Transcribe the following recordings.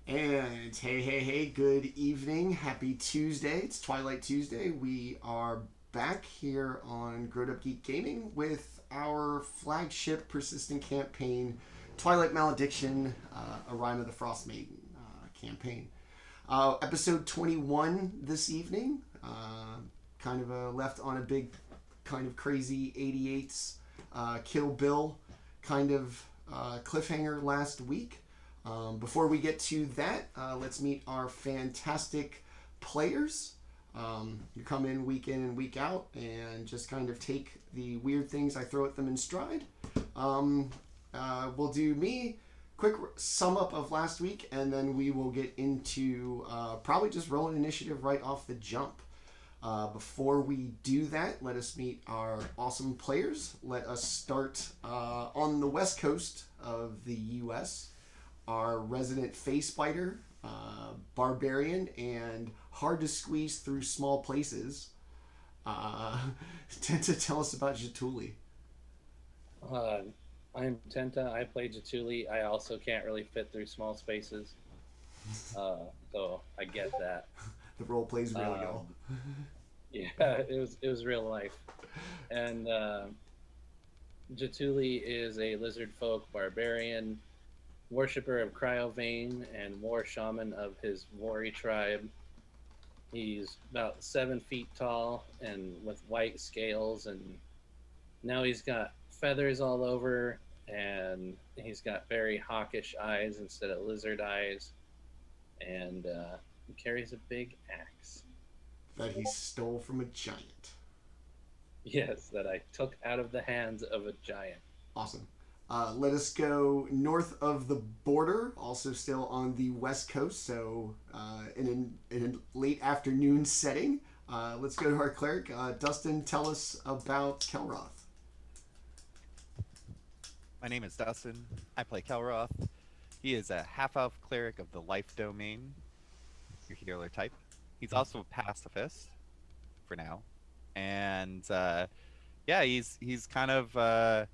And hey, good evening. Happy Tuesday. It's Twilight Tuesday. We are back here on GrowedUpGeek Gaming with our flagship persistent campaign, Twilight Malediction, a Rime of the Frostmaiden campaign. Episode 21 this evening. Kind of left on a big, kind of crazy 88's Kill Bill kind of cliffhanger last week. Before we get to that, let's meet our fantastic players. You come in and week out and just kind of take the weird things I throw at them in stride. We'll do me, quick sum up of last week, and then we will get into probably just rolling initiative right off the jump. Before we do that, let us meet our awesome players. Let us start on the west coast of the U.S., our resident face biter, barbarian, and hard to squeeze through small places. Tenta, tell us about Jaatuuli. Uh, I'm Tenta. I play Jaatuuli. I also can't really fit through small spaces, so I get that. The role plays real, y'all. Um, yeah, it was real life. And Jaatuuli is a lizard folk barbarian, worshipper of Cryovane, and war shaman of his Wari tribe. He's about 7 feet tall and with white scales, and now he's got feathers all over, and he's got very hawkish eyes instead of lizard eyes, and he carries a big axe. That he stole from a giant. Yes, that I took out of the hands of a giant. Awesome. Let us go north of the border, also still on the west coast, so in a late afternoon setting. Let's go to our cleric. Dustin, tell us about Kelroth. My name is Dustin. I play Kelroth. He is a half-elf cleric of the life domain, your healer type. He's also a pacifist for now, and yeah, he's kind of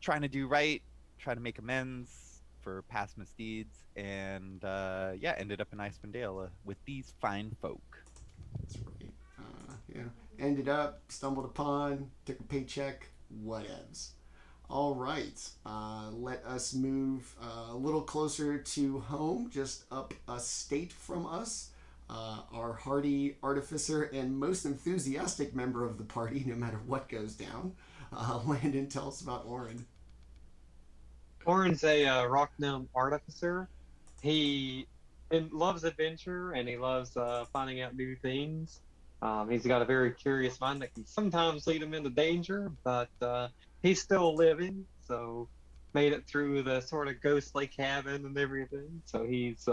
trying to do right, trying to make amends for past misdeeds, and yeah, ended up in Icewind Dale with these fine folk. That's right. Yeah. Ended up, stumbled upon, took a paycheck, whatevs. All right. Let us move a little closer to home, just up a state from us. Our hardy artificer and most enthusiastic member of the party, no matter what goes down. Landon, tell us about Orryn. Orryn's a rock gnome artificer. He loves adventure and he loves finding out new things. He's got a very curious mind that can sometimes lead him into danger, but he's still living, so made it through the sort of ghostly cabin and everything. So he's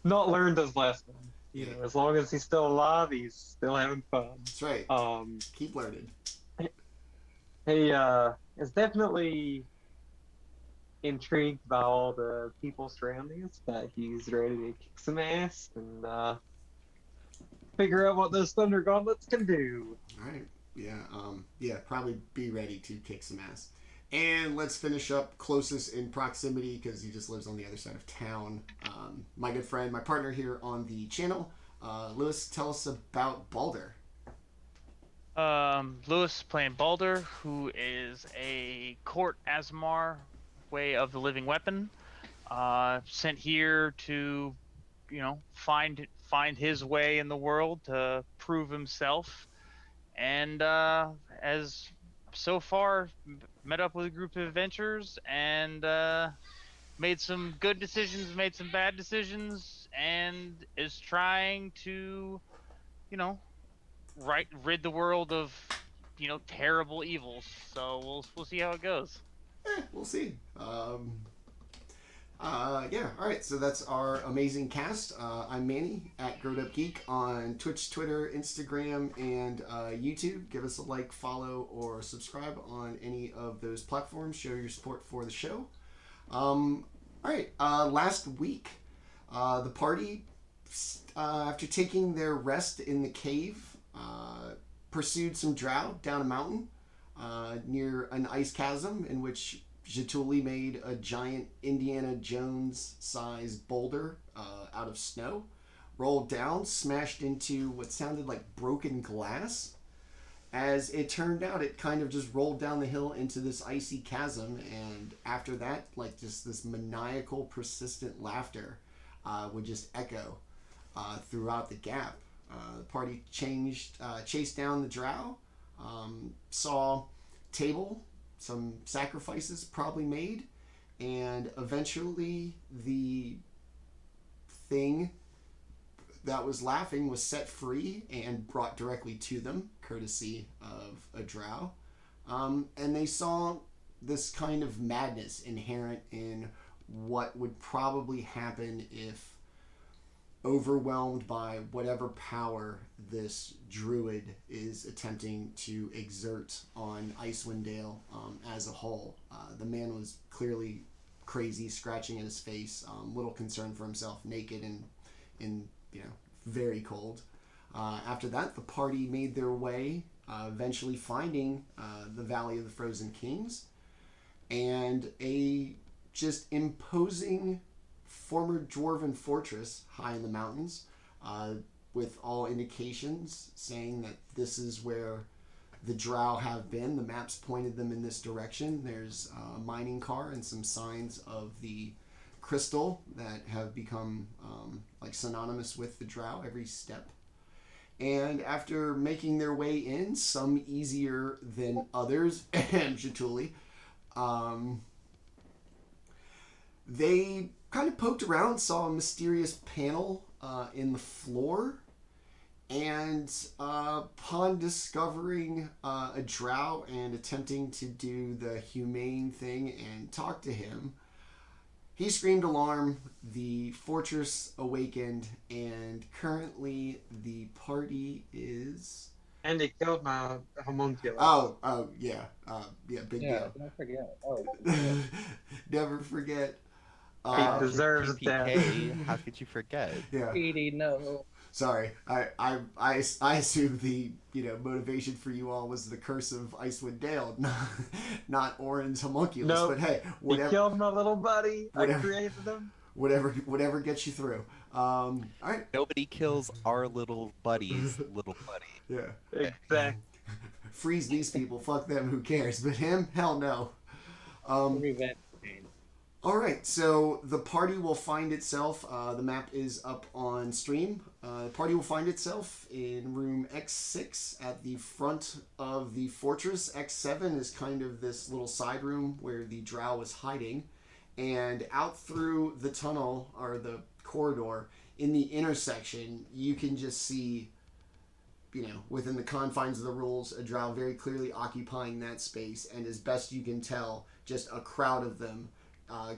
not learned his lesson. You know, as long as he's still alive, he's still having fun. That's right. Keep learning. He is definitely intrigued by all the people surrounding us, but he's ready to kick some ass and figure out what those Thunder Gauntlets can do. All right. Yeah. Yeah. Probably be ready to kick some ass. And let's finish up closest in proximity because he just lives on the other side of town. My good friend, my partner here on the channel, Lewis, tell us about Baldr. Lewis playing Baldr, who is a court Asmar way of the living weapon. Sent here to, find his way in the world to prove himself, and as so far met up with a group of adventurers and made some good decisions, made some bad decisions, and is trying to, rid the world of, terrible evils. So we'll see how it goes. We'll see. Yeah, all right, so that's our amazing cast. I'm Manny at GrowedUpGeek on Twitch, Twitter, Instagram, and YouTube. Give us a like, follow, or subscribe on any of those platforms. Show your support for the show. All right, last week, the party, after taking their rest in the cave, pursued some drow down a mountain near an ice chasm in which Jaatuuli made a giant Indiana Jones sized boulder out of snow, rolled down, smashed into what sounded like broken glass. As it turned out, it kind of just rolled down the hill into this icy chasm, and after that, like just this maniacal, persistent laughter would just echo throughout the gap. The party chased down the drow, saw table, some sacrifices probably made, and eventually the thing that was laughing was set free and brought directly to them, courtesy of a drow. And they saw this kind of madness inherent in what would probably happen if overwhelmed by whatever power this druid is attempting to exert on Icewind Dale as a whole. The man was clearly crazy, scratching at his face, little concerned for himself, naked and very cold. After that, the party made their way, eventually finding the Valley of the Frozen Kings, and a just imposing former dwarven fortress high in the mountains, with all indications saying that this is where the drow have been. The maps pointed them in this direction. There's a mining car and some signs of the crystal that have become like synonymous with the drow every step. And after making their way in, some easier than others, and Jaatuuli, they kind of poked around, saw a mysterious panel in the floor, and upon discovering a drow and attempting to do the humane thing and talk to him, he screamed alarm, the fortress awakened, and currently the party is... And he killed my homunculus. Oh, yeah. Big deal. Don't forget. Oh, Never forget. He deserves death. PPK, how could you forget? Yeah. Edie, no. Sorry, I assumed the motivation for you all was the curse of Icewind Dale, not Orryn's homunculus. No, but hey, he whatever, killed my little buddy. Whatever. I created him. whatever gets you through. All right. Nobody kills our little buddy's little buddy. Yeah. Exactly. Freeze these people. Fuck them. Who cares? But him? Hell no. Revenge. All right, so the party will find itself, the map is up on stream. The party will find itself in room X6 at the front of the fortress. X7 is kind of this little side room where the drow is hiding. And out through the tunnel, or the corridor, in the intersection, you can just see, within the confines of the rules, a drow very clearly occupying that space. And as best you can tell, just a crowd of them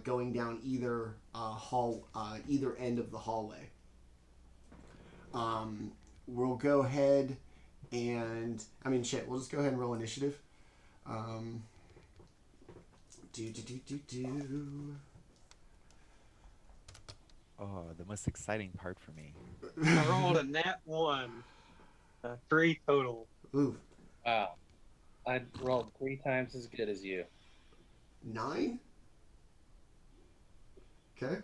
going down either either end of the hallway. We'll go ahead and we'll just go ahead and roll initiative. Oh, the most exciting part for me. I rolled a nat 1. 3 total. Ooh, Wow. I rolled 3 times as good as you. 9. Okay.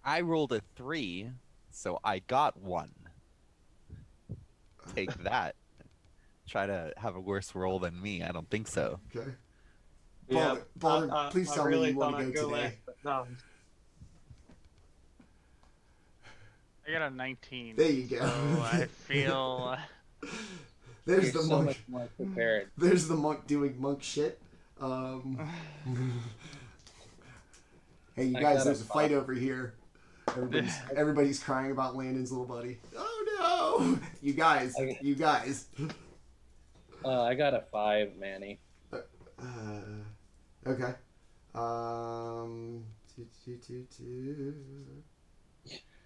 I rolled a 3, so I got 1. Take that. Try to have a worse roll than me. I don't think so. Okay. Yeah, Baldr, please tell me you want to I'd go today. last, but no. I got a 19. There you go. So I feel. There's You're the so monk. much more prepared. There's the monk doing monk shit. Hey, you I guys, got there's a a fight over here. Everybody's crying about Landon's little buddy. Oh no! You guys. I got a 5, Manny. Okay.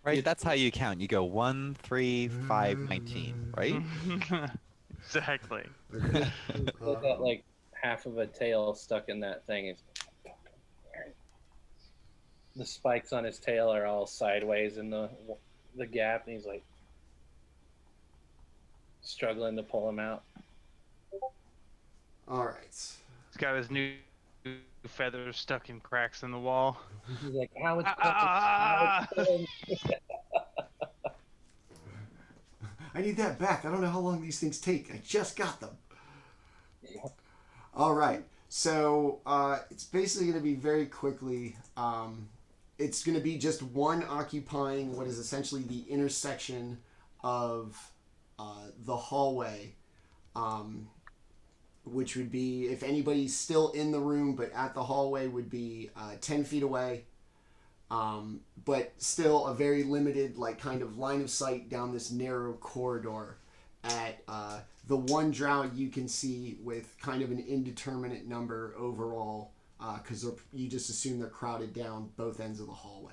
Right, that's how you count. You go 1, 3, 5, 19, right? Exactly. Okay. He's got like half of a tail stuck in that thing. The spikes on his tail are all sideways in the gap, and he's like struggling to pull him out. All right. He's got his new feathers stuck in cracks in the wall. He's like, how it's Ah! I need that back. I don't know how long these things take. I just got them. All right. So it's basically going to be very quickly. It's going to be just one occupying what is essentially the intersection of the hallway, which would be, if anybody's still in the room but at the hallway, would be 10 feet away. But still a very limited, like, kind of line of sight down this narrow corridor at the one drow you can see with kind of an indeterminate number overall, because you just assume they're crowded down both ends of the hallway.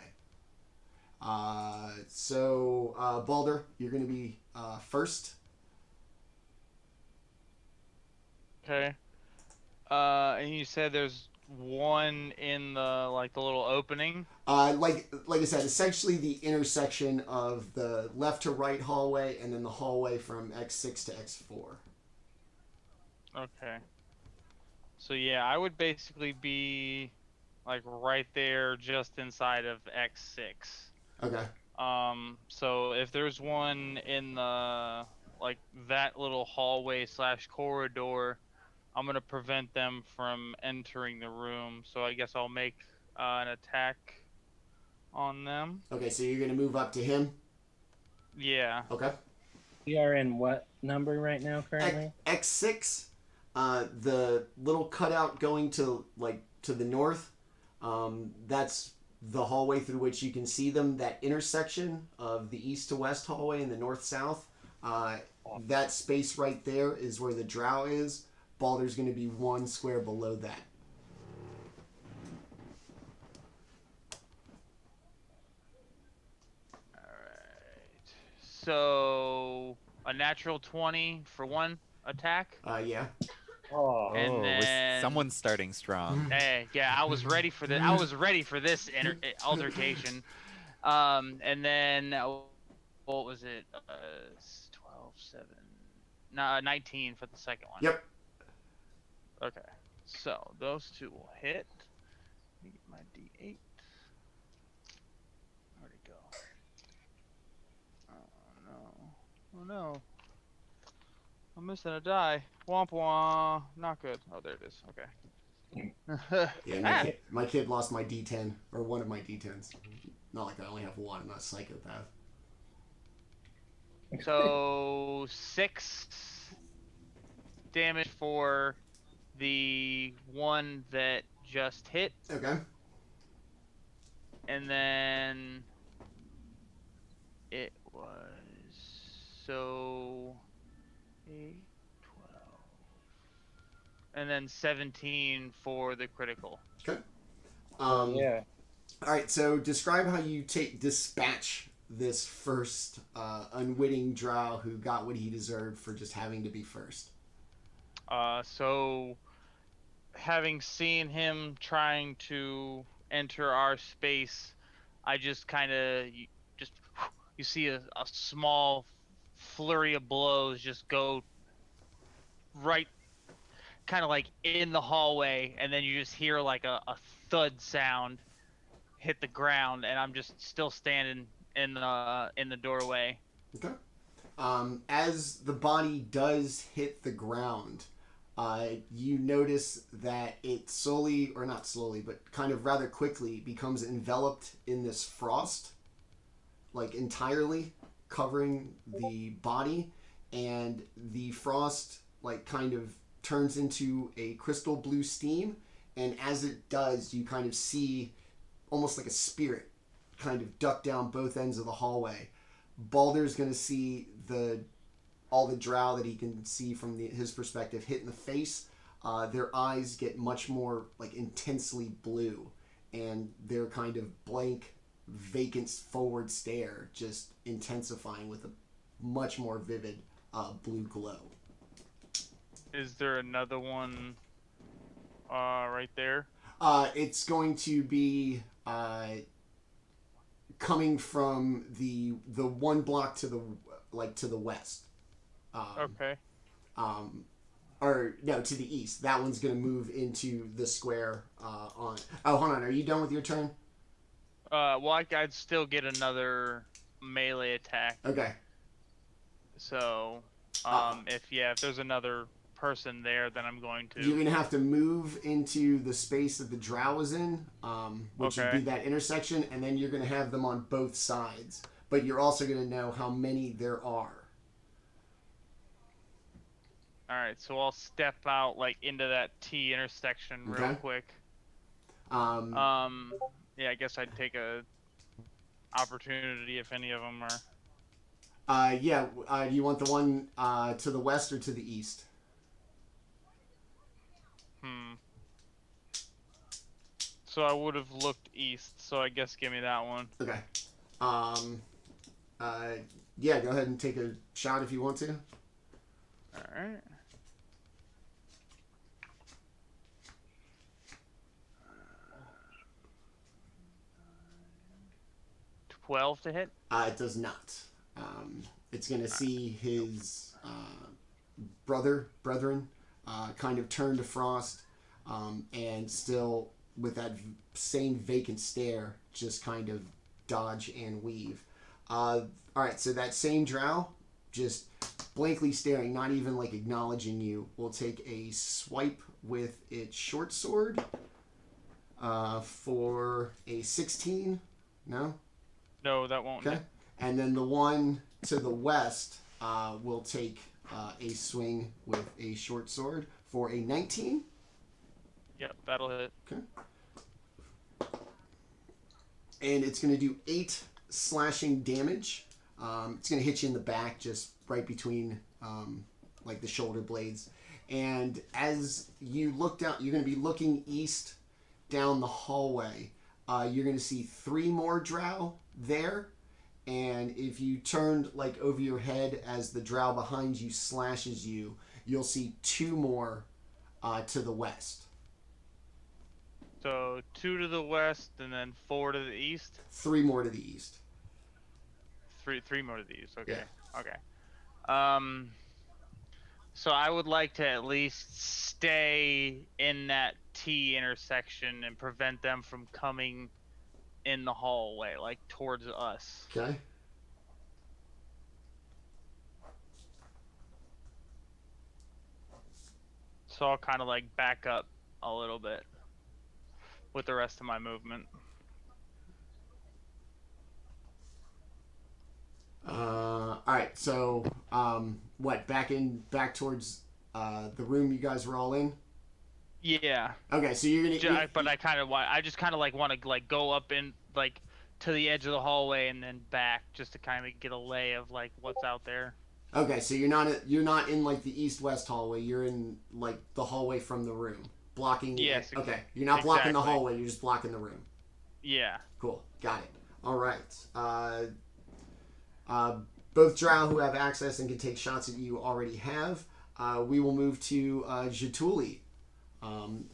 So Baldr, you're going to be first. Okay. And you said there's one in the little opening. Like I said, essentially the intersection of the left to right hallway and then the hallway from X6 to X4. Okay. So yeah, I would basically be like right there, just inside of X6. Okay. So if there's one in the that little hallway / corridor, I'm gonna prevent them from entering the room. So I guess I'll make an attack on them. Okay, so you're going to move up to him? Yeah. Okay. We are in what number right now currently? X6, the little cutout going to the north, that's the hallway through which you can see them. That intersection of the east to west hallway and the north south, that space right there is where the drow is. Baldr's going to be one square below that. So a natural 20 for one attack. Yeah. Oh, And then someone's starting strong. Hey, yeah, I was ready for this. I was ready for this altercation. And then what was it? 12, 7, 19 for the second one. Yep. Okay, so those two will hit. Let me get my D8. Where'd it go? Oh no! Oh no! I'm missing a die. Womp womp. Not good. Oh, there it is. Okay. Yeah, my kid lost my D10, or one of my D10s. Not like I only have one. I'm not a psychopath. So 6 damage for the one that just hit. Okay. And then it was 8, 12, and then 17 for the critical. Okay. yeah. All right. So describe how you dispatch this first unwitting drow who got what he deserved for just having to be first. So having seen him trying to enter our space, I just kind of you see a small flurry of blows just go right kind of like in the hallway, and then you just hear like a thud sound hit the ground, and I'm just still standing in the doorway. Okay. As the body does hit the ground, you notice that it slowly, or not slowly, but kind of rather quickly becomes enveloped in this frost, like entirely covering the body, and the frost like kind of turns into a crystal blue steam, and as it does, you kind of see almost like a spirit kind of duck down both ends of the hallway. Baldr's going to see all the drow that he can see from his perspective hit in the face. Their eyes get much more like intensely blue, and their kind of blank, vacant forward stare just intensifying with a much more vivid blue glow. Is there another one right there? It's going to be coming from the one block to the west. Okay. or no, to the east. That one's gonna move into the square. On. Oh, hold on. Are you done with your turn? Well, I'd still get another melee attack. Okay. So, if there's another person there, then I'm going to. You're gonna have to move into the space that the drow is in, which would be that intersection, and then you're gonna have them on both sides. But you're also gonna know how many there are. All right, so I'll step out like into that T intersection real quick. Yeah, I guess I'd take a opportunity if any of them are. Do you want the one to the west or to the east? So I would have looked east, so I guess give me that one. Okay. Yeah, go ahead and take a shot if you want to. Alright. $12 to hit? It does not. It's going to see his brethren kind of turn to Frost, and still with that same vacant stare, just kind of dodge and weave. All right, so that same drow, just blankly staring, not even like acknowledging you, will take a swipe with its short sword for a 16. No? No, that won't. Okay. And then the one to the west will take a swing with a short sword for a 19. Yep, that'll hit. Okay. And it's going to do 8 slashing damage. It's going to hit you in the back, just right between like the shoulder blades. And as you look down, you're going to be looking east down the hallway. You're going to see 3 more drow there. And if you turned like over your head as the drow behind you slashes you, you'll see 2 more to the west. So 2 to the west and then 4 to the east? 3 more to the east. Three more to the east. Okay. Yeah. Okay. So I would like to at least stay in that T intersection and prevent them from coming in the hallway, like towards us. Okay. So I'll kind of like back up a little bit with the rest of my movement. Alright, so what, back towards the room you guys were all in? Yeah. Okay, so you're gonna But I just kind of like want to like go up in like to the edge of the hallway and then back just to kind of get a lay of like what's out there. Okay, so you're not in like the east-west hallway, you're in like the hallway from the room. Blocking. Yes. Okay. You're not blocking the hallway. You're just blocking the room. Yeah. Cool. Got it. All right. Both drow who have access and can take shots at you already have. We will move to Jaatuuli.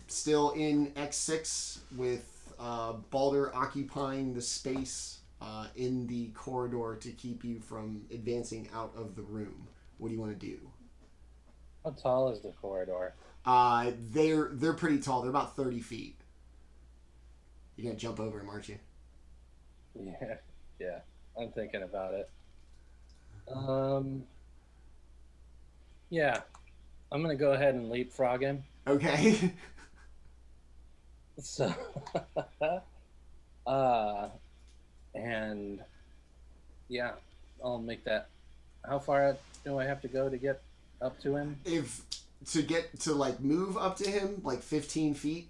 Still in X6 with Baldr occupying the space in the corridor to keep you from advancing out of the room. What do you want to do? How tall is the corridor? They're pretty tall. They're about 30 feet. You're gonna jump over them, aren't you? Yeah. I'm thinking about it. Yeah. I'm gonna go ahead and leapfrog him. Okay. So, and yeah, I'll make that. How far do I have to go to get up to him? If to get to like move up to him, like 15 feet.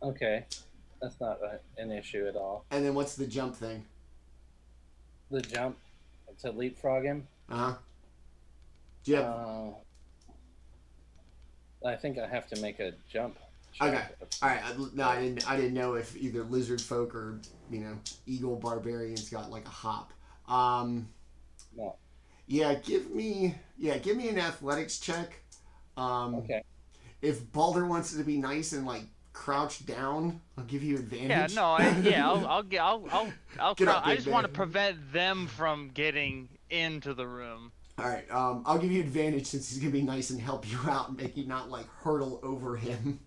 Okay, that's not an issue at all. And then what's the jump thing? The jump to leapfrog him. Do you have? I think I have to make a jump. Okay. All right. No, I didn't know if either lizard folk or eagle barbarians got like a hop. No. Yeah. Give me an athletics check. Okay. If Baldr wants it to be nice and like crouch down, I'll give you advantage. Yeah. No. I'll Get up, I big just want to man. prevent them from getting into the room. All right. I'll give you advantage since he's gonna be nice and help you out and make you not like hurtle over him.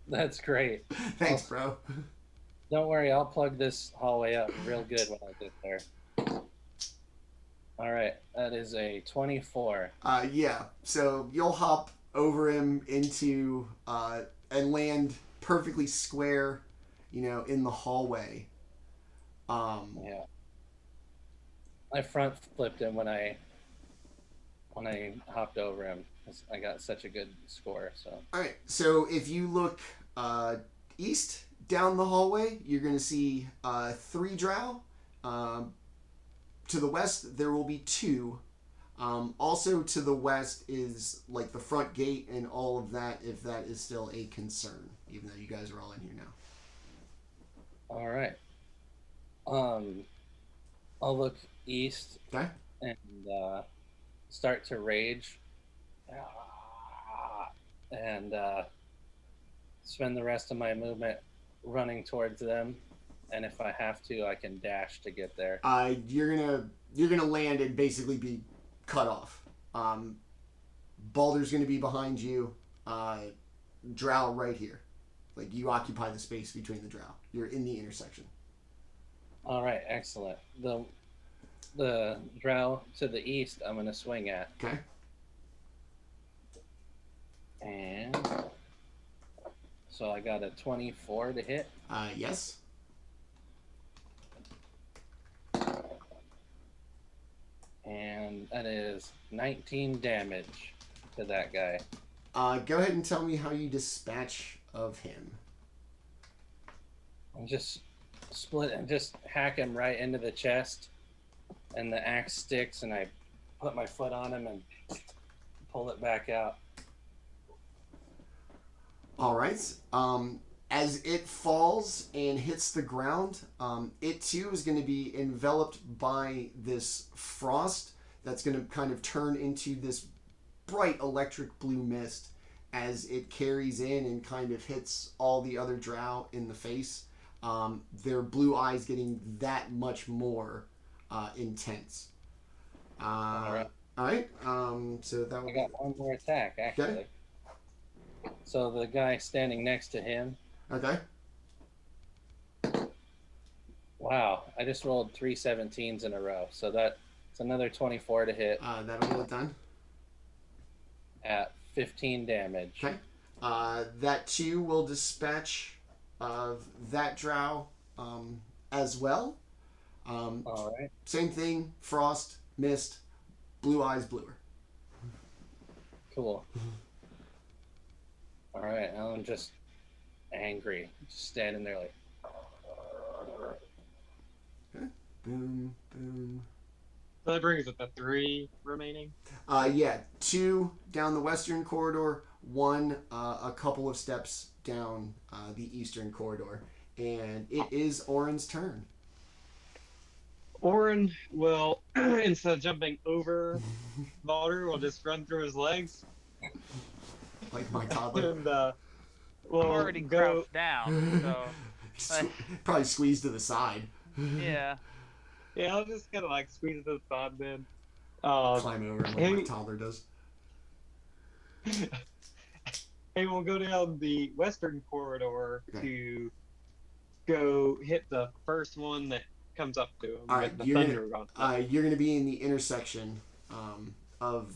That's great. Thanks, bro. Don't worry, I'll plug this hallway up real good when I get there. All right, that is a 24. Yeah. So you'll hop over him into and land perfectly square, in the hallway. Yeah. I front flipped him when I hopped over him. I got such a good score. So. All right. So if you look east down the hallway, you're going to see 3 drow. To the west, there will be 2. Also to the west is like the front gate and all of that, if that is still a concern, even though you guys are all in here now. All right. I'll look east. Okay. And start to rage. And spend the rest of my movement running towards them. And if I have to, I can dash to get there. You're gonna land and basically be cut off. Baldr's gonna be behind you. Drow right here. Like you occupy the space between the drow. You're in the intersection. All right, excellent. The drow to the east, I'm gonna swing at. Okay. And so I got a 24 to hit. Yes. And that is 19 damage to that guy. Go ahead and tell me how you dispatch of him. And just split and just hack him right into the chest. And the axe sticks, and I put my foot on him and pull it back out. All right. As it falls and hits the ground, it too is going to be enveloped by this frost that's going to kind of turn into this bright electric blue mist as it carries in and kind of hits all the other drow in the face. Their blue eyes getting that much more intense. All right. So that I got one more attack, actually. Okay. So the guy standing next to him. Okay. Wow, I just rolled 3 17s in a row. So that's another 24 to hit That'll get it done. at 15 damage. Okay. That too will dispatch of that drow as well. All right. Same thing, frost, mist, blue eyes, bluer. Cool. All right, now I'm just angry, just standing there like. Okay. Boom, boom. So that brings it to 3 remaining. Yeah, 2 down the western corridor, 1 a couple of steps down the eastern corridor, and it is Orryn's turn. Orryn will, instead of jumping over Baldr, will just run through his legs. Like my toddler. And I'm will already go. crouched down, so Probably squeezed to the side. yeah. Yeah, I'll just kind of like squeeze it to the side then. Climb over like my hey- toddler does. And we'll go down the western corridor Okay. to go hit the first one that comes up to him. All right, with the you're thunder gun. You're going to be in the intersection of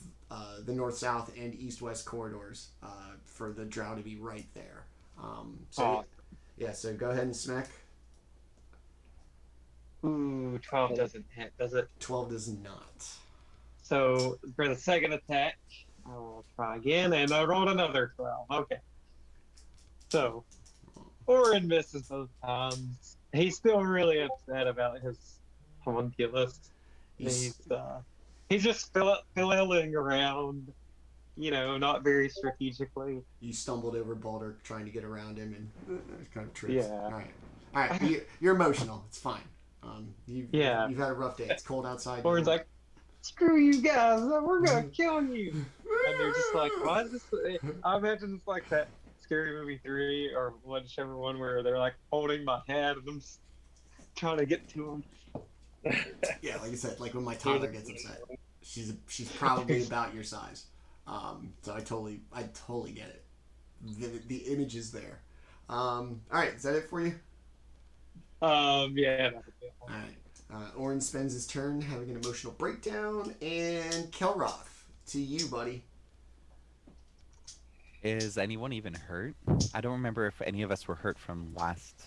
the north-south and east-west corridors for the drow to be right there. So go ahead and smack. Ooh, 12 doesn't hit, does it? 12 does not. So for the second attack, I'll try again, and I rolled another 12. Okay. So Orryn misses both times. He's still really upset about his homunculus. He's just flailing around, not very strategically. You stumbled over Baldr trying to get around him and kind of trips. Yeah. All right. You're emotional. It's fine. You've had a rough day. It's cold outside. Orryn's like, screw you guys, we're gonna kill you. And they're just like, what is this? I imagine it's like that Scary Movie 3 or whichever one where they're like holding my head and I'm just trying to get to them. Yeah, like I said, like when my toddler gets upset. She's probably about your size. So I totally get it. The image is there. All right, is that it for you? Yeah. All right. Orryn spends his turn having an emotional breakdown, and Kelroth, to you, buddy. Is anyone even hurt? I don't remember if any of us were hurt from last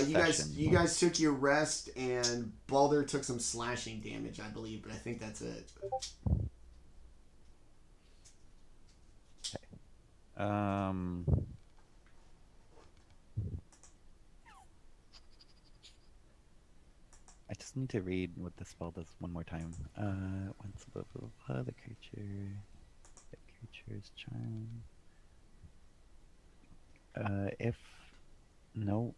You guys took your rest, and Baldr took some slashing damage, I believe, but I think that's it. I just need to read what the spell does one more time. Once above the creature's charm. If no.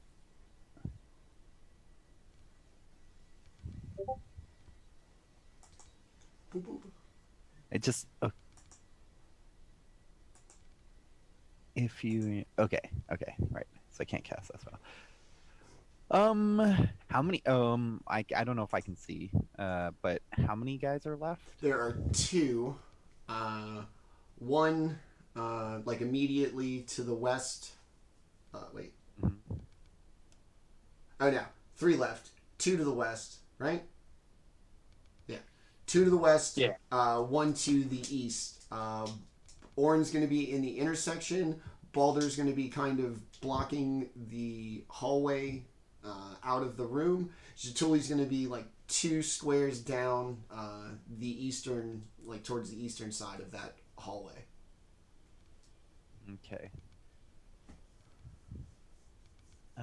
Boop, boop. It just if you okay, right. So I can't cast that spell. How many? I don't know if I can see. But how many guys are left? There are two. One, like immediately to the west. Wait. Mm-hmm. Oh no, three left. Two to the west, right? Yeah, two to the west. Yeah. One to the east. Orryn's going to be in the intersection. Baldr's going to be kind of blocking the hallway out of the room. Jaatuli's going to be like 2 squares down the eastern, like towards the eastern side of that hallway. Okay. I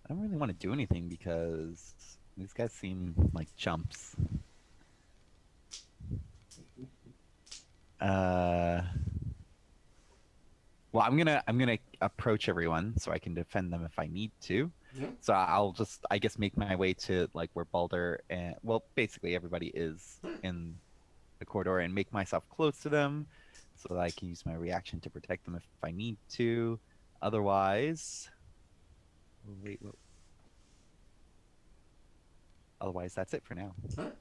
don't really want to do anything because these guys seem like chumps. Well, I'm gonna approach everyone so I can defend them if I need to. Yeah. So I'll just, I guess, make my way to like where Baldr and basically everybody is in the corridor and make myself close to them so that I can use my reaction to protect them if I need to. Otherwise, otherwise that's it for now. All right.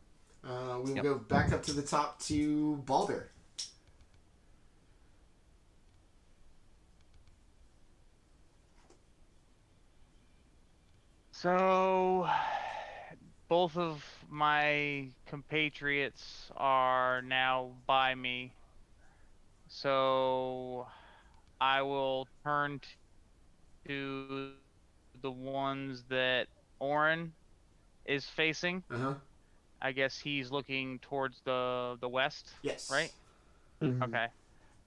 We will go back up to the top to Baldr. So, both of my compatriots are now by me. So, I will turn to the ones that Orryn is facing. Uh-huh. I guess he's looking towards the west. Yes. Right? Mhm. Okay.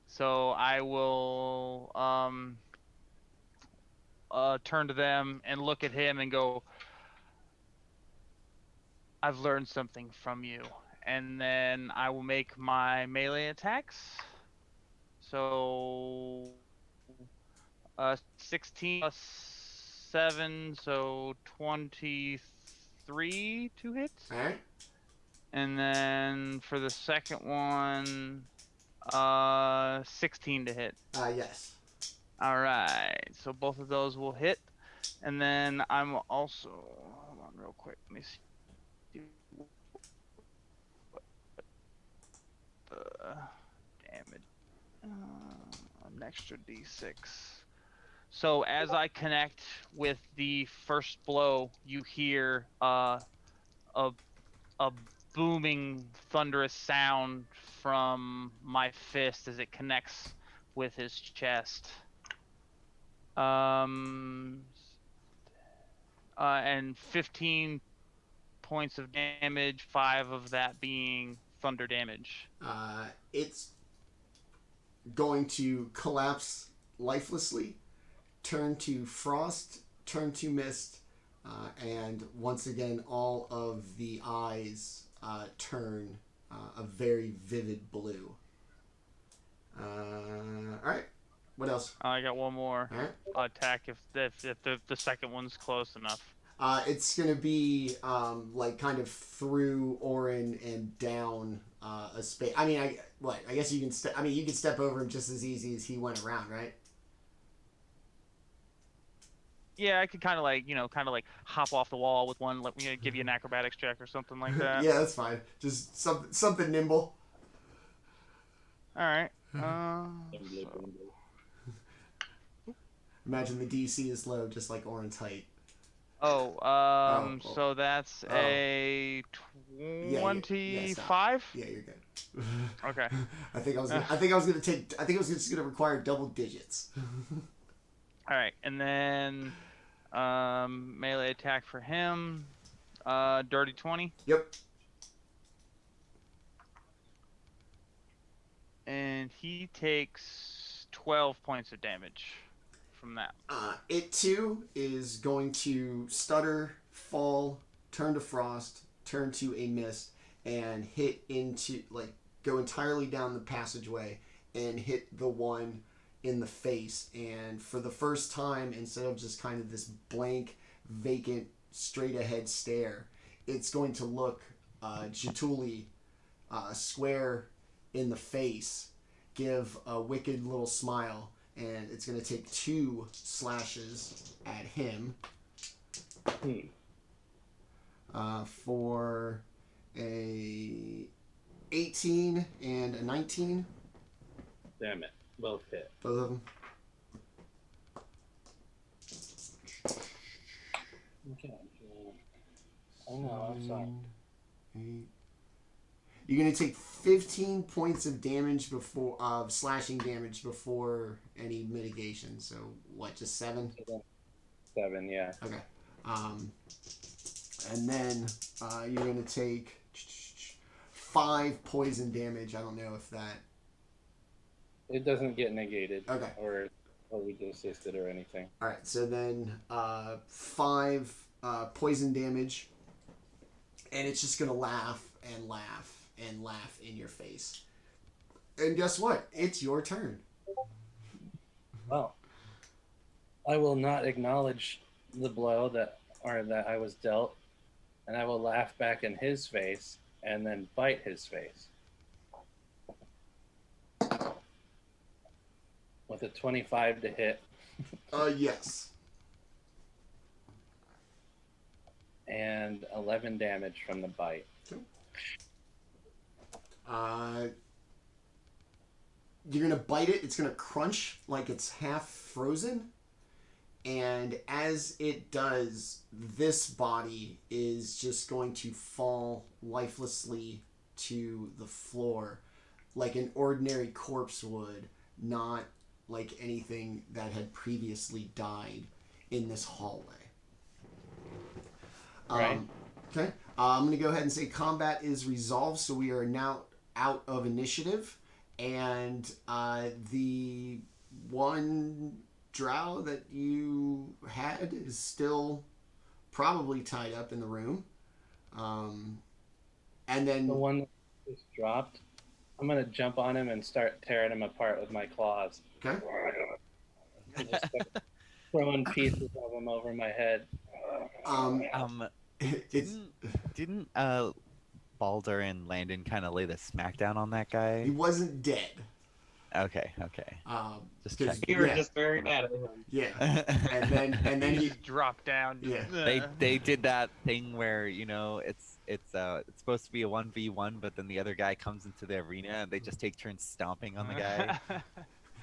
So I will turn to them and look at him and go, I've learned something from you. And then I will make my melee attacks. So 16 plus 7, so 23 to hit. All right. And then for the second one, 16 to hit. Yes. All right, so both of those will hit, and then I'm also, hold on real quick, let me see damage, an extra d6. So as I connect with the first blow, you hear a booming, thunderous sound from my fist as it connects with his chest. And 15 points of damage, 5 of that being thunder damage. It's going to collapse lifelessly, turn to frost, turn to mist, and once again all of the eyes turn a very vivid blue. Alright, what else? I got one more attack if the second one's close enough. It's gonna be like kind of through Orryn and down a space. I mean, I guess you can you can step over him just as easy as he went around, right? Yeah, I could kind of like, hop off the wall with one. Let me give you an acrobatics check or something like that. Yeah, that's fine. Just something nimble. All right. So, Imagine the DC is low, just like Orryn's height. Oh, oh. so that's Oh. a Yeah, 25. Yeah, you're good. Okay. I think I was just gonna require double digits. All right, and then melee attack for him. Dirty 20. Yep. And he takes 12 points of damage from that. It too is going to stutter, fall, turn to frost, turn to a mist, and hit into, go entirely down the passageway and hit the one in the face. And for the first time, instead of just kind of this blank, vacant, straight ahead stare, it's going to look Jaatuuli square in the face, give a wicked little smile, and it's going to take 2 slashes at him for a 18 and a 19. Damn it. Both hit. Both of them. Okay. Oh no, I'm sorry. 8. You're going to take 15 points of damage slashing damage before any mitigation. So, what, just 7? 7, yeah. Okay. And then you're going to take 5 poison damage. I don't know if that... It doesn't get negated. Okay. Or we assisted or anything. Alright, so then 5 poison damage. And it's just going to laugh and laugh and laugh in your face. And guess what? It's your turn. Well, I will not acknowledge the blow that I was dealt, and I will laugh back in his face and then bite his face. With a 25 to hit. Yes. And 11 damage from the bite. You're gonna bite it. It's gonna crunch like it's half frozen, and as it does, this body is just going to fall lifelessly to the floor, like an ordinary corpse would, not like anything that had previously died in this hallway. Right. Okay. I'm going to go ahead and say combat is resolved, so we are now out of initiative. And the one drow that you had is still probably tied up in the room. And then... The one that just dropped, I'm going to jump on him and start tearing him apart with my claws. Okay. Just start throwing pieces of him over my head. Didn't Baldr and Landon kind of lay the smackdown on that guy? He wasn't dead. Okay. Just check. You were just very mad at him. Yeah. And then he dropped down. Yeah. They did that thing where it's supposed to be a 1v1, but then the other guy comes into the arena and they just take turns stomping on the guy.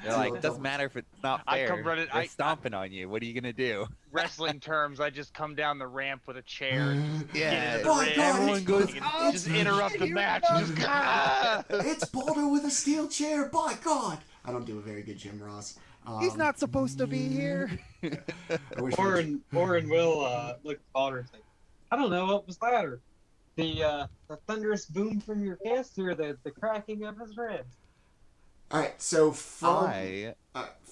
They're like, it doesn't matter if it's not fair. I come running. They're stomping on you. What are you gonna do? Wrestling terms, I just come down the ramp with a chair. And just Yeah. get into the ring. Everyone goes, Just interrupt the match. Just It's Baldr with a steel chair. By God, I don't do a very good Jim Ross. He's not supposed to be here. Orryn will look at Baldr and say, I don't know, what was louder? The thunderous boom from your cast or the cracking of his ribs? All right, so from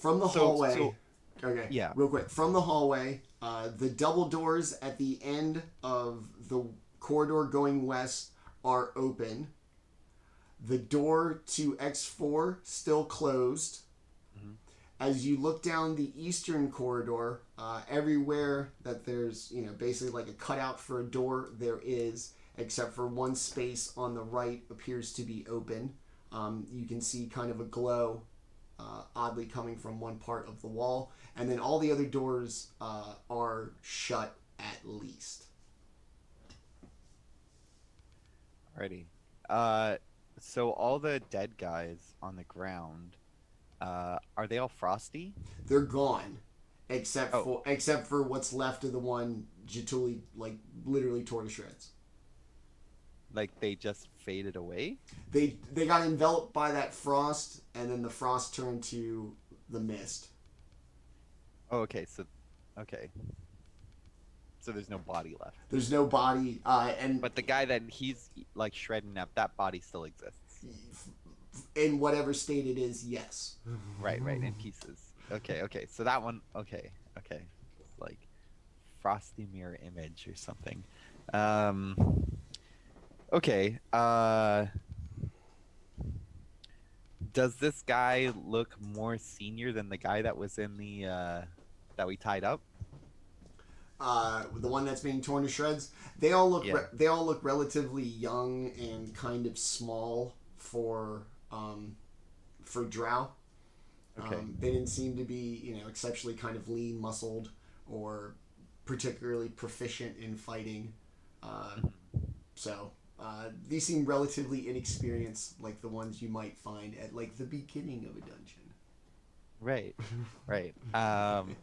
the hallway. Okay. Yeah. Real quick, from the hallway, the double doors at the end of the corridor going west are open. The door to X4 still closed. Mm-hmm. As you look down the eastern corridor, everywhere that there's basically like a cutout for a door, there is, except for one space on the right appears to be open. You can see kind of a glow oddly coming from one part of the wall, and then all the other doors are shut at least. Alrighty. So all the dead guys on the ground, are they all frosty? They're gone, except Oh. for what's left of the one Jaatuuli like literally tore to shreds. Like they just faded away? They got enveloped by that frost, and then the frost turned to the mist. Oh, okay. Okay. So there's no body left. There's no body, and But the guy that he's like shredding up, that body still exists. in whatever state it is, yes. Right, in pieces. Okay. So that one, okay. It's like frosty mirror image or something. Okay. Does this guy look more senior than the guy that was in the that we tied up? The one that's being torn to shreds. They all look Yeah. they all look relatively young and kind of small for Drow. Okay. They didn't seem to be exceptionally kind of lean, muscled, or particularly proficient in fighting. So these seem relatively inexperienced, like the ones you might find at like the beginning of a dungeon. Right.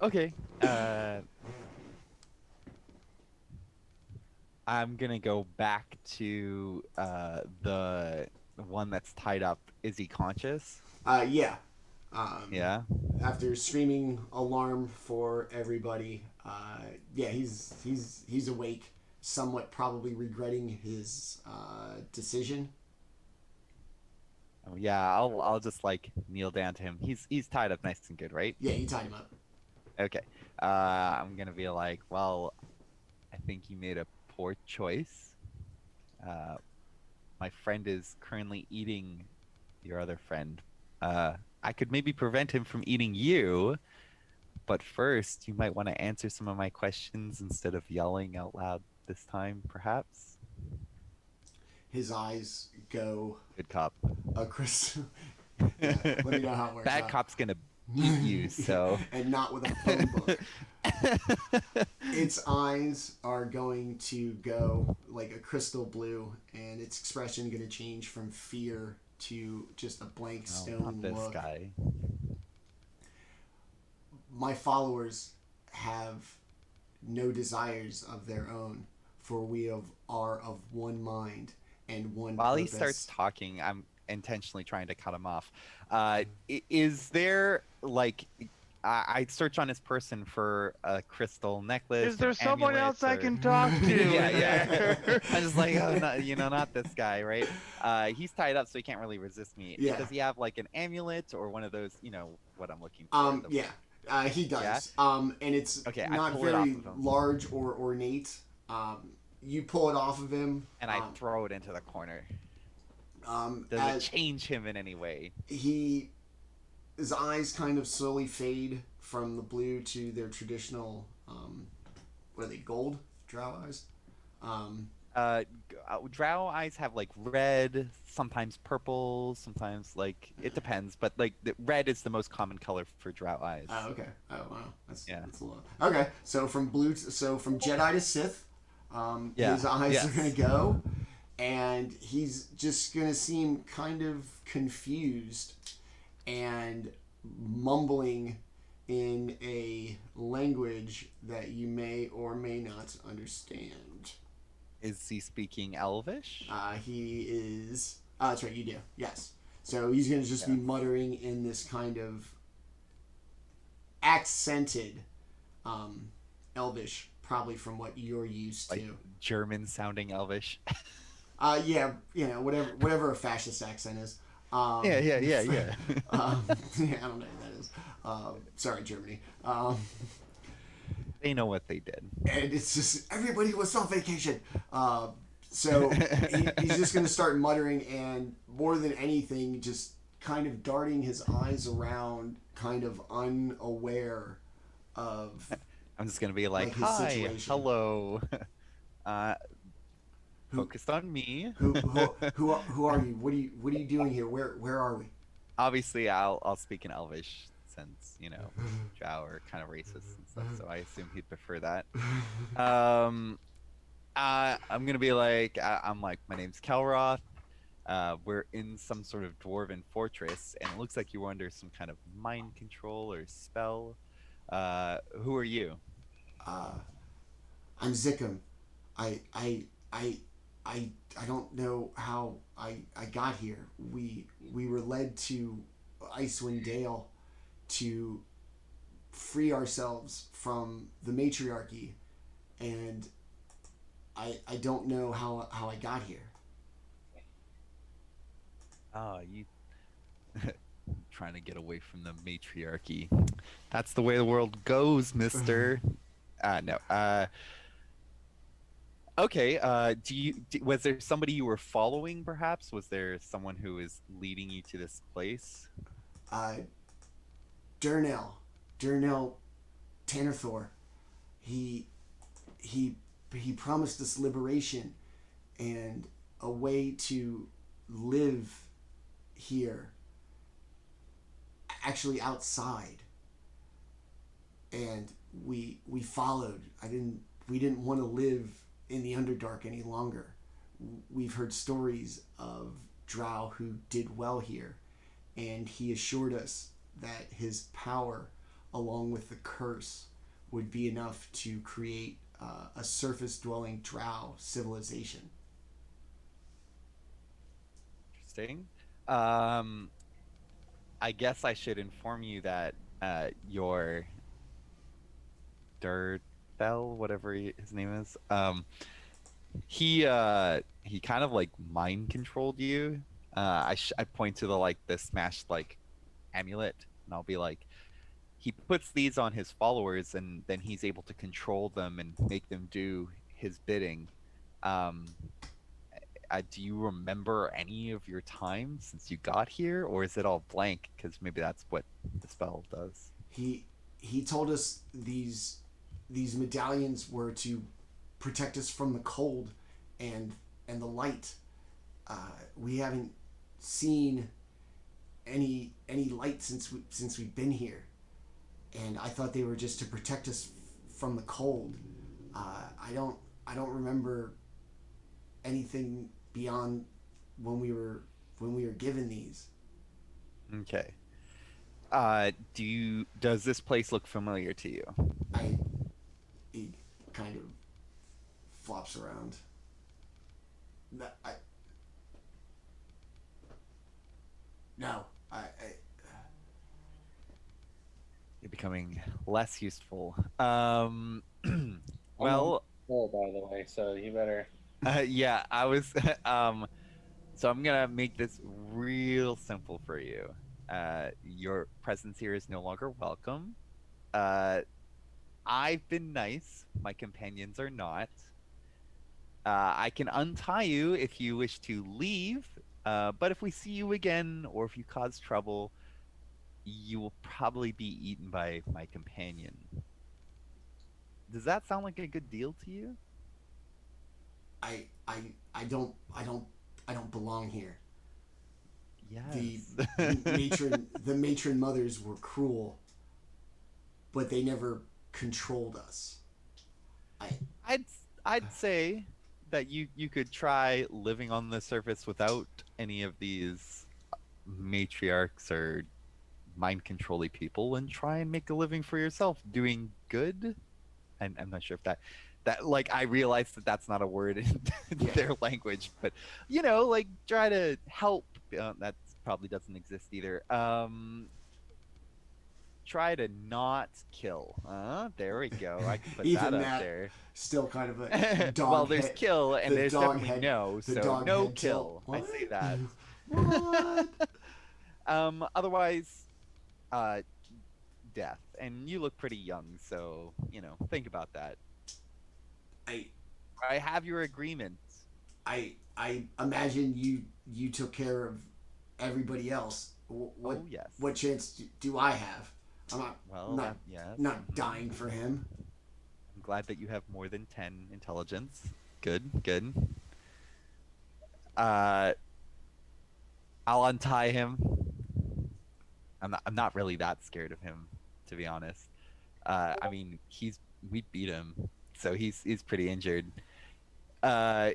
Okay. I'm gonna go back to the one that's tied up. Is he conscious? Yeah. Yeah. After screaming alarm for everybody, yeah, he's awake, somewhat probably regretting his decision. Oh, yeah. I'll just like kneel down to him. He's tied up nice and good, right? Yeah, you tied him up. Okay. I'm gonna be like, well, I think you made a poor choice. My friend is currently eating your other friend. I could maybe prevent him from eating you, but first you might want to answer some of my questions instead of yelling out loud this time, perhaps. His eyes go Good cop. across. Yeah, let me know how it works Bad out. cop's gonna eat you, so. And not with a phone book. Its eyes are going to go like a crystal blue, and its expression going to change from fear to just a blank stone not this look. guy. My followers have no desires of their own, for we are of one mind and one While he purpose. starts talking, I'm intentionally trying to cut him off. Is there like I search on his person for a crystal necklace? Is there or someone amulet else I or- can talk to? yeah. I'm just like, oh, not this guy, right? He's tied up, so he can't really resist me. Yeah. Does he have like an amulet or one of those? What I'm looking for. Yeah, he does. Yeah? And it's Okay, I not pull it off very of him. large or ornate. You pull it off of him, And I throw it into the corner. Does as it change him in any way? his eyes kind of slowly fade from the blue to their traditional, what are they, gold drow eyes? Drow eyes have like red, sometimes purple, sometimes like it depends, but like the red is the most common color for drow eyes. Oh, okay. Oh, wow. That's Yeah. a lot. Okay, so from from Jedi to Sith, his eyes are gonna go, and he's just gonna seem kind of confused and mumbling in a language that you may or may not understand. Is he speaking Elvish? He is. That's right. You do. Yes. So he's gonna just be muttering in this kind of accented Elvish, probably from what you're used Like to. German sounding Elvish? Yeah, whatever a fascist accent is. Yeah. yeah, I don't know what that is. Sorry, Germany. They know what they did. And it's just everybody was on vacation. So he's just going to start muttering, and more than anything, just kind of darting his eyes around, kind of unaware of. I'm just gonna be like, his hi, situation. hello. Focused on me. Who are you? What are you doing here? Where are we? obviously I'll speak in Elvish since Drow are kind of racist and stuff, so I assume he'd prefer that. I'm gonna be like, I'm like, my name's Kelroth. We're in some sort of dwarven fortress, and it looks like you were under some kind of mind control or spell. Who are you? Uh, I'm Zickum. I I I I I don't know how I got here. We were led to Icewind Dale to free ourselves from the matriarchy, and I don't know how I got here. Oh, you trying to get away from the matriarchy. That's the way the world goes, mister. No. Okay. Was there somebody you were following, perhaps? Was there someone who was leading you to this place? Uh, Durnell Tannerthor. He he he promised us liberation and a way to live here, actually outside, and we followed. We didn't want to live in the Underdark any longer. We've heard stories of Drow who did well here, and he assured us that his power, along with the curse, would be enough to create a surface-dwelling Drow civilization. Interesting. I guess I should inform you that your Durthel, whatever his name is, he kind of like mind controlled you. I point to the smashed like amulet, and I'll be like, he puts these on his followers, and then he's able to control them and make them do his bidding. Um, do you remember any of your time since you got here, or is it all blank? Because maybe that's what the spell does. He told us these medallions were to protect us from the cold and the light. We haven't seen any light since we've been here, and I thought they were just to protect us from the cold. I don't remember anything beyond when we were given these. Okay. Does this place look familiar to you? He kind of flops around. No. You're becoming less useful. Oh, Well, by the way, so you better. yeah, I was. So I'm gonna make this real simple for you. Your presence here is no longer welcome. I've been nice. My companions are not. I can untie you if you wish to leave. But if we see you again, or if you cause trouble, you will probably be eaten by my companion. Does that sound like a good deal to you? I I I don't belong here. Yes. The matron mothers were cruel, but they never controlled us. I I'd I'd say that you could try living on the surface without any of these matriarchs or mind controlling people, and try and make a living for yourself doing good. And I'm not sure if that like, I realize that that's not a word in their language, but like, try to help. That probably doesn't exist either. Try to not kill. There we go. I can put even that up that there. still kind of a dog. Well, there's head, kill and the there's dog definitely head, no. the So dog no head kill. tilt. I What? say that. What? Otherwise, uh, death. And you look pretty young, so think about that. I I have your agreement. I imagine you took care of everybody else. What Oh yes. what chance do I have? I'm not yes. not dying for him. I'm glad that you have more than 10 intelligence. Good, good. I'll untie him. I'm not really that scared of him, to be honest. I mean, we beat him, so he's pretty injured.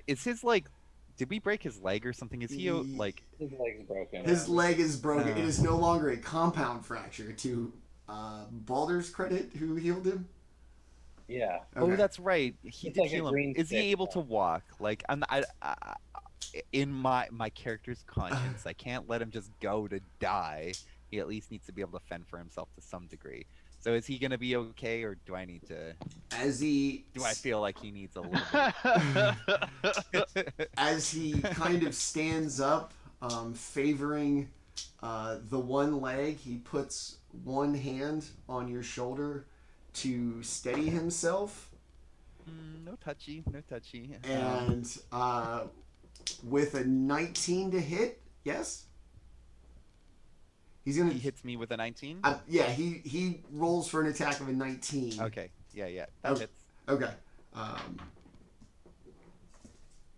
Is his like, did we break his leg or something? Is he like? His leg's broken. His leg is broken. It Uh. is no longer a compound fracture. To Baldr's credit, who healed him. Yeah. Oh, Okay. that's right. He It's did like a heal him. green Is he stick. able to walk? Like, in my character's conscience, I can't let him just go to die. He at least needs to be able to fend for himself to some degree. So is he gonna be okay, or do I need to? As he Do I feel like he needs a little bit? as he kind of stands up, favoring the one leg, he puts one hand on your shoulder to steady himself, No touchy, no touchy. and with a 19 to hit, yes, he's gonna. He hits me with a 19. Yeah, he rolls for an attack of a 19. Okay, yeah, that Okay. hits. Okay.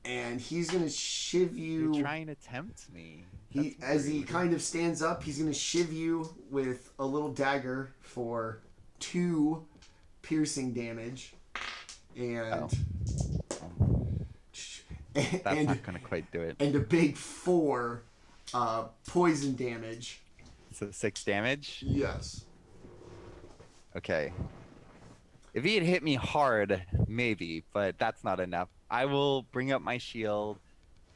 And he's gonna shiv you. You're trying to tempt me. He, That's as he rude. kind of stands up, he's gonna shiv you with a little dagger for 2 piercing damage, and That's and, not gonna quite do it. and a big 4 poison damage. So 6 damage. Yes. Okay. If he had hit me hard, maybe, but that's not enough. I will bring up my shield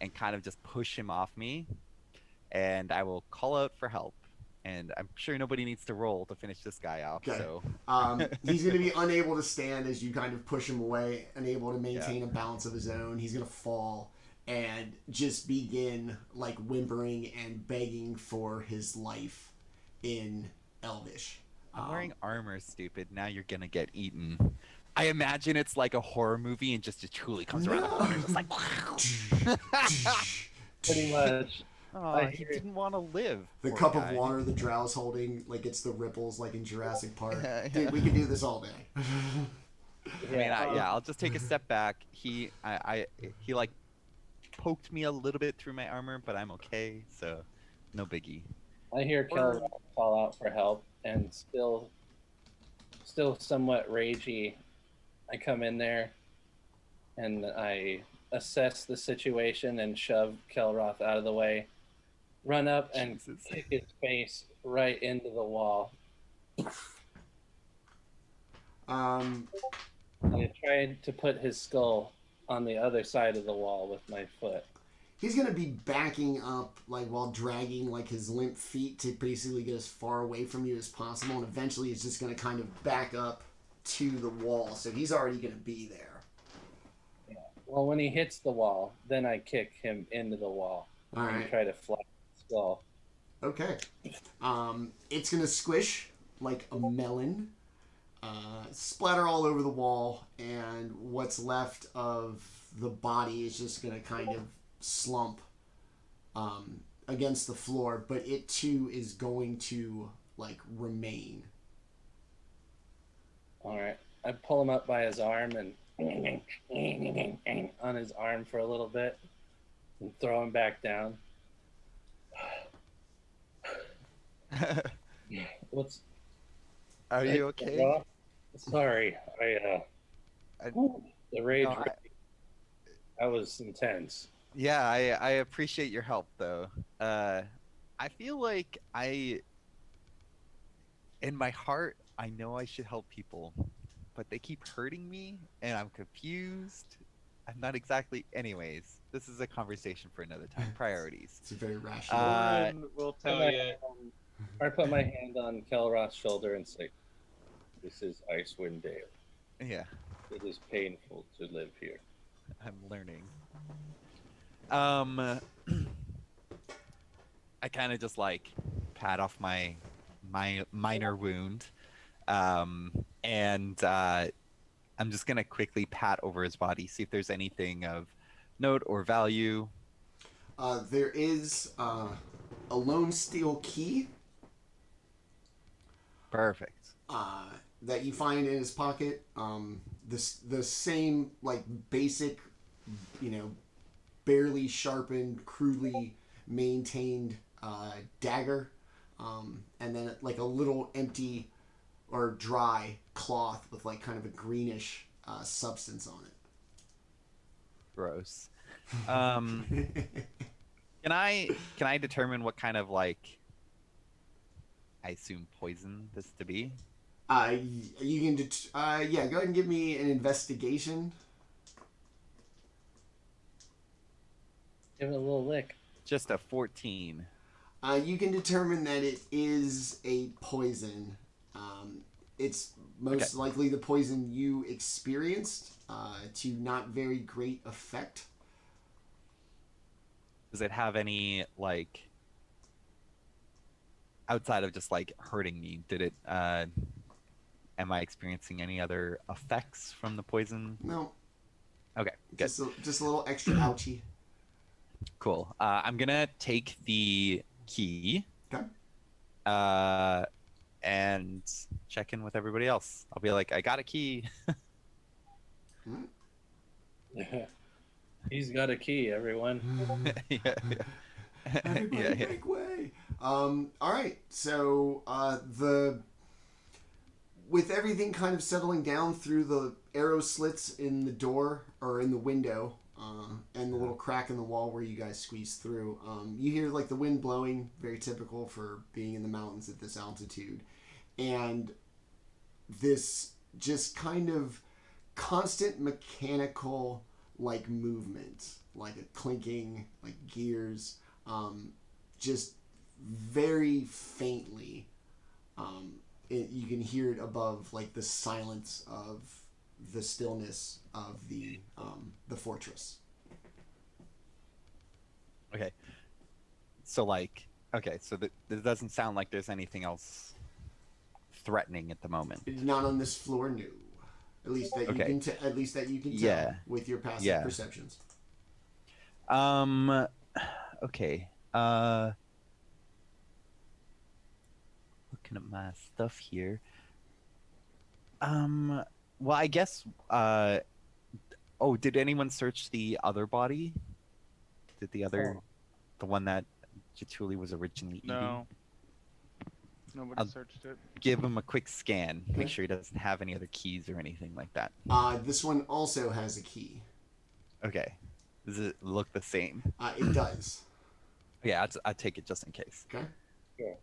and kind of just push him off me, and I will call out for help. And I'm sure nobody needs to roll to finish this guy off. Okay. So He's going to be unable to stand as you kind of push him away, unable to maintain a balance of his own. He's going to fall and just begin like whimpering and begging for his life in Elvish. I'm wearing armor, stupid. Now you're gonna get eaten. I imagine it's like a horror movie, and just Jaatuuli comes around the corner, just like. Pretty much. Oh, he didn't want to live. The poor cup guy. of water the drow's holding, like it's the ripples, like in Jurassic Park. Yeah. Dude, we could do this all day. I mean, I'll just take a step back. He like poked me a little bit through my armor, but I'm okay, so no biggie. I hear Kelroth call out for help, and still somewhat ragey. I come in there, and I assess the situation and shove Kelroth out of the way. Run up and Jesus. kick his face right into the wall. Um, I tried to put his skull on the other side of the wall with my foot. he's gonna be backing up, like while dragging like his limp feet to basically get as far away from you as possible, and eventually he's just gonna kind of back up to the wall. So he's already gonna be there. Well, when he hits the wall, then I kick him into the wall All and right. try to flat his skull. Okay. It's gonna squish like a melon, splatter all over the wall, and what's left of the body is just gonna kind of slump against the floor, but it too is going to like remain. All right. I pull him up by his arm and on his arm for a little bit and throw him back down. What's Are you okay? Sorry, I- the rage. No, That was intense. Yeah, I appreciate your help though. I feel like in my heart, I know I should help people, but they keep hurting me, and I'm confused. I'm not exactly. Anyways, this is a conversation for another time. Priorities. It's a very rational. Orryn will tell you. I put my hand on Kelroth's shoulder and say, "This is Icewind Dale. Yeah, It is painful to live here." I'm learning. I kind of just like pat off my minor wound, and I'm just gonna quickly pat over his body, see if there's anything of note or value. There is a lone steel key Perfect. that you find in his pocket. The same like basic, barely sharpened, crudely maintained dagger and then like a little empty or dry cloth with like kind of a greenish substance on Gross. Can I determine what kind of like I assume poison this to be? You can yeah, go ahead and give me an investigation. Give it a little lick. Just a 14. You can determine that it is a poison. It's most likely the poison you experienced to not very great effect. Does it have any like outside of just like hurting me? Did it? Am I experiencing any other effects from the poison? No. Okay, good. Just a little extra ouchie. Cool. I'm gonna take the key. Okay. And check in with everybody else. I'll be like, I got a key. He's got a key, everyone. Yeah. Everybody make way. All right. So with everything kind of settling down through the arrow slits in the door or in the window, and the little crack in the wall where you guys squeeze through, you hear like the wind blowing, very typical for being in the mountains at this altitude, and this just kind of constant mechanical like movement, like a clinking, like gears, just very faintly. You can hear it above like the silence of the stillness of the fortress. Okay. So like, okay, so it doesn't sound like there's anything else threatening at the moment. Not on this floor, no. At least that you can at least that you can tell with your passive perceptions. Okay. Looking at my stuff here. Well, I guess did anyone search the other body? Did the one that Jaatuuli was originally eating? No. Nobody searched it. Give him a quick scan. Make sure he doesn't have any other keys or anything like that. This one also has a key. Okay. Does it look the same? It does. Yeah, I'll take it just in case. Okay. Yeah.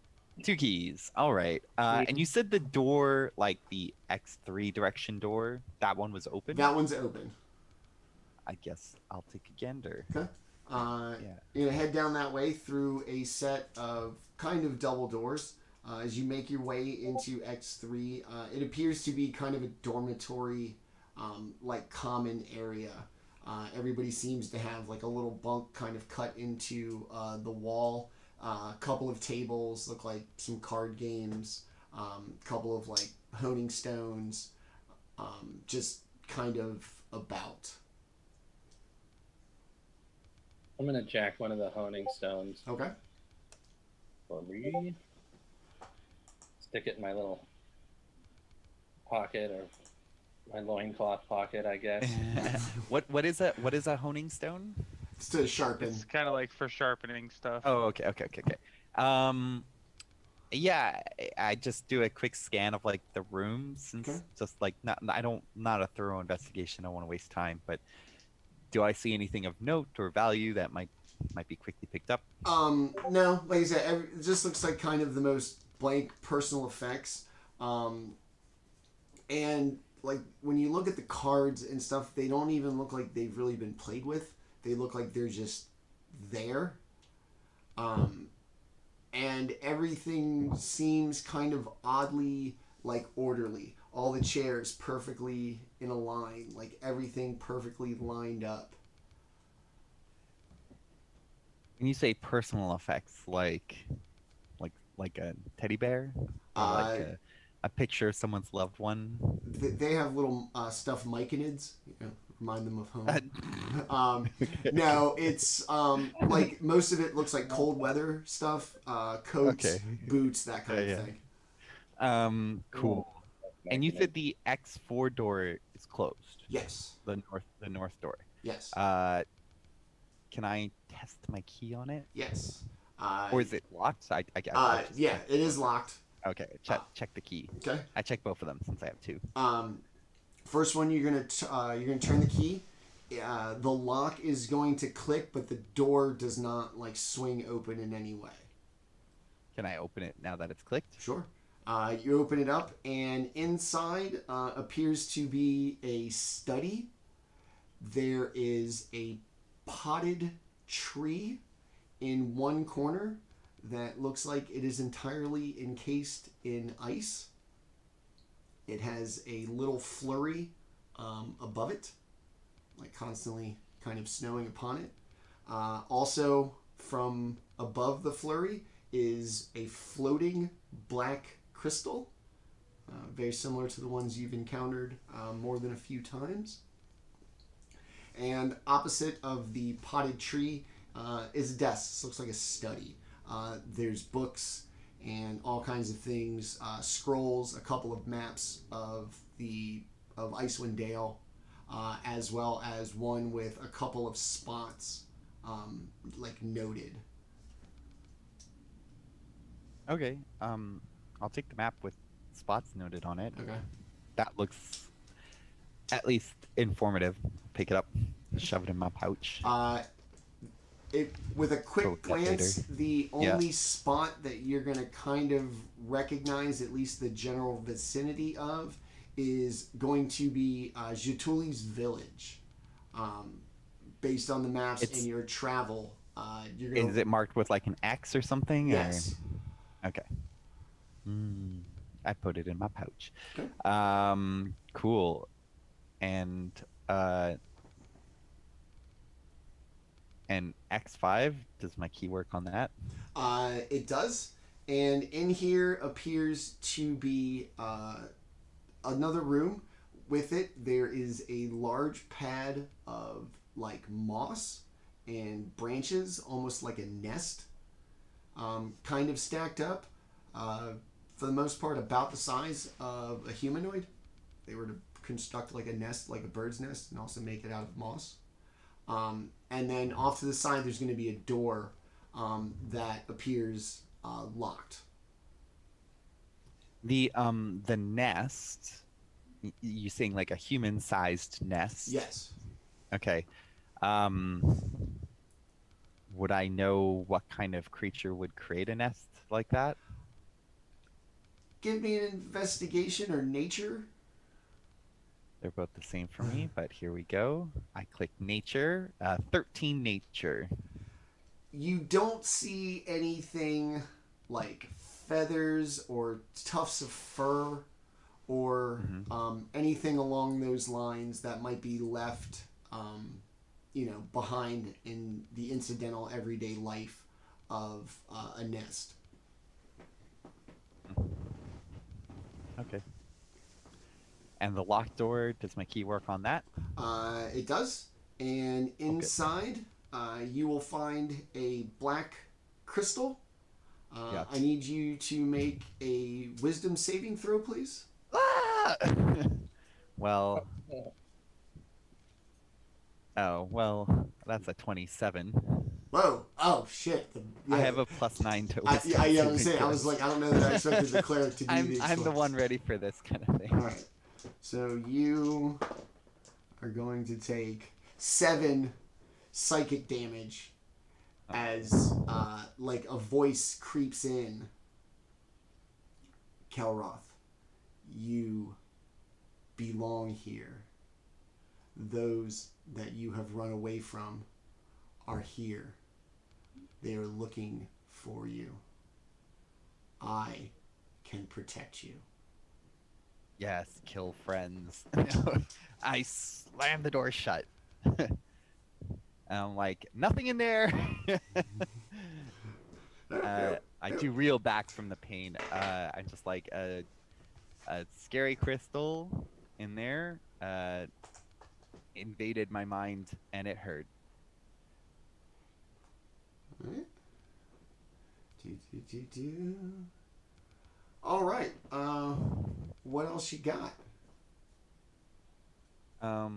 2 keys. All right. And you said the door, like the X3 direction door, that one was open? That one's open. I guess I'll take a gander. Okay. You're gonna head down that way through a set of kind of double doors. As you make your way into X3, it appears to be kind of a dormitory, like common area. Everybody seems to have like a little bunk kind of cut into the wall. A couple of tables look like some card games. Couple of like honing stones. Just kind of about. I'm gonna jack one of the honing stones. Okay. For me. Stick it in my little pocket or my loincloth pocket, I guess. What is that? What is a honing stone? It's to sharpen. It's kind of like for sharpening stuff. Oh, okay. Yeah, I just do a quick scan of like the rooms and just like not a thorough investigation. I don't want to waste time, but do I see anything of note or value that might be quickly picked up? No, like I said, it just looks like kind of the most blank personal effects, and like when you look at the cards and stuff, they don't even look like they've really been played with. They look like they're just there, and everything seems kind of oddly like orderly. All the chairs perfectly in a line, like everything perfectly lined up. When you say personal effects, like a teddy bear, or like a picture of someone's loved one. They have little stuffed myconids, remind them of home. No, it's like most of it looks like cold weather stuff, coats, boots, that kind of thing. Cool. And you said the X4 door is closed. Yes. The north door. Yes. Can I test my key on it? Yes. Or is it locked? I just Yeah, it is locked. Okay, check the key. Okay. I check both of them since I have two. First one, you're gonna turn the key. The lock is going to click, but the door does not like swing open in any way. Can I open it now that it's clicked? Sure. You open it up, and inside appears to be a study. There is a potted tree in one corner that looks like it is entirely encased in ice. It has a little flurry above it, like constantly kind of snowing upon it. Also, from above the flurry is a floating black crystal, very similar to the ones you've encountered more than a few times. And opposite of the potted tree is a desk. This looks like a study. There's books and all kinds of things, scrolls, a couple of maps of Icewind Dale, as well as one with a couple of spots like noted. Okay. I'll take the map with spots noted on it. Okay. That looks at least informative. Pick it up, shove it in my pouch. With a quick Vote that glance, later. the only spot that you're going to kind of recognize, at least the general vicinity of, is going to be Jaatuuli's village. Based on the maps and your travel, you're going Is it marked with like an X or something? Yes. Or... Okay. I put it in my pouch. Okay. Cool. And X5, does my key work on that? It does. And in here appears to be another room. With it, there is a large pad of like moss and branches, almost like a nest, kind of stacked up. For the most part, about the size of a humanoid. They were to construct like a nest, like a bird's nest, and also make it out of moss. And then off to the side, there's going to be a door that appears locked. The nest, you saying like a human-sized nest? Yes. Okay. Would I know what kind of creature would create a nest like that? Give me an investigation or nature. They're both the same for me, but here we go. I click nature. 13 nature. You don't see anything like feathers or tufts of fur or anything along those lines that might be left, behind in the incidental everyday life of a nest. Okay. And the locked door, does my key work on that? It does. And inside, you will find a black crystal. Yep. I need you to make a wisdom saving throw, please. Ah! Well. Oh, well, that's a 27. Whoa. Oh, shit. I have a +9 to wisdom. I was saying, I was like, I don't know that I expected the cleric to do these. I'm the one ready for this kind of thing. All right. So you are going to take 7 psychic damage as like a voice creeps in. Kelroth, you belong here. Those that you have run away from are here. They are looking for you. I can protect you. Yes, kill friends. I slam the door shut. And I'm like, nothing in there. I do reel back from the pain. I'm just like a scary crystal in there invaded my mind and it hurt. All right. All right. What else you got? I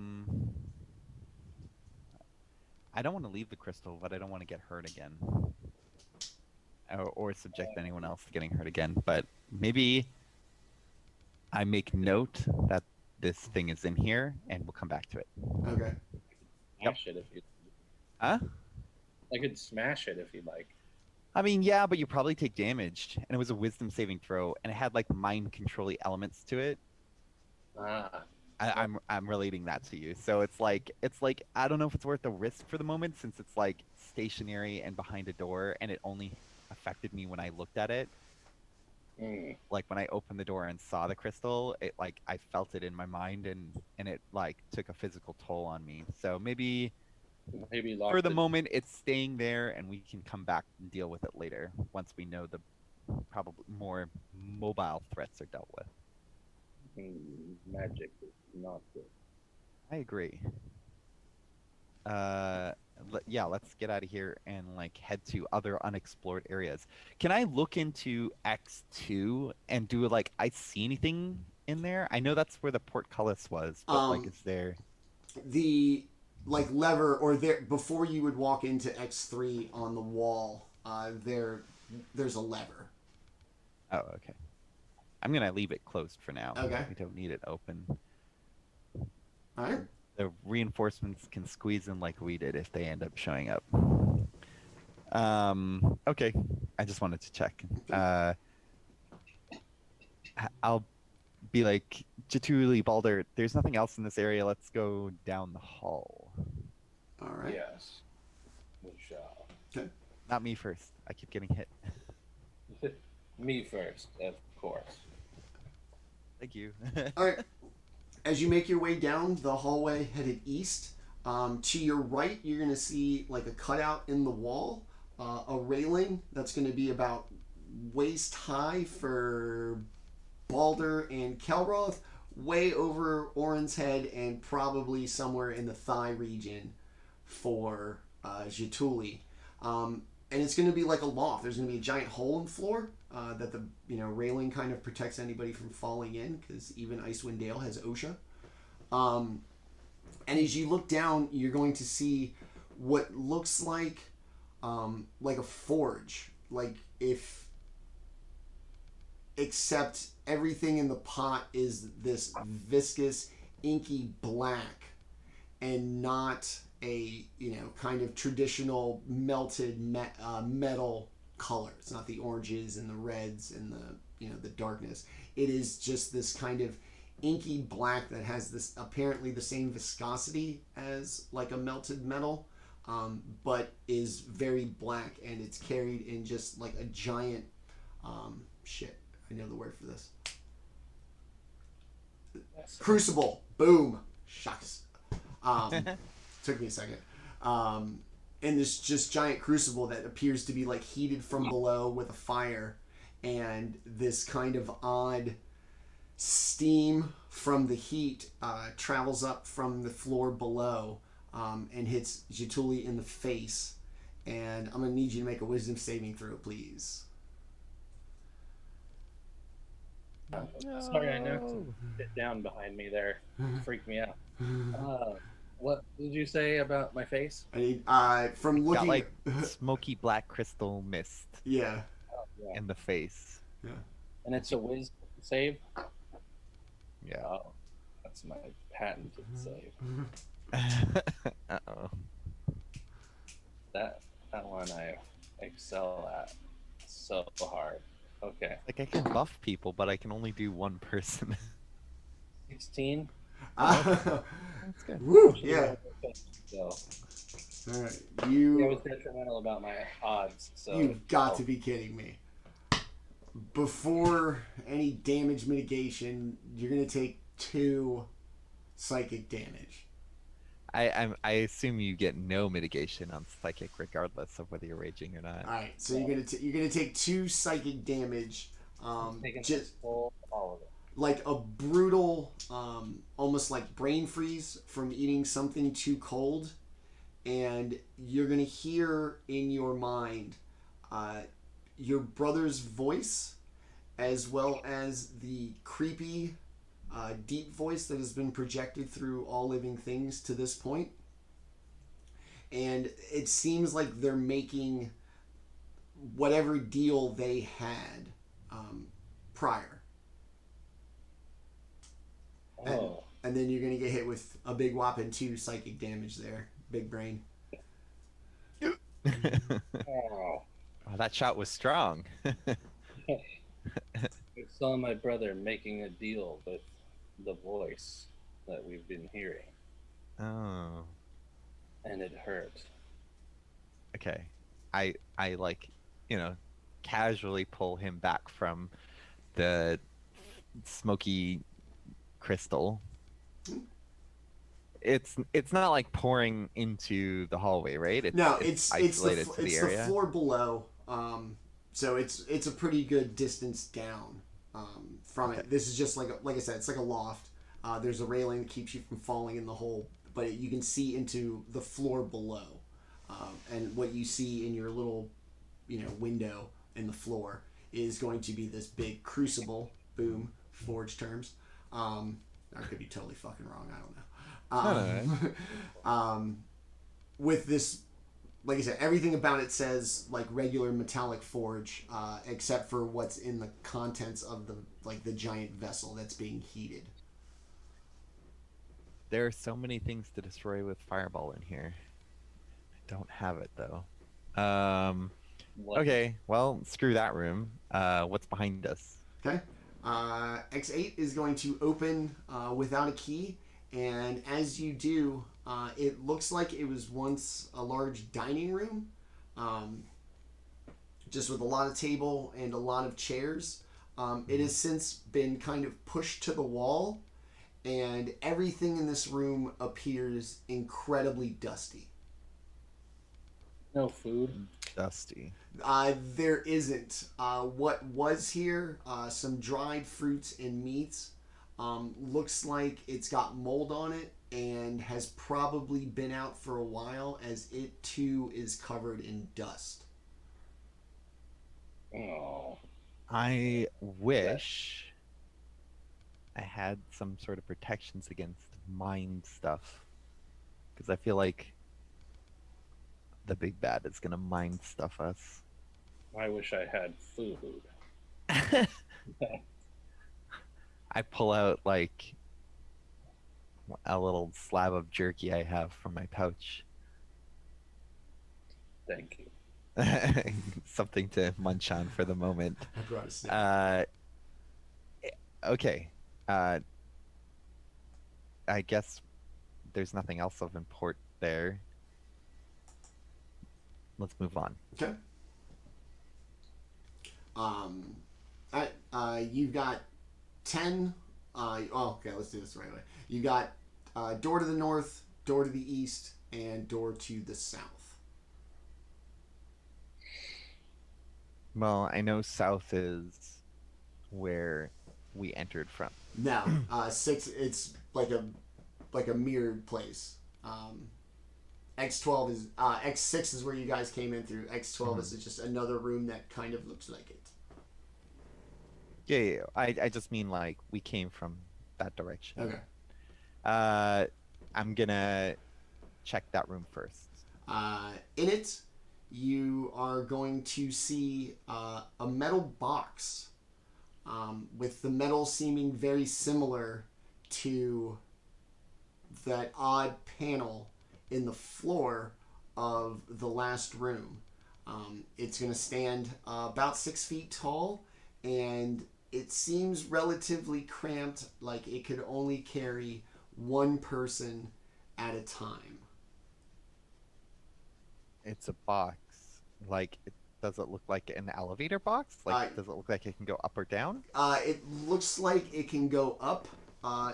don't want to leave the crystal, but I don't want to get hurt again. or subject anyone else to getting hurt again. But maybe I make note that this thing is in here, and we'll come back to it. Okay. Smash it if you. Huh? I could smash it if you'd like. I mean, yeah, but you probably take damage, and it was a wisdom saving throw, and it had like mind controlling elements to it. Ah. I'm relating that to you. So it's like I don't know if it's worth the risk for the moment, since it's like stationary and behind a door, and it only affected me when I looked at it. Mm. Like when I opened the door and saw the crystal, it like I felt it in my mind, and it like took a physical toll on me. So maybe for the moment it's staying there, and we can come back and deal with it later once we know the probably more mobile threats are dealt with. Magic is not good. I agree. Yeah, let's get out of here and like head to other unexplored areas. Can I look into X2 and do like I see anything in there? I know that's where the portcullis was, but like is there the like lever or there before you would walk into X3 on the wall, there's a lever. Oh, okay. I'm gonna leave it closed for now. Okay. We don't need it open. All right. The reinforcements can squeeze in like we did if they end up showing up. Okay. I just wanted to check. I'll be like, Jaatuuli, Baldr, there's nothing else in this area. Let's go down the hall. All right. Yes. We shall. Okay. Not me first. I keep getting hit. Me first, of course. Thank you. All right. As you make your way down the hallway headed east, to your right, you're going to see like a cutout in the wall, a railing that's going to be about waist high for Baldr and Kelroth, way over Orryn's head, and probably somewhere in the thigh region for Jaatuuli. And it's going to be like a loft. There's going to be a giant hole in the floor that the railing kind of protects anybody from falling in, because even Icewind Dale has OSHA. And as you look down, you're going to see what looks like a forge, except everything in the pot is this viscous, inky black, and not a kind of traditional melted metal color. It's not the oranges and the reds and the darkness. It is just this kind of inky black that has this apparently the same viscosity as like a melted metal, but is very black, and it's carried in just like a giant I know the word for this. Crucible. Boom. Shucks. Took me a second. And this just giant crucible that appears to be like heated from below with a fire, and this kind of odd steam from the heat travels up from the floor below and hits Jaatuuli in the face. And I'm going to need you to make a wisdom saving throw, please. Sorry, I know. Sit down behind me there. Freaked me out. What did you say about my face? I need from looking got like smoky black crystal mist yeah in the face. Yeah. And it's a wisdom save? Yeah. Oh, that's my patented save. Uh-oh. That one I excel at so hard. Okay. Like I can buff people, but I can only do one person. 16? That's good. Woo, yeah. So, All right. I You was detrimental about my odds. So you've got to be kidding me. Before any damage mitigation, you're going to take 2 psychic damage. I assume you get no mitigation on psychic, regardless of whether you're raging or not. All right, so you're gonna take 2 psychic damage. Just all of it. like a brutal, almost like brain freeze from eating something too cold, and you're gonna hear in your mind your brother's voice, as well as the creepy, deep voice that has been projected through all living things to this point. And it seems like they're making whatever deal they had prior. Oh. And then you're going to get hit with a big whopping 2 psychic damage there. Big brain. Oh. Oh, that shot was strong. I saw my brother making a deal with the voice that we've been hearing, Oh. and it hurt. Okay. I like, casually pull him back from the smoky crystal. It's not like pouring into the hallway, right? It's isolated to the area. The floor below. So it's a pretty good distance down from it. This is just like I said, it's like a loft. There's a railing that keeps you from falling in the hole, but you can see into the floor below. And what you see in your little, window in the floor is going to be this big crucible. Boom, forge terms. I could be totally fucking wrong. I don't know. With this, like I said, everything about it says like regular metallic forge, except for what's in the contents of the giant vessel that's being heated. There are so many things to destroy with fireball in here. I don't have it though. Okay, well, screw that room. What's behind us? Okay. X8 is going to open without a key, and as you do, it looks like it was once a large dining room, just with a lot of table and a lot of chairs. It has since been kind of pushed to the wall, and everything in this room appears incredibly dusty. No food. Dusty. There isn't. What was here, some dried fruits and meats, looks like it's got mold on it and has probably been out for a while, as it too is covered in dust. Oh. I wish I had some sort of protections against mind stuff, because I feel like the big bad is gonna mind stuff us. I wish I had food. I pull out like a little slab of jerky I have from my pouch. Thank you. Something to munch on for the moment. I brought a snack. Okay. I guess there's nothing else of import there. Let's move on. Okay. You've got 10. Okay, let's do this the right way. You got door to the north, door to the east, and door to the south. Well, I know south is where we entered from. No, 6. It's like a mirrored place. X12 is X6 is where you guys came in through. X12 is just another room that kind of looks like it. Yeah. I just mean like we came from that direction. Okay. I'm gonna check that room first. In it, you are going to see a metal box, with the metal seeming very similar to that odd panel in the floor of the last room. It's going to stand about 6 feet tall, and it seems relatively cramped, like it could only carry one person at a time. It's a box. Like, does it look like an elevator box? Like, does it look like it can go up or down? It looks like it can go up.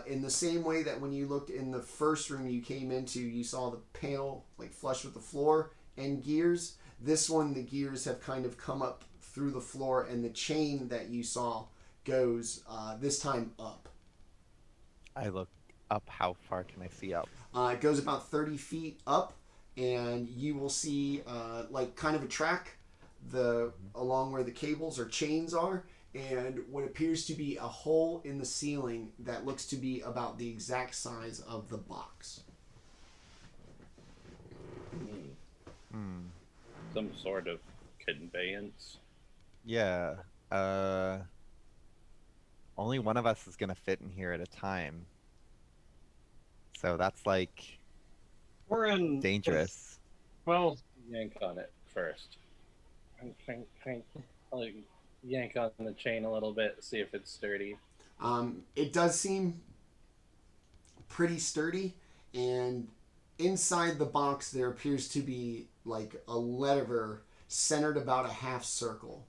In the same way that when you looked in the first room you came into, you saw the panel like flush with the floor and gears. This one, the gears have kind of come up through the floor, and the chain that you saw goes this time up. I look up. How far can I see up? It goes about 30 feet up, and you will see like kind of a track along where the cables or chains are, and what appears to be a hole in the ceiling that looks to be about the exact size of the box. Some sort of conveyance. Yeah. Only one of us is gonna fit in here at a time. So that's like We're in dangerous. Well, Yank on it first. I'll yank on the chain a little bit, see if it's sturdy. It does seem pretty sturdy, and inside the box there appears to be like a lever centered about a half circle.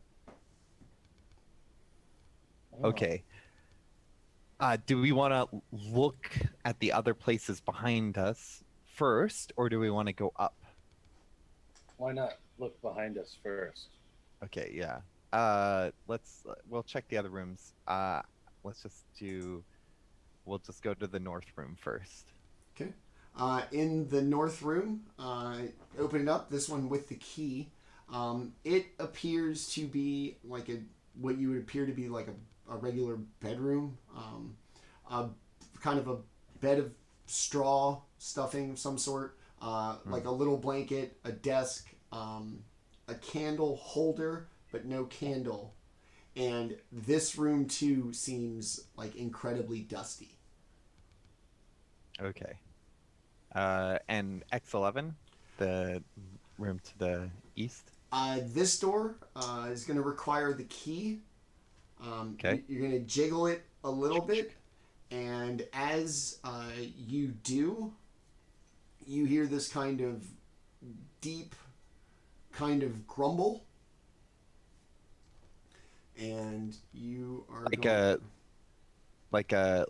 Oh. Okay. Do we want to look at the other places behind us first, or do we want to go up? Why not look behind us first? Okay, yeah. We'll check the other rooms. We'll just go to the north room first. Okay. In the north room, open it up. This one with the key. It appears to be like what you would appear to be like a regular bedroom. A kind of a bed of straw stuffing of some sort. Like a little blanket, a desk, a candle holder, but no candle. And this room too seems like incredibly dusty. Okay. And X11, the room to the east. This door is going to require the key. Okay. You're going to jiggle it a little bit, and as you do, you hear this kind of deep kind of grumble, and you are like a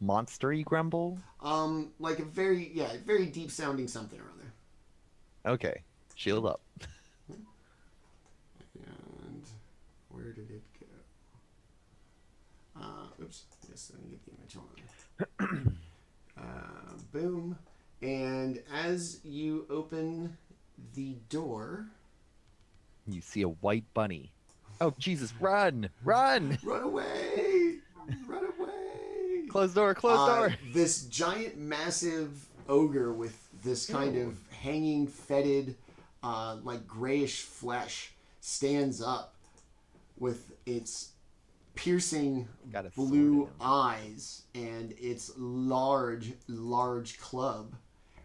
monstery grumble. like a very deep sounding something or other. Okay, shield up. And where did it go? Oops. Yes, let me get the image on. Boom. And as you open the door, You see a white bunny. Oh Jesus! Run! Run! run away! Run away! Close door! Close door! This giant, massive ogre with this kind of hanging, fetid, like grayish flesh stands up with its piercing Got a sword in blue him. eyes and its large club.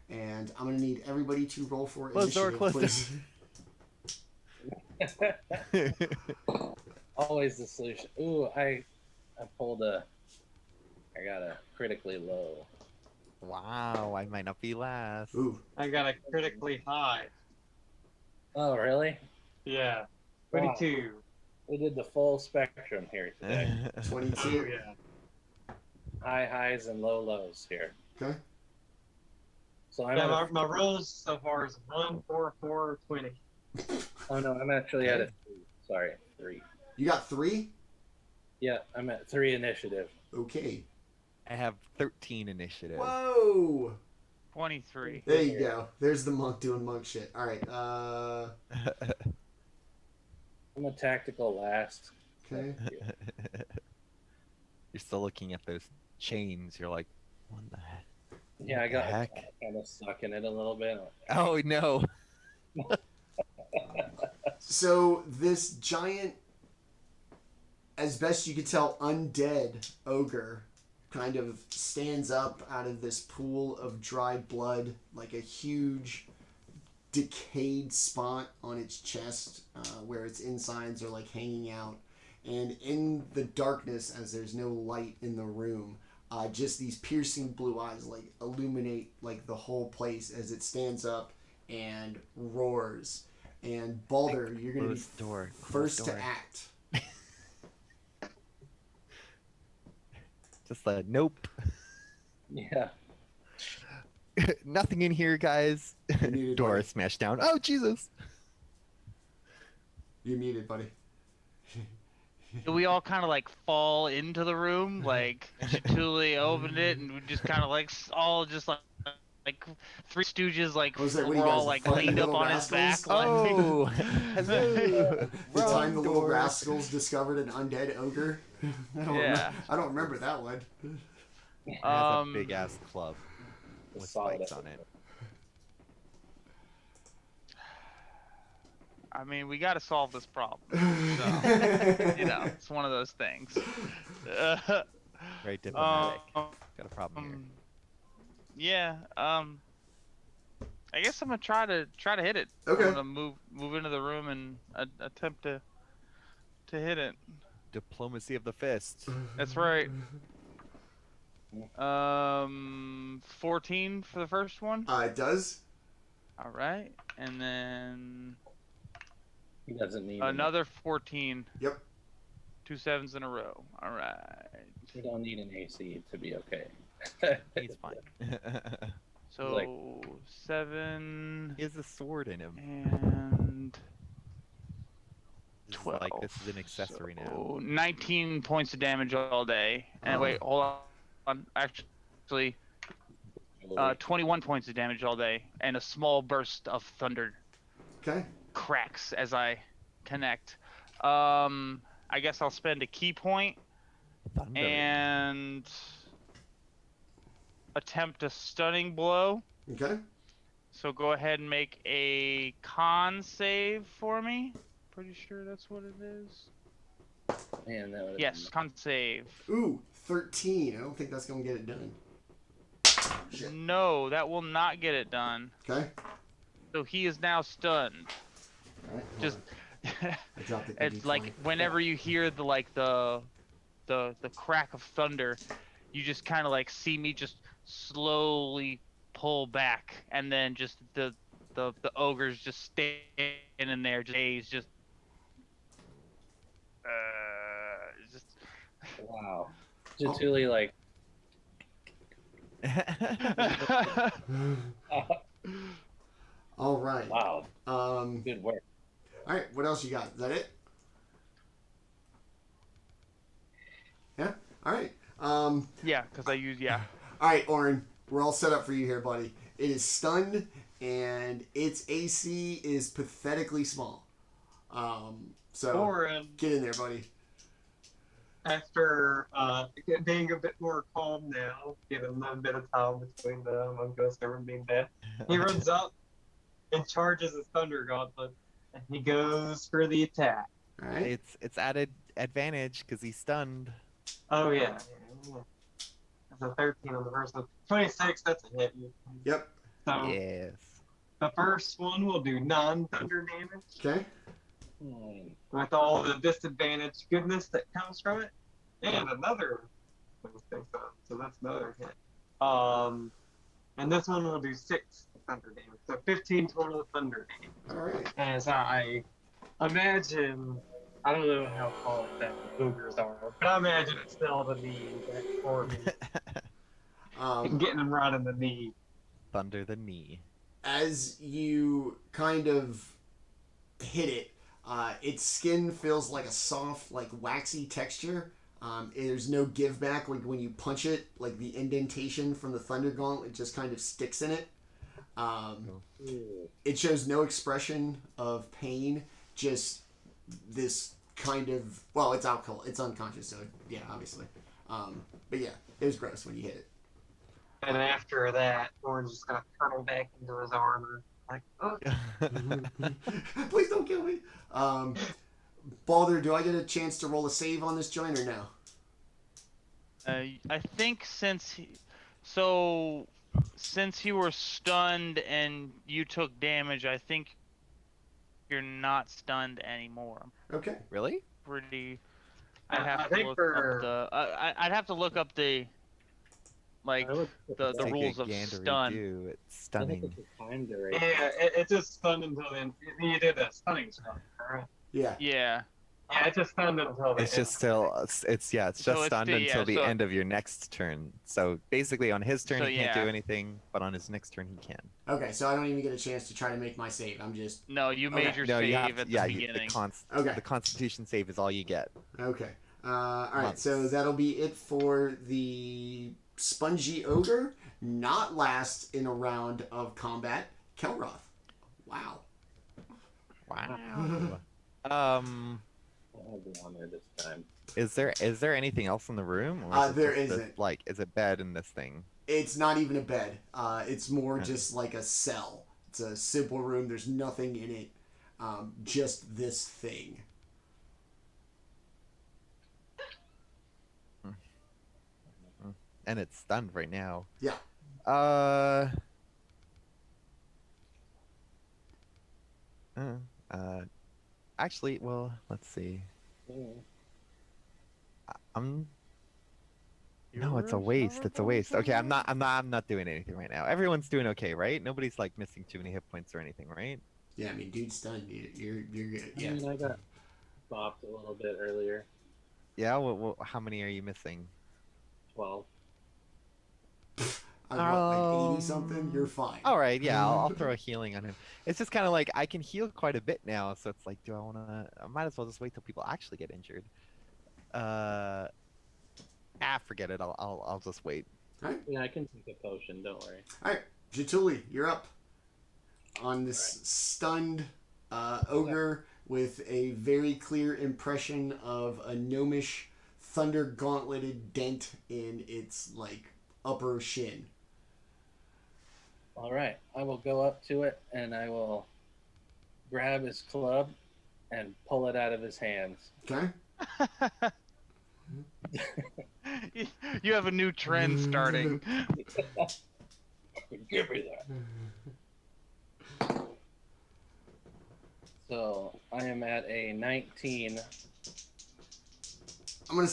And I'm gonna need everybody to roll for Close door, initiative, close please. Always the solution. Ooh, I got a critically low. Wow, I might not be last. Ooh, I got a critically high. Oh, really? Yeah. Wow. 22. We did the full spectrum here today. 22. Yeah. High highs and low lows here. Okay. So I'm Yeah, at my rolls so far is 1, 4, 4, 20. oh no, I'm actually at a 3. Sorry, 3. You got 3? Yeah, I'm at 3 initiative. Okay. I have 13 initiative. Whoa! 23. There you go. There's the monk doing monk shit. All right. I'm a tactical last. Okay. You're still looking at those chains. You're like, what the heck? Yeah, I got Heck? kind of stuck in it a little bit. Oh no! So this giant, as best you could tell, undead ogre kind of stands up out of this pool of dried blood, like a huge decayed spot on its chest where its insides are like hanging out. And in the darkness, as there's no light in the room, just these piercing blue eyes like illuminate like the whole place as it stands up and roars. And Baldr, you're going to be first to act. Just nope. Yeah. Nothing in here, guys. You're muted, Door buddy. smashed down. Oh Jesus! You're muted, buddy. Do we all kind of like fall into the room? Like Jaatuuli opened it, and we just kind of like all just like Three Stooges, like Was that- what are we're you all guys, like the funny leaned up little on his rascals? back. Like, Oh, hello. The time the Wrong little door. rascals discovered an undead ogre. Yeah. I don't remember that one. It has a big ass club with Solid spikes on it. I mean, we got to solve this problem. So, it's one of those things. Very diplomatic. Um, Got a problem here. Yeah. I guess I'm gonna try to hit it. Okay. I'm gonna move into the room and attempt to hit it. Diplomacy of the fist. That's right. 14 for the first one. It does. All right, and then He doesn't need another 14. Yep. 2 7s in a row. All right. You don't need an AC to be okay. He's fine. So 7 He has a sword in him. and This is 12. like this is an accessory now. So 19 points of damage all day. And wait, hold on. Actually, 21 points of damage all day, and a small burst of thunder Okay. cracks as I connect. I guess I'll spend a key point Thunder. and attempt a stunning blow. Okay. So go ahead and make a con save for me. Pretty sure that's what it is. Man, that would've Yes, con save. Ooh, 13. I don't think that's gonna get it done. Shit. No, that will not get it done. Okay. So he is now stunned. All right. Just I dropped it. it's like whenever you hear the crack of thunder, you just kind of like see me just slowly pull back, and then just the ogre's just standing there, just Wow. Jaatuuli, like, All right. wow. Um. Good work. All right. What else you got? Is that it? Yeah. All right. yeah, because I use All right, Orryn. We're all set up for you here, buddy. It is stunned, and its AC is pathetically small. So Orryn, get in there, buddy. after being a bit more calm now, given a bit of time between the Among Us and everyone being dead, he runs up and charges his Thunder Gauntlet, and he goes for the attack. All right. It's added advantage because he's stunned. Oh yeah. That's a 13 on the first one. 26, that's a hit. Yep. So Yes. the first one will do non-thunder damage Okay. with all the disadvantage goodness that comes from it, and another 26, so that's another hit. And this one will do 6 thunder damage, so 15 total thunder damage. All right. As I imagine, I don't know how tall that the boogers are, but I imagine it's still the knee that for me. Getting him right in the knee. Thunder the knee. As you kind of hit it, its skin feels like a soft, like waxy texture. There's no give back. Like when you punch it, like the indentation from the Thunder Gauntlet just kind of sticks in it. It shows no expression of pain, just this kind of, well, it's alcohol. It's unconscious, so yeah, obviously. But yeah, it was gross when you hit it. And after that, Orryn's just gonna turtle back into his armor. Like, oh. Please don't kill me. Baldr, do I get a chance to roll a save on this joint or no? I think since you were stunned and you took damage, I think you're not stunned anymore. Okay. Really? Pretty. I I'd have think to look for- up the. I'd have to look up the. Like the Take rules a of gander stun. do. It's I think stunning. it's a time duration. Yeah, it just stunned until then. You did a stunning stun, alright? Yeah. Yeah. Yeah, it just stunned until the It's end. just still it's just So it's stunned the- until yeah, the so- end of your next turn. So basically on his turn So, he can't do yeah. anything, but on his next turn he can. Okay, so I don't even get a chance to try to make my save. I'm just No, you Okay. made your No, save you have at to, yeah, the you, beginning. Okay. the Constitution save is all you get. okay. All right, Months. so that'll be it for the spongy ogre. Not last in a round of combat, Kelroth. Wow. Wow. I'll be on there this time. Is there anything else in the room? Or is There it just isn't. like, is it bed in this thing? It's not even a bed. It's more Okay. just like a cell. It's a simple room. There's nothing in it. just this thing. And it's stunned right now. Yeah. Actually, well, let's see. Mm. No, it's a waste. It's a waste. Okay, I'm not doing anything right now. Everyone's doing okay, right? Nobody's like missing too many hit points or anything, right? Yeah, I mean, dude's stunned. You're good. I Yeah. mean, I got bopped a little bit earlier. Yeah. Well, how many are you missing? 12. I'm like 80 something. You're fine. All right, yeah, I'll throw a healing on him. It's just kind of like I can heal quite a bit now, so it's like, do I want to? I might as well just wait till people actually get injured. Forget it. I'll just wait. All right. Yeah, I can take a potion. Don't worry. All right, Jaatuuli, you're up on this stunned ogre with a very clear impression of a gnomish thunder gauntleted dent in its like upper shin. All right, I will go up to it and I will grab his club and pull it out of his hands. Okay. You have a new trend starting. Give me that. So I am at a 19. I'm gonna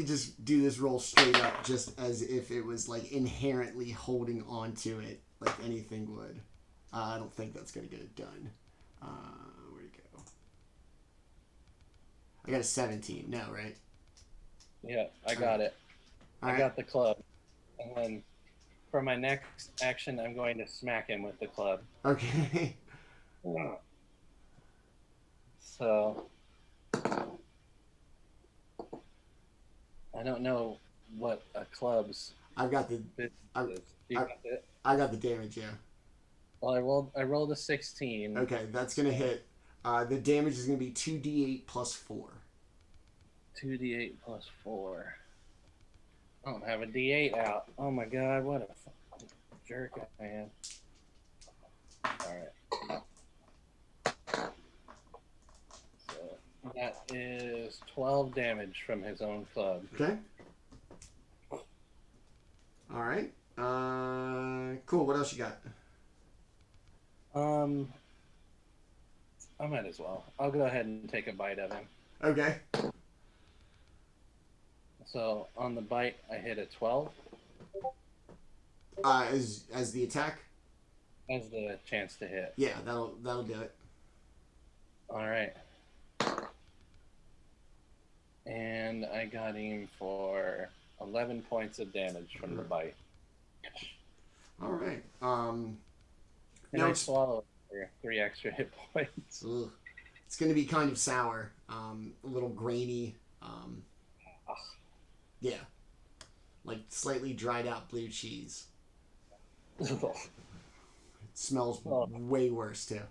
just do this roll straight up, just as if it was like inherently holding on to it, like anything would. I don't think that's gonna get it done. Where'd it go? I got a 17. No, right? Yeah, I got it. I got the club. And then for my next action, I'm going to smack him with the club. Okay. So I don't know what a club's I've got the business I- is. You got it? I got the damage. Yeah. Well, I rolled a 16. Okay, that's gonna hit. The damage is gonna be 2d8 plus 4. 2d8 plus 4. I don't have a d8 out. Oh my god, what a fucking jerk I am. Alright. So that is 12 damage from his own club. Okay. All right. Cool. What else you got? I might as well. I'll go ahead and take a bite of him. Okay. So on the bite, I hit a 12 As the attack. as the chance to hit. Yeah, that'll do it. All right. And I got him for 11 points of damage from the bite. All right. And No, I it's, swallowed for 3 extra hit points. ugh. It's gonna be kind of sour. A little grainy. Yeah. Like slightly dried out blue cheese. It smells way worse too.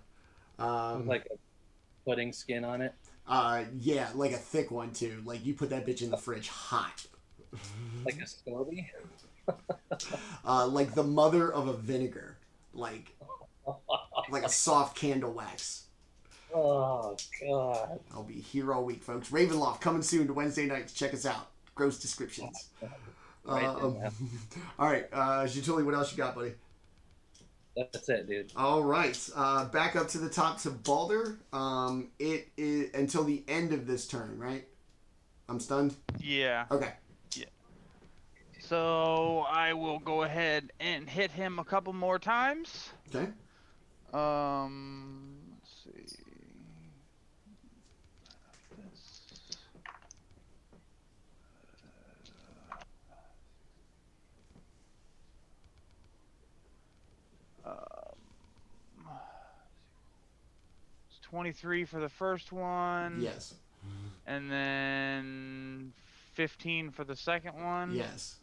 Like a pudding skin on it. Yeah, like a thick one too. Like you put that bitch in the fridge hot. Like a SCOBY. Like the mother of a vinegar. Like a soft candle wax. Oh, God. I'll be here all week, folks. Ravenloft coming soon to Wednesday nights. Check us out. Gross descriptions. Right All right, Jaatuuli, what else you got, buddy? That's it, dude. All right, back up to the top to Baldr. It is until the end of this turn, right? I'm stunned. Yeah. Okay. So I will go ahead and hit him a couple more times. Okay. Let's see. It's 23 for the first one. Yes. And then 15 for the second one. Yes.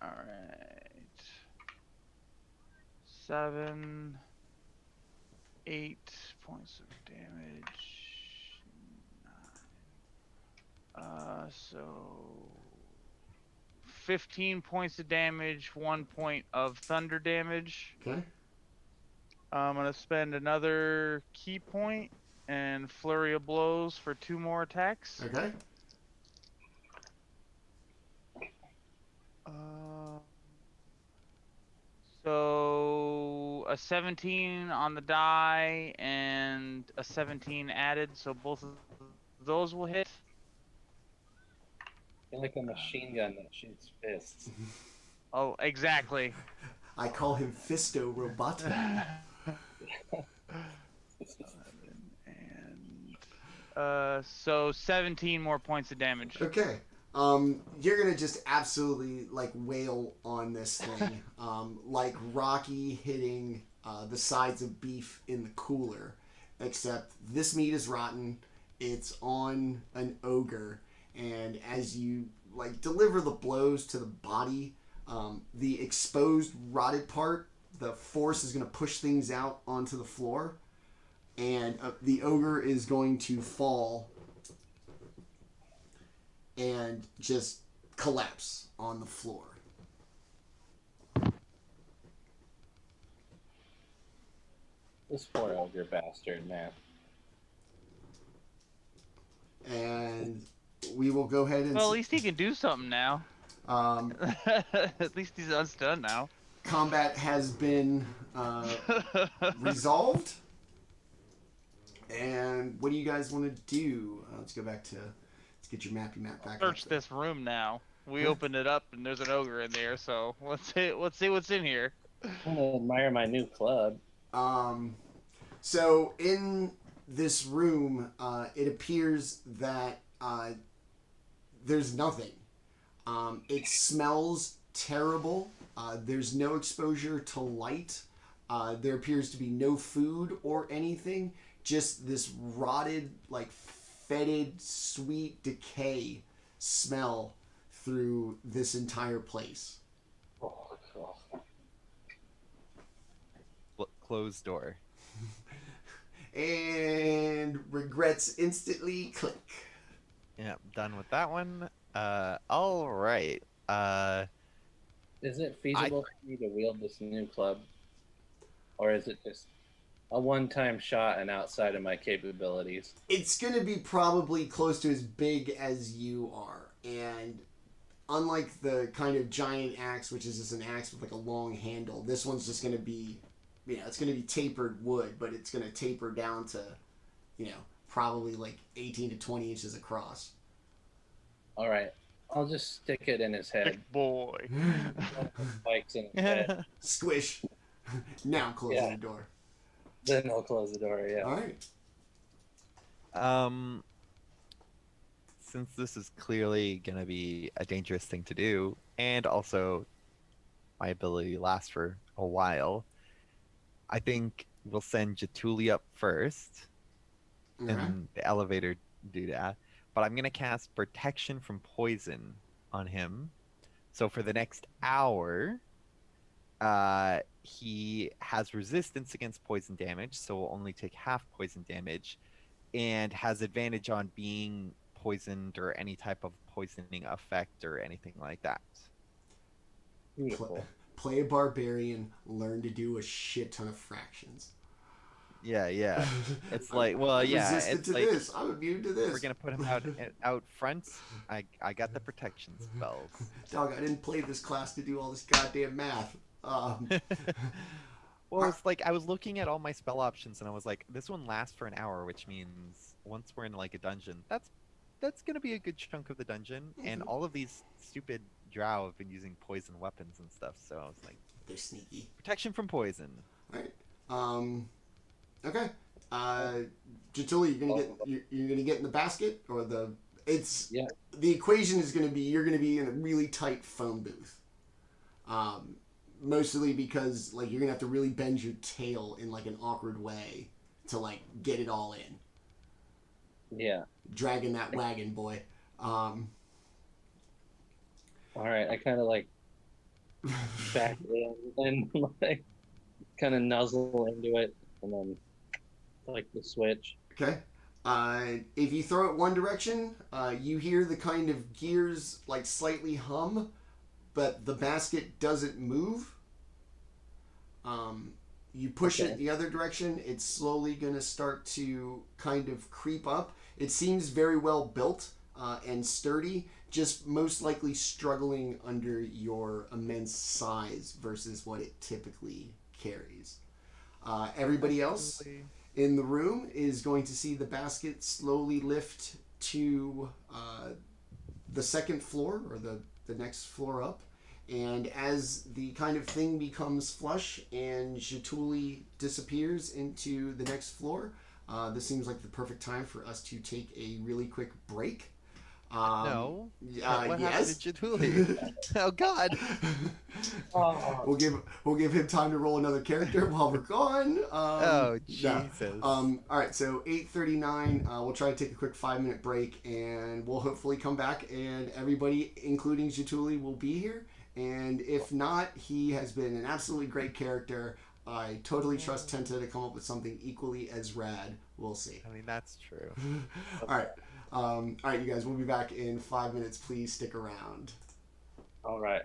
All right. 7, 8 points of damage. 9. So 15 points of damage, 1 point of thunder damage. Okay. I'm gonna spend another key point and flurry of blows for 2 more attacks. Okay. So a 17 on the die and a 17 added, so both of those will hit. You're like a machine gun that shoots fists. Oh, exactly. I call him Fisto Roboto. And so 17 more points of damage. Okay. You're gonna just absolutely like wail on this thing, like Rocky hitting the sides of beef in the cooler, except this meat is rotten. It's on an ogre, and as you like deliver the blows to the body, the exposed rotted part, the force is gonna push things out onto the floor, and the ogre is going to fall and just collapse on the floor. This poor ogre bastard, man. And we will go ahead and... Well, at least he can do something now. At least he's unstunned now. Combat has been resolved. And what do you guys want to do? Let's go back to... Let's get your map back. Search this room now. We opened it up and there's an ogre in there, so let's see what's in here. I'm gonna admire my new club. So in this room, it appears that there's nothing. It smells terrible. There's no exposure to light. There appears to be no food or anything. Just this rotted, like fetid, sweet decay smell through this entire place. Oh, God. Closed door. And regrets instantly click. Yeah, done with that one. All right. Is it feasible for me to wield this new club? Or is it just a one-time shot and outside of my capabilities? It's going to be probably close to as big as you are. And unlike the kind of giant axe, which is just an axe with like a long handle, this one's just going to be, it's going to be tapered wood, but it's going to taper down to, probably like 18 to 20 inches across. All right. I'll just stick it in his head. Big boy. Spikes in his head. Squish. Now I'm closing the door. Then I'll close the door, yeah. All right. Since this is clearly going to be a dangerous thing to do, and also my ability lasts for a while, I think we'll send Jaatuuli up first, and the elevator do that. But I'm going to cast Protection from Poison on him. So for the next hour, he has resistance against poison damage, so will only take half poison damage, and has advantage on being poisoned or any type of poisoning effect or anything like that. Beautiful. Play a barbarian, learn to do a shit ton of fractions. Yeah. It's like, well, yeah. Resistant to like, this. I'm immune to this. We're gonna put him out front. I got the protection spells. Dog, I didn't play this class to do all this goddamn math. Well, it's like I was looking at all my spell options, and I was like, this one lasts for an hour, which means once we're in like a dungeon, that's gonna be a good chunk of the dungeon. And all of these stupid drow have been using poison weapons and stuff, so I was like, they're sneaky. Protection from poison. All right. Okay. Jaatuuli, you're gonna get in the basket, or the equation is gonna be you're gonna be in a really tight phone booth. Mostly because like you're gonna have to really bend your tail in like an awkward way to like get it all in. Yeah. Dragging that wagon, boy. All right, I kind of like back in and like kind of nuzzle into it, and then like the switch. Okay. If you throw it one direction, you hear the kind of gears like slightly hum, but the basket doesn't move. You push Okay. it the other direction, it's slowly going to start to kind of creep up. It seems very well built and sturdy, just most likely struggling under your immense size versus what it typically carries. Everybody else Actually, in the room is going to see the basket slowly lift to the second floor or the next floor up. And as the kind of thing becomes flush and Jaatuuli disappears into the next floor, this seems like the perfect time for us to take a really quick break. no. What happened Yes. to Jaatuuli? Oh God. Oh, We'll give him time to roll another character while we're gone. Oh Yeah. Jesus. All right. So 8:39. We'll try to take a quick 5-minute break, and we'll hopefully come back, and everybody, including Jaatuuli, will be here. And if not, he has been an absolutely great character. I totally trust Tenta to come up with something equally as rad. We'll see. I mean, that's true. All right. All right, you guys. We'll be back in 5 minutes. Please stick around. all right.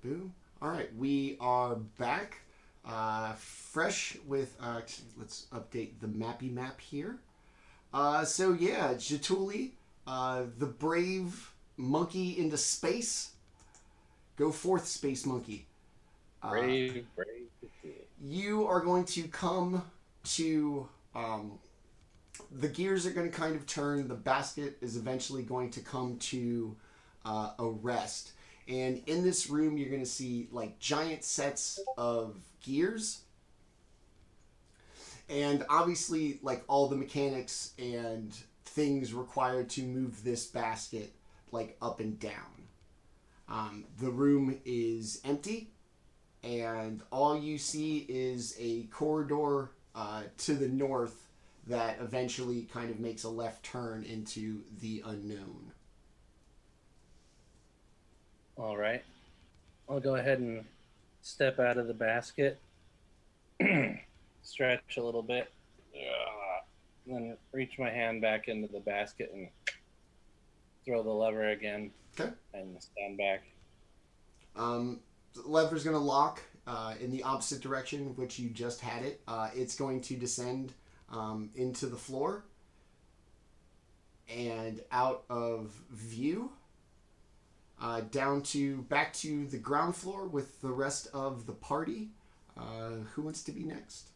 Boo. All right, we are back, fresh with. Actually, let's update the mappy map here. So yeah, Jaatuuli, the brave monkey into space. Go forth, space monkey. Brave. You are going to come to. The gears are going to kind of turn. The basket is eventually going to come to a rest. And in this room, you're going to see like giant sets of gears. And obviously, like all the mechanics and things required to move this basket like up and down. The room is empty. And all you see is a corridor to the north that eventually kind of makes a left turn into the unknown. All right. I'll go ahead and step out of the basket, stretch a little bit, then reach my hand back into the basket and throw the lever again. Okay. And stand back. The lever's going to lock in the opposite direction, which you just had it. It's going to descend into the floor and out of view. Back to the ground floor with the rest of the party. Who wants to be next?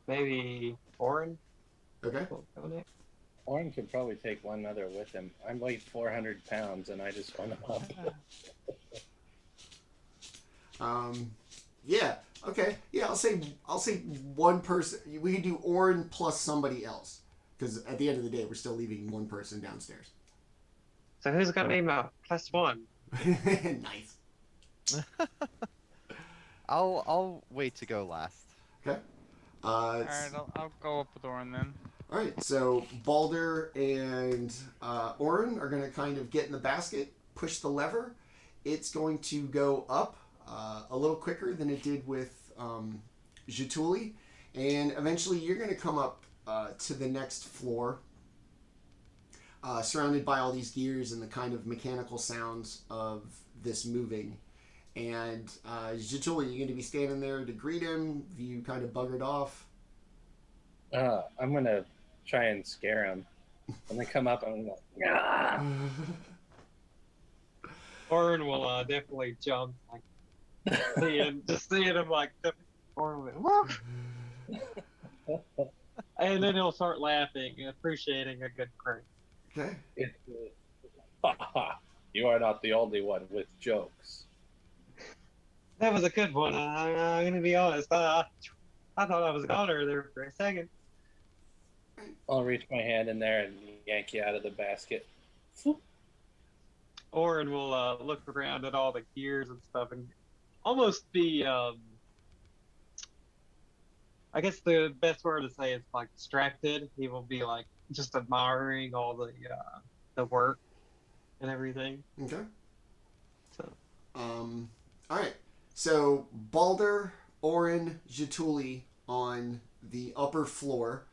Maybe Orryn. Okay. Will go next. Orryn could probably take one other with him. I weigh 400 pounds and I just want to up. Yeah. Okay. Yeah. I'll say one person. We can do Orryn plus somebody else, because at the end of the day, we're still leaving one person downstairs. So who's gonna be my +1? Nice. I'll wait to go last. Okay. All right, I'll go up with Orryn then. All right. So Baldr and Orryn are going to kind of get in the basket, push the lever. It's going to go up a little quicker than it did with Jaatuuli, and eventually you're going to come up to the next floor, surrounded by all these gears and the kind of mechanical sounds of this moving. And Jaatuuli, you're going to be standing there to greet him. You kind of buggered off. I'm going to try and scare him. When they come up, I'm like, ah! Orryn will definitely jump, like just seeing him like Orryn will, and then he'll start laughing, appreciating a good prank. Okay. You are not the only one with jokes. That was a good one. I'm gonna be honest. I thought I was a goner there for a second. I'll reach my hand in there and yank you out of the basket. Orryn will look around at all the gears and stuff and almost be, I guess the best word to say is like distracted. He will be like just admiring all the work and everything. Okay. So. All right. So Baldr, Orryn, Jaatuuli on the upper floor.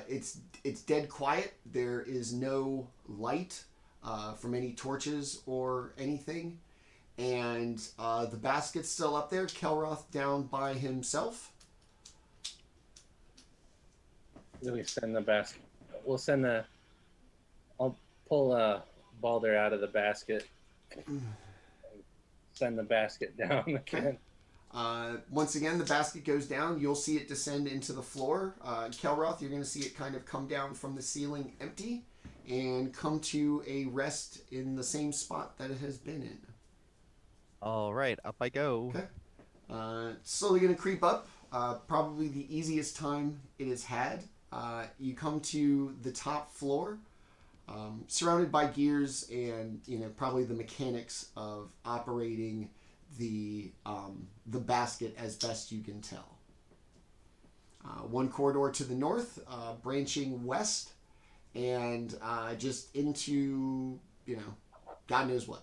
It's dead quiet. There is no light from any torches or anything, and the basket's still up there. Kelroth down by himself. Do we send the basket? We'll send the. I'll pull Baldr out of the basket. Send the basket down again. Once again, the basket goes down. You'll see it descend into the floor. Kelroth, you're going to see it kind of come down from the ceiling empty and come to a rest in the same spot that it has been in. All right, up I go. Okay. Slowly going to creep up. Probably the easiest time it has had. You come to the top floor, surrounded by gears and probably the mechanics of operating the basket as best you can tell. One corridor to the north, branching west, and just into God knows what.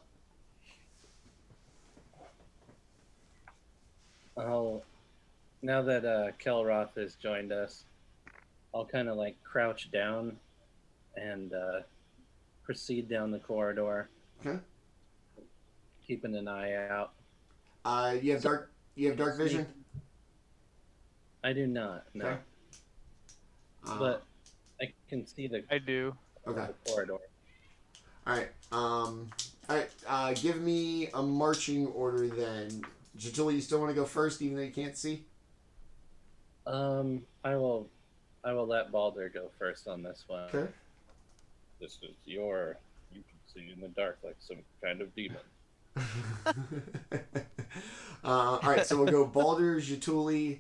Now that Kelroth has joined us, I'll kind of like crouch down and proceed down the corridor Okay. keeping an eye out. You have dark vision. I do not. No, Okay. but I can see the I do. Okay. corridor. All right. All right. Give me a marching order then. Jaatuuli, you still want to go first, even though you can't see? I will let Baldr go first on this one. Okay. This is your. You can see in the dark like some kind of demon. All right. So we'll go Baldr, Jaatuuli.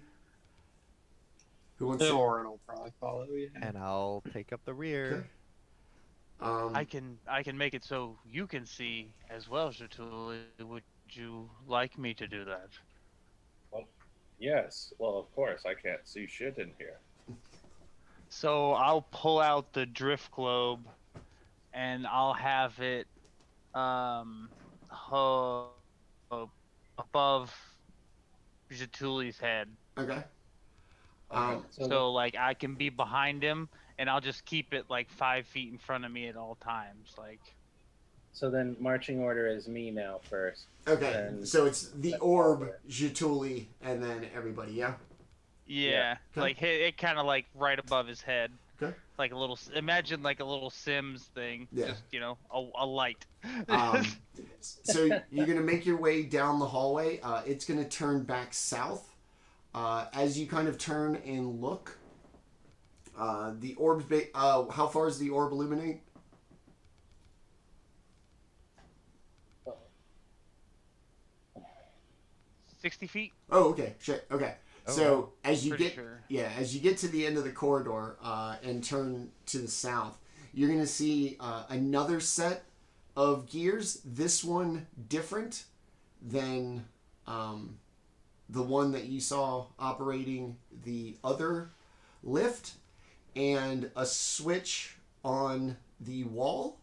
Who wants to? Orryn will probably follow you. And I'll take up the rear. Okay. I can make it so you can see as well, Jaatuuli. Would you like me to do that? Yes. Well, of course. I can't see shit in here. So I'll pull out the drift globe, and I'll have it above Jaatuli's head. Okay. So like I can be behind him, and I'll just keep it like 5 feet in front of me at all times. Like. So then marching order is me now first. Okay. And So it's the orb, Jaatuuli, and then everybody. Yeah. Yeah, Okay. like it kind of like right above his head. Okay. Like a little, imagine like a little Sims thing. Yeah. Just, a light. So you're gonna make your way down the hallway. It's gonna turn back south. As you kind of turn and look, the orb's how far does the orb illuminate? Oh. 60 feet? Oh, okay. Shit. Okay. Oh, So as you Pretty get sure. as you get to the end of the corridor and turn to the south, you're gonna see another set of gears. This one different than the one that you saw operating the other lift, and a switch on the wall.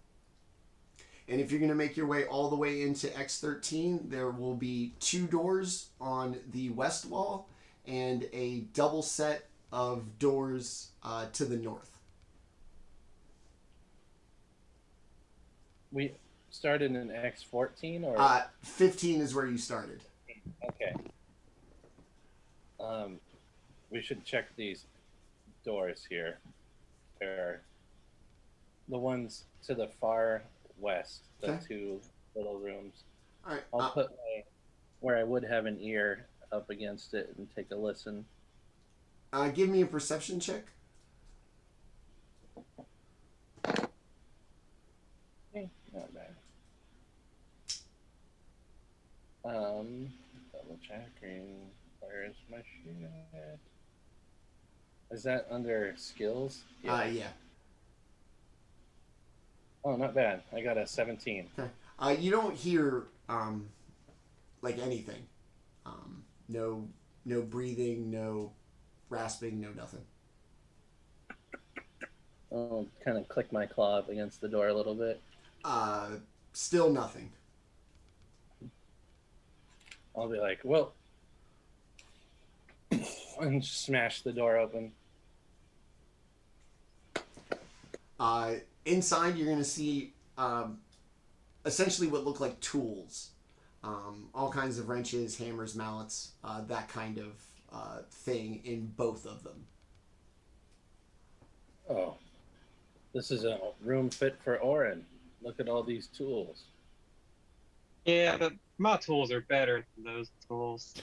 And if you're going to make your way all the way into X13, there will be 2 doors on the west wall and a double set of doors to the north. We started in X14 or 15 is where you started. okay. We should check these doors here. They're the ones to the far west, the Okay. 2 little rooms. All right. I'll put where I would have an ear up against it and take a listen. Give me a perception check. Not bad. Double checking. Where is my shit? Is that under skills? Yeah. Oh, not bad. I got a 17. Okay. You don't hear like anything. No breathing, no rasping, no nothing. I'll kind of click my claw up against the door a little bit. Still nothing. I'll be like, well, and smash the door open. Inside, you're going to see essentially what look like tools. All kinds of wrenches, hammers, mallets, that kind of thing in both of them. Oh, this is a room fit for Orryn. Look at all these tools. Yeah, but my tools are better than those tools.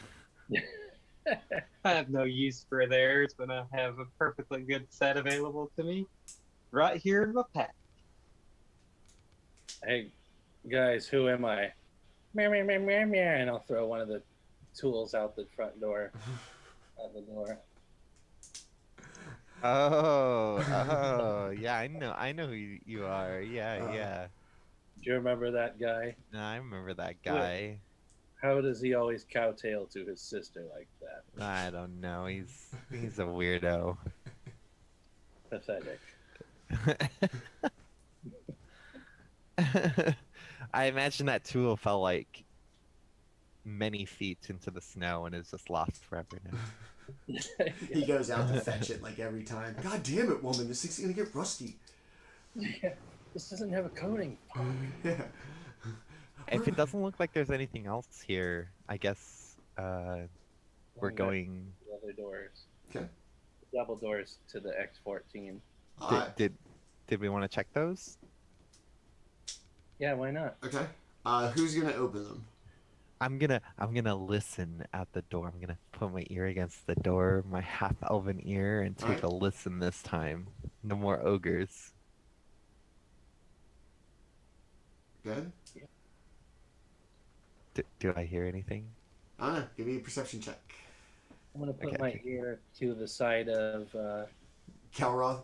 I have no use for theirs when I have a perfectly good set available to me right here in my pack. Hey, guys, who am I? Meow, meow, meow, meow, meow, and I'll throw one of the tools out the front door. Out the door. Oh, yeah, I know who you are. Yeah. Do you remember that guy? No, I remember that guy. How does he always cowtail to his sister like that? I don't know. He's a weirdo. Pathetic. I imagine that tool fell like many feet into the snow and is just lost forever now. He goes out to fetch it like every time. God damn it, woman! This thing's gonna get rusty. Yeah, this doesn't have a coating. Yeah. If it doesn't look like there's anything else here, I guess we're Going back going. to the other doors. Okay. Double doors to the X14. Did we want to check those? Yeah, why not? Okay. Who's gonna open them? I'm gonna listen at the door. I'm gonna put my ear against the door, my half elven ear, and take Alright. a listen this time. No more ogres. Good. Do I hear anything? I don't know. Give me a perception check. I'm gonna put Okay, my okay. ear to the side of Kelroth.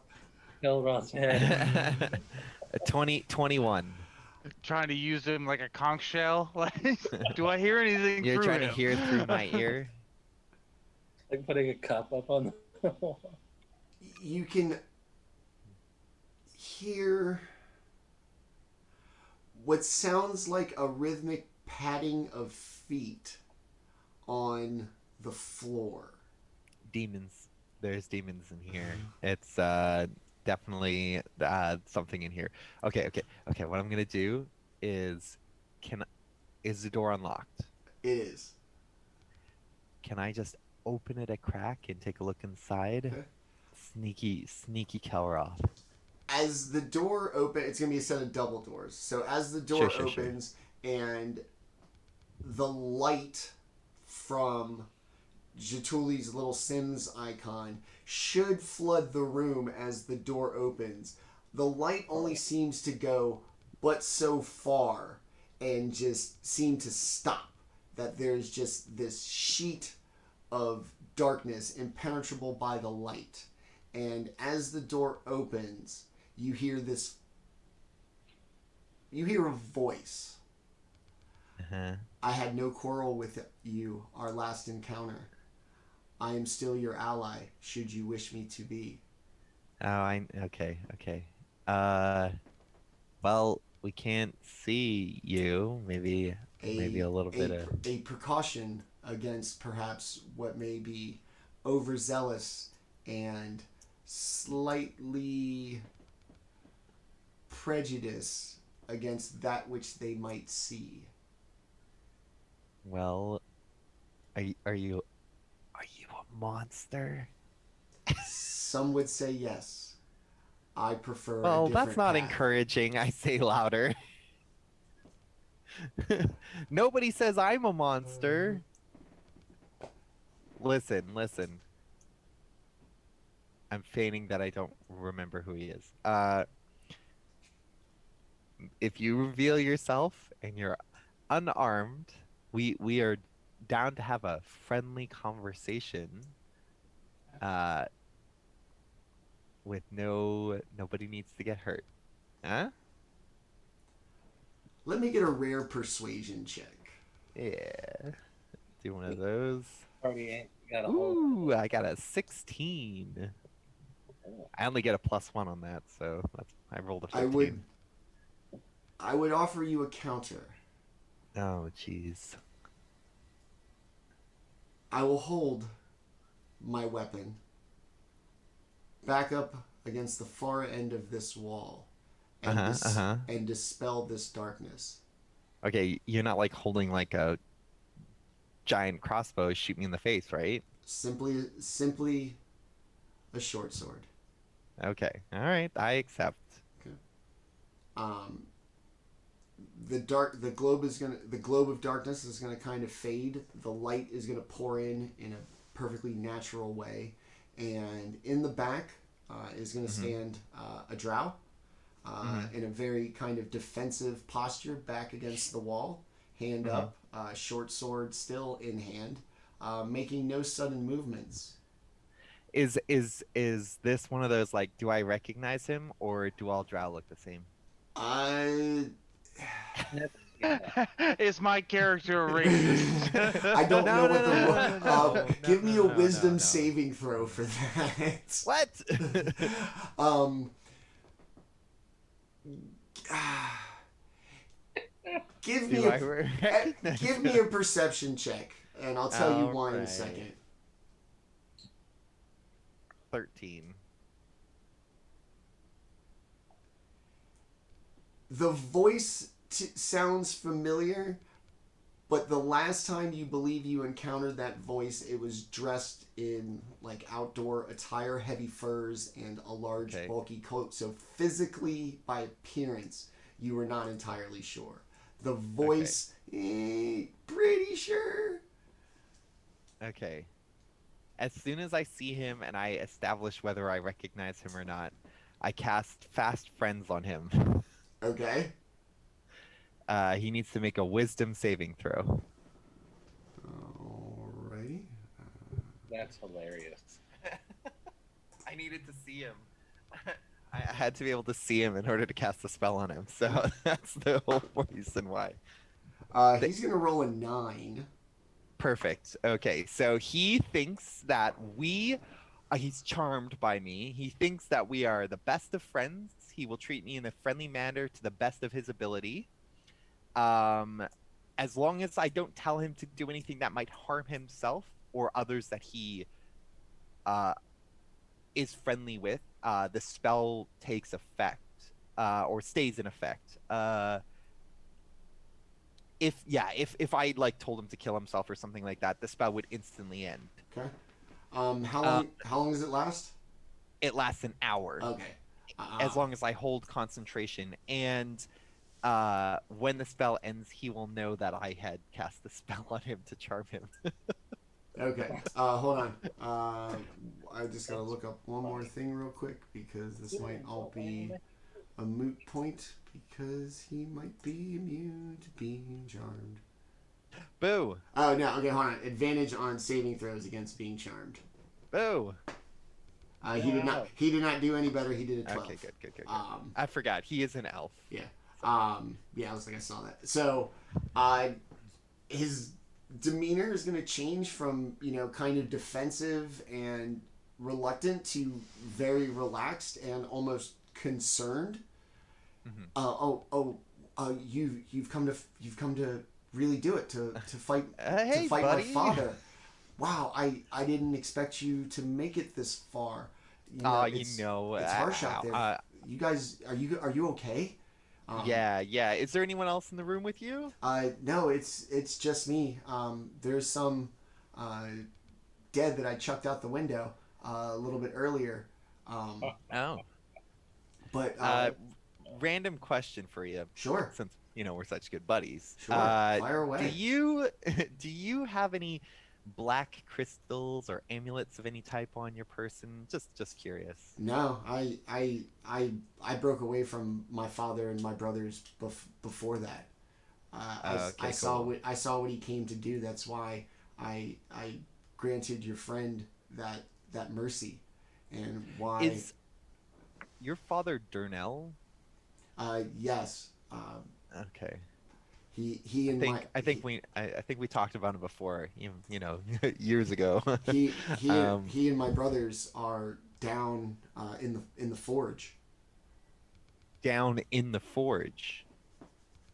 Kelroth's head. 21. Trying to use him like a conch shell. Like, do I hear anything You're through trying him? to hear through my ear? Like putting a cup up on the wall. You can hear what sounds like a rhythmic patting of feet on the floor. Demons. There's demons in here. It's definitely something in here. Okay. What I'm gonna do is, is the door unlocked? It is. Can I just open it a crack and take a look inside? Okay. Sneaky Kelroth. As the door opens, it's going to be a set of double doors. So as the door Sure. opens and the light from Jaatuli's little Sims icon should flood the room as the door opens. The light only seems to go but so far and just seem to stop. That there's just this sheet of darkness impenetrable by the light. And as the door opens, you hear a voice. Uh-huh. I had no quarrel with you, our last encounter. I am still your ally, should you wish me to be. Oh, okay. Well, we can't see you. Maybe a little bit of a precaution against perhaps what may be overzealous and slightly prejudice against that which they might see. Well, are you a monster? Some would say yes. I prefer a Well, different that's not path. encouraging. I say louder. Nobody says I'm a monster. Listen. I'm feigning that I don't remember who he is. If you reveal yourself and you're unarmed, we are down to have a friendly conversation. With nobody needs to get hurt. Huh? Let me get a rare persuasion check. Yeah. Do one of those. Party ain't got a whole. Ooh, I got a 16. I only get a +1 on that, so I rolled a 15. I would offer you a counter. Oh, jeez. I will hold my weapon back up against the far end of this wall and, and dispel this darkness. Okay, you're not like holding like a giant crossbow shoot me in the face, right? Simply a short sword. Okay, all right, I accept. Okay. The globe of darkness is gonna kind of fade. The light is gonna pour in a perfectly natural way, and in the back is gonna stand a drow in a very kind of defensive posture, back against the wall, hand up, short sword still in hand, making no sudden movements. Is this one of those, like, do I recognize him, or do all drow look the same? Is my character a racist? I don't know what the no, give me a wisdom no. saving throw for that. What? Give me a perception check, and I'll tell you why in a second. 13. The voice sounds familiar, but the last time you believe you encountered that voice, it was dressed in like outdoor attire, heavy furs, and a large, bulky coat. So physically, by appearance, you were not entirely sure. The voice, pretty sure. Okay. As soon as I see him and I establish whether I recognize him or not, I cast Fast Friends on him. Okay. He needs to make a Wisdom saving throw. Alrighty. That's hilarious. I needed to see him. I had to be able to see him in order to cast a spell on him, so that's the whole reason why. He's gonna roll a 9. Perfect. Okay, so he thinks that he's charmed by me. He thinks that we are the best of friends. He will treat me in a friendly manner to the best of his ability. As long as I don't tell him to do anything that might harm himself or others that he is friendly with, the spell takes effect or stays in effect. If I like told him to kill himself or something like that, the spell would instantly end. Okay. How long does it last? It lasts an hour. Okay. As long as I hold concentration, and when the spell ends, he will know that I had cast the spell on him to charm him. Okay. Hold on. I just gotta look up one more thing real quick because this might all be a moot point because he might be immune to being charmed. Boo! Oh no. Okay, hold on. Advantage on saving throws against being charmed. Boo! He did not. He did not do any better. He did a 12. Okay, good. I forgot he is an elf. Yeah. Yeah. I was like, I saw that. So, his demeanor is going to change from kind of defensive and reluctant to very relaxed and almost concerned. Mm-hmm. You've come to really do it to fight hey, to fight buddy. my father. Wow, I didn't expect you to make it this far. It's harsh out there. You guys, are you okay? Yeah. Is there anyone else in the room with you? No, it's just me. There's some dead that I chucked out the window a little bit earlier. But random question for you. Sure. Since we're such good buddies. Sure. Fire away. Do you have any black crystals or amulets of any type on your person? Just curious. No, I broke away from my father and my brothers before that. I saw what he came to do. That's why I granted your friend that mercy, and why. Is your father Durnell? Yes. Okay. He and I think we talked about him before, years ago. he and my brothers are down in the forge. Down in the forge.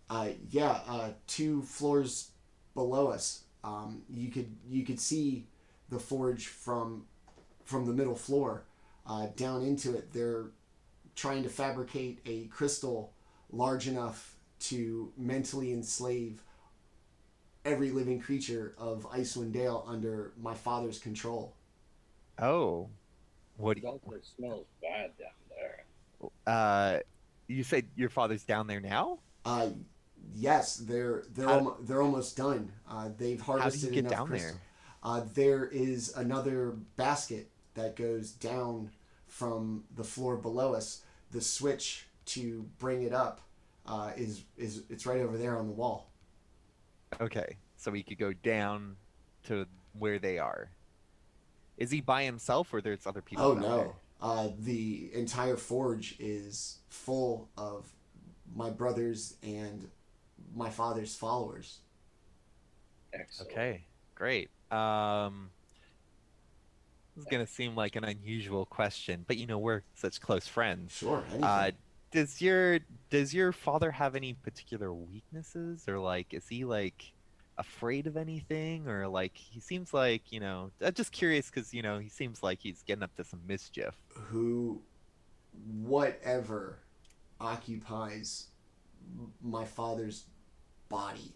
2 floors below us. You could see the forge from the middle floor. Down into it, they're trying to fabricate a crystal large enough to mentally enslave every living creature of Icewind Dale under my father's control. Oh, It smells bad down there. You said your father's down there now? Yes, they're almost done. They've harvested enough down crystal. There is another basket that goes down from the floor below us. The switch to bring it up it's right over there on the wall. Okay, so we could go down to where they are. Is he by himself, or there's other people? Oh down no, there? The entire forge is full of my brothers and my father's followers. Excellent. Okay, great. This is gonna seem like an unusual question, but we're such close friends. Sure. Anything. Does your father have any particular weaknesses, or is he afraid of anything, or he seems like I'm just curious because he seems like he's getting up to some mischief. Whatever occupies my father's body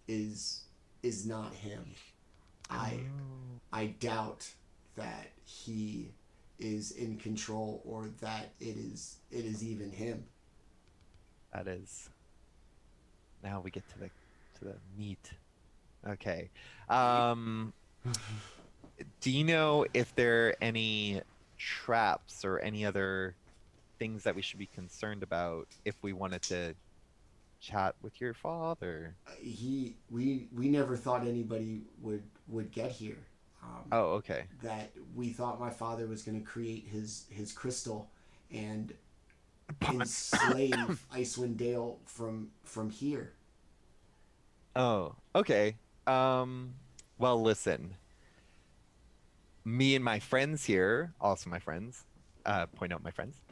is not him. I doubt that he is in control or that it is even him. That is. Now we get to the meat. Okay. Do you know if there are any traps or any other things that we should be concerned about if we wanted to chat with your father? We never thought anybody would get here. Oh, okay. That we thought my father was going to create his crystal and enslave Icewind Dale from here. Oh, okay. Well, listen. Me and my friends here, also my friends, point out my friends.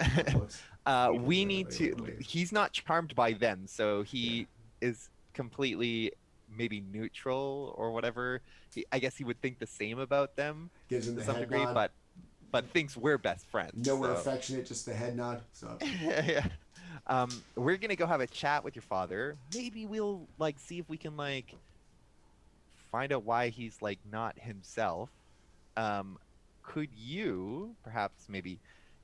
We need to. He's not charmed by them, so he is completely maybe neutral or whatever. I guess he would think the same about them Gives him to the some head degree, nod. but thinks we're best friends. Nowhere so. affectionate, just the head nod. So Yeah. We're gonna go have a chat with your father. Maybe we'll like see if we can like find out why he's like not himself. Could you perhaps maybe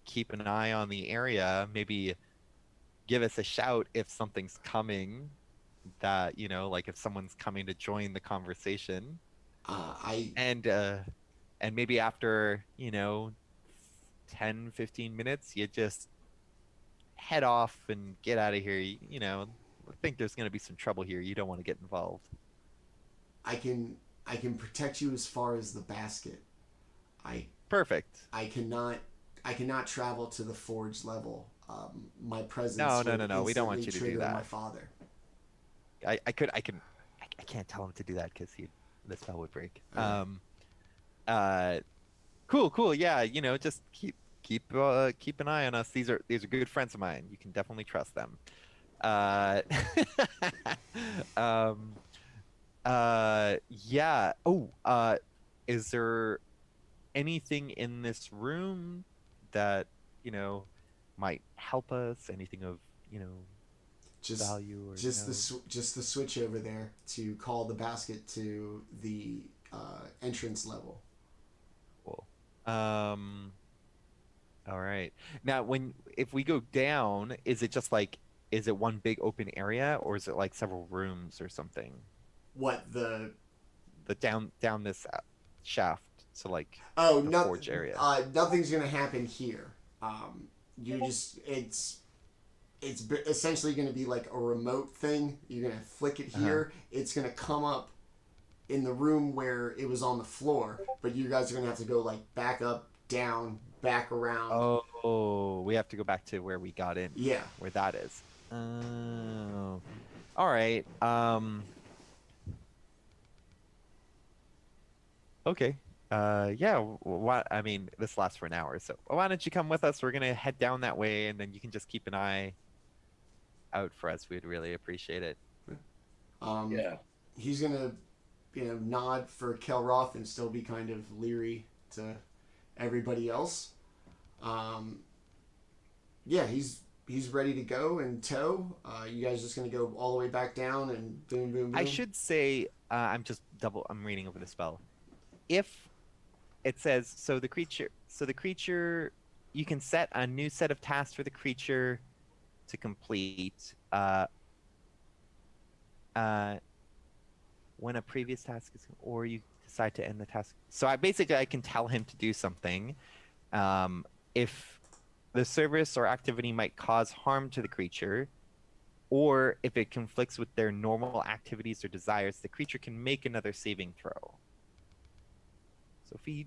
keep an eye on the area? Maybe give us a shout if something's coming. That like if someone's coming to join the conversation. And maybe after 10, 15 minutes, you just head off and get out of here. I think there's going to be some trouble here. You don't want to get involved. I can protect you as far as the basket. Perfect. I cannot travel to the forge level. My presence. No. We don't want you to do that. My father. I can't tell him to do that because the spell would break. Okay. Cool. Yeah, just keep an eye on us. These are good friends of mine. You can definitely trust them. Yeah. Oh, is there anything in this room that might help us? Anything of value or just the switch over there to call the basket to the entrance level. Cool. All right. Now, if we go down, is it one big open area or is it like several rooms or something? What the down this shaft to like the forge area? Nothing's gonna happen here. It's essentially going to be like a remote thing. You're going to flick it here. It's going to come up in the room where it was on the floor, but you guys are going to have to go like back up, down, back around. Oh, we have to go back to where we got in. Yeah. Where that is. Oh. All right. Okay. Yeah, I mean, this lasts for an hour, so why don't you come with us? We're going to head down that way, and then you can just keep an eye out for us. We'd really appreciate it. Yeah. He's gonna nod for Kelroth and still be kind of leery to everybody else. Yeah, he's ready to go and tow. You guys just gonna go all the way back down and boom, boom, boom. I should say I'm reading over the spell. If it says the creature you can set a new set of tasks for the creature to complete when a previous task is, or you decide to end the task. So I can tell him to do something if the service or activity might cause harm to the creature, or if it conflicts with their normal activities or desires, the creature can make another saving throw. So if he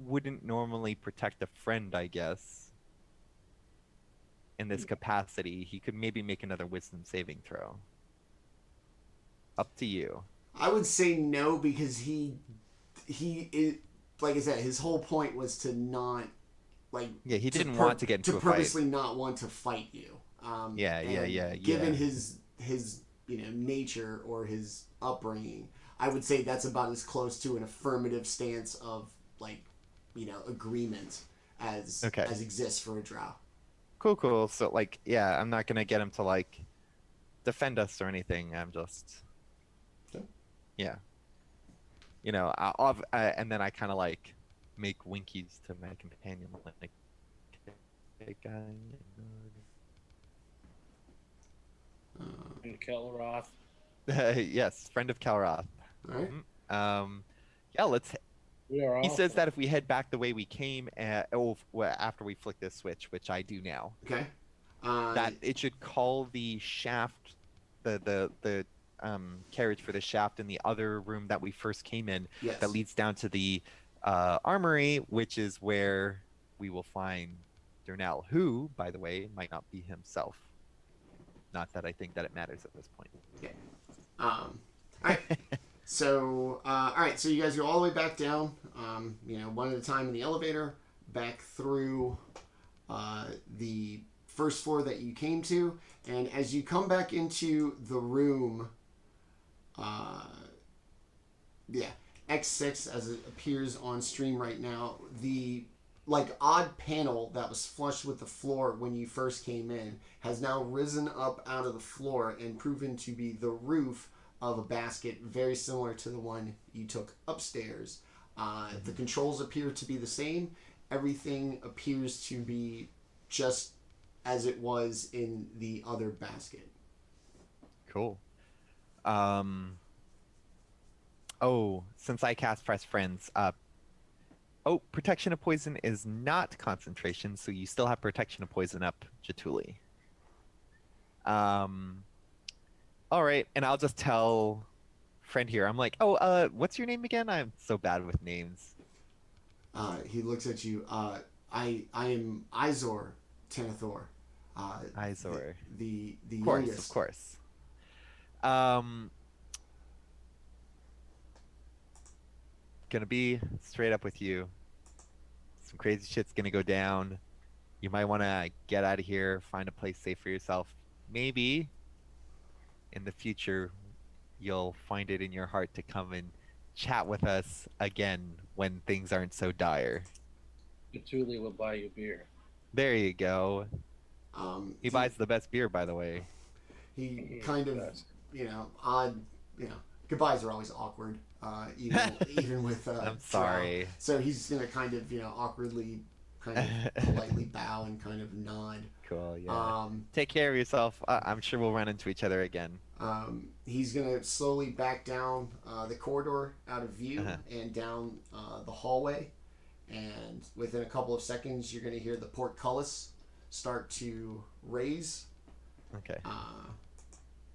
wouldn't normally protect a friend, I guess, in this capacity, he could maybe make another wisdom saving throw. Up to you. I would say no, because he is, like I said, his whole point was to not he didn't want to get into a fight. Purposely not want to fight you. Given his nature or his upbringing, I would say that's about as close to an affirmative stance of agreement as exists for a drow. Cool. So I'm not gonna get him to defend us or anything. I'm just, Okay. yeah. You know, and then I kind of like make winkies to my companion, like, hey guy. And Kelroth. Yes, friend of Kelroth. All right. Yeah, let's. We are He all. says that if we head back the way we came, after we flick this switch, which I do now, Okay. that it should call the shaft, the carriage for the shaft in the other room that we first came in, yes. that leads down to the armory, which is where we will find Durnell, who, by the way, might not be himself. Not that I think that it matters at this point. Okay. All right. So, all right. So you guys go all the way back down. You know, one at a time in the elevator, back through the first floor that you came to, and as you come back into the room, yeah, X6 as it appears on stream right now, the like odd panel that was flush with the floor when you first came in has now risen up out of the floor and proven to be the roof of a basket very similar to the one you took upstairs. The controls appear to be the same. Everything appears to be just as it was in the other basket. Cool. Oh, since I cast Press Friends, protection of poison is not concentration, so you still have protection of poison up, Jaatuuli. All right, and I'll just tell friend here. I'm like, what's your name again? I'm so bad with names. He looks at you. I am Izor Tanathor. Izor. The Of course, youngest. of course. Gonna be straight up with you. Some crazy shit's gonna go down. You might want to get out of here, find a place safe for yourself. Maybe in the future you'll find it in your heart to come and chat with us again when things aren't so dire. Jaatuuli will buy you beer. There you go. He buys the best beer, by the way. He kind of, odd, goodbyes are always awkward, even with. I'm sorry. Drow. So he's gonna kind of, awkwardly, kind of politely bow and kind of nod. Cool. Yeah. Take care of yourself. I'm sure we'll run into each other again. He's gonna slowly back down the corridor out of view and down the hallway, and within a couple of seconds, you're gonna hear the portcullis start to raise. Okay.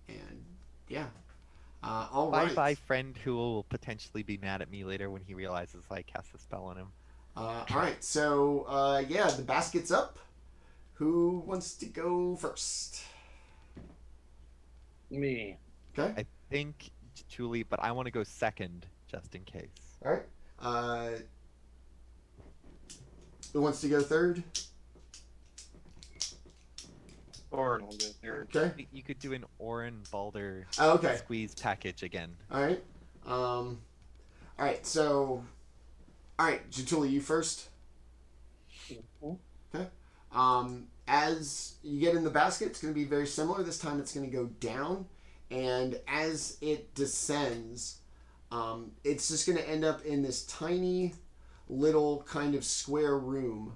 And yeah. All right. Bye, friend who will potentially be mad at me later when he realizes I cast a spell on him. All right. So yeah, the basket's up. Who wants to go first? Me. Okay. I think Jaatuuli, but I want to go second just in case. All right. Who wants to go third? Orryn will go third. Okay. You could do an Orryn Baldr squeeze package again. All right. All right. So, all right, Jaatuuli, you first. Okay. As you get in the basket, it's going to be very similar. This time, it's going to go down, and as it descends, it's just going to end up in this tiny, little kind of square room.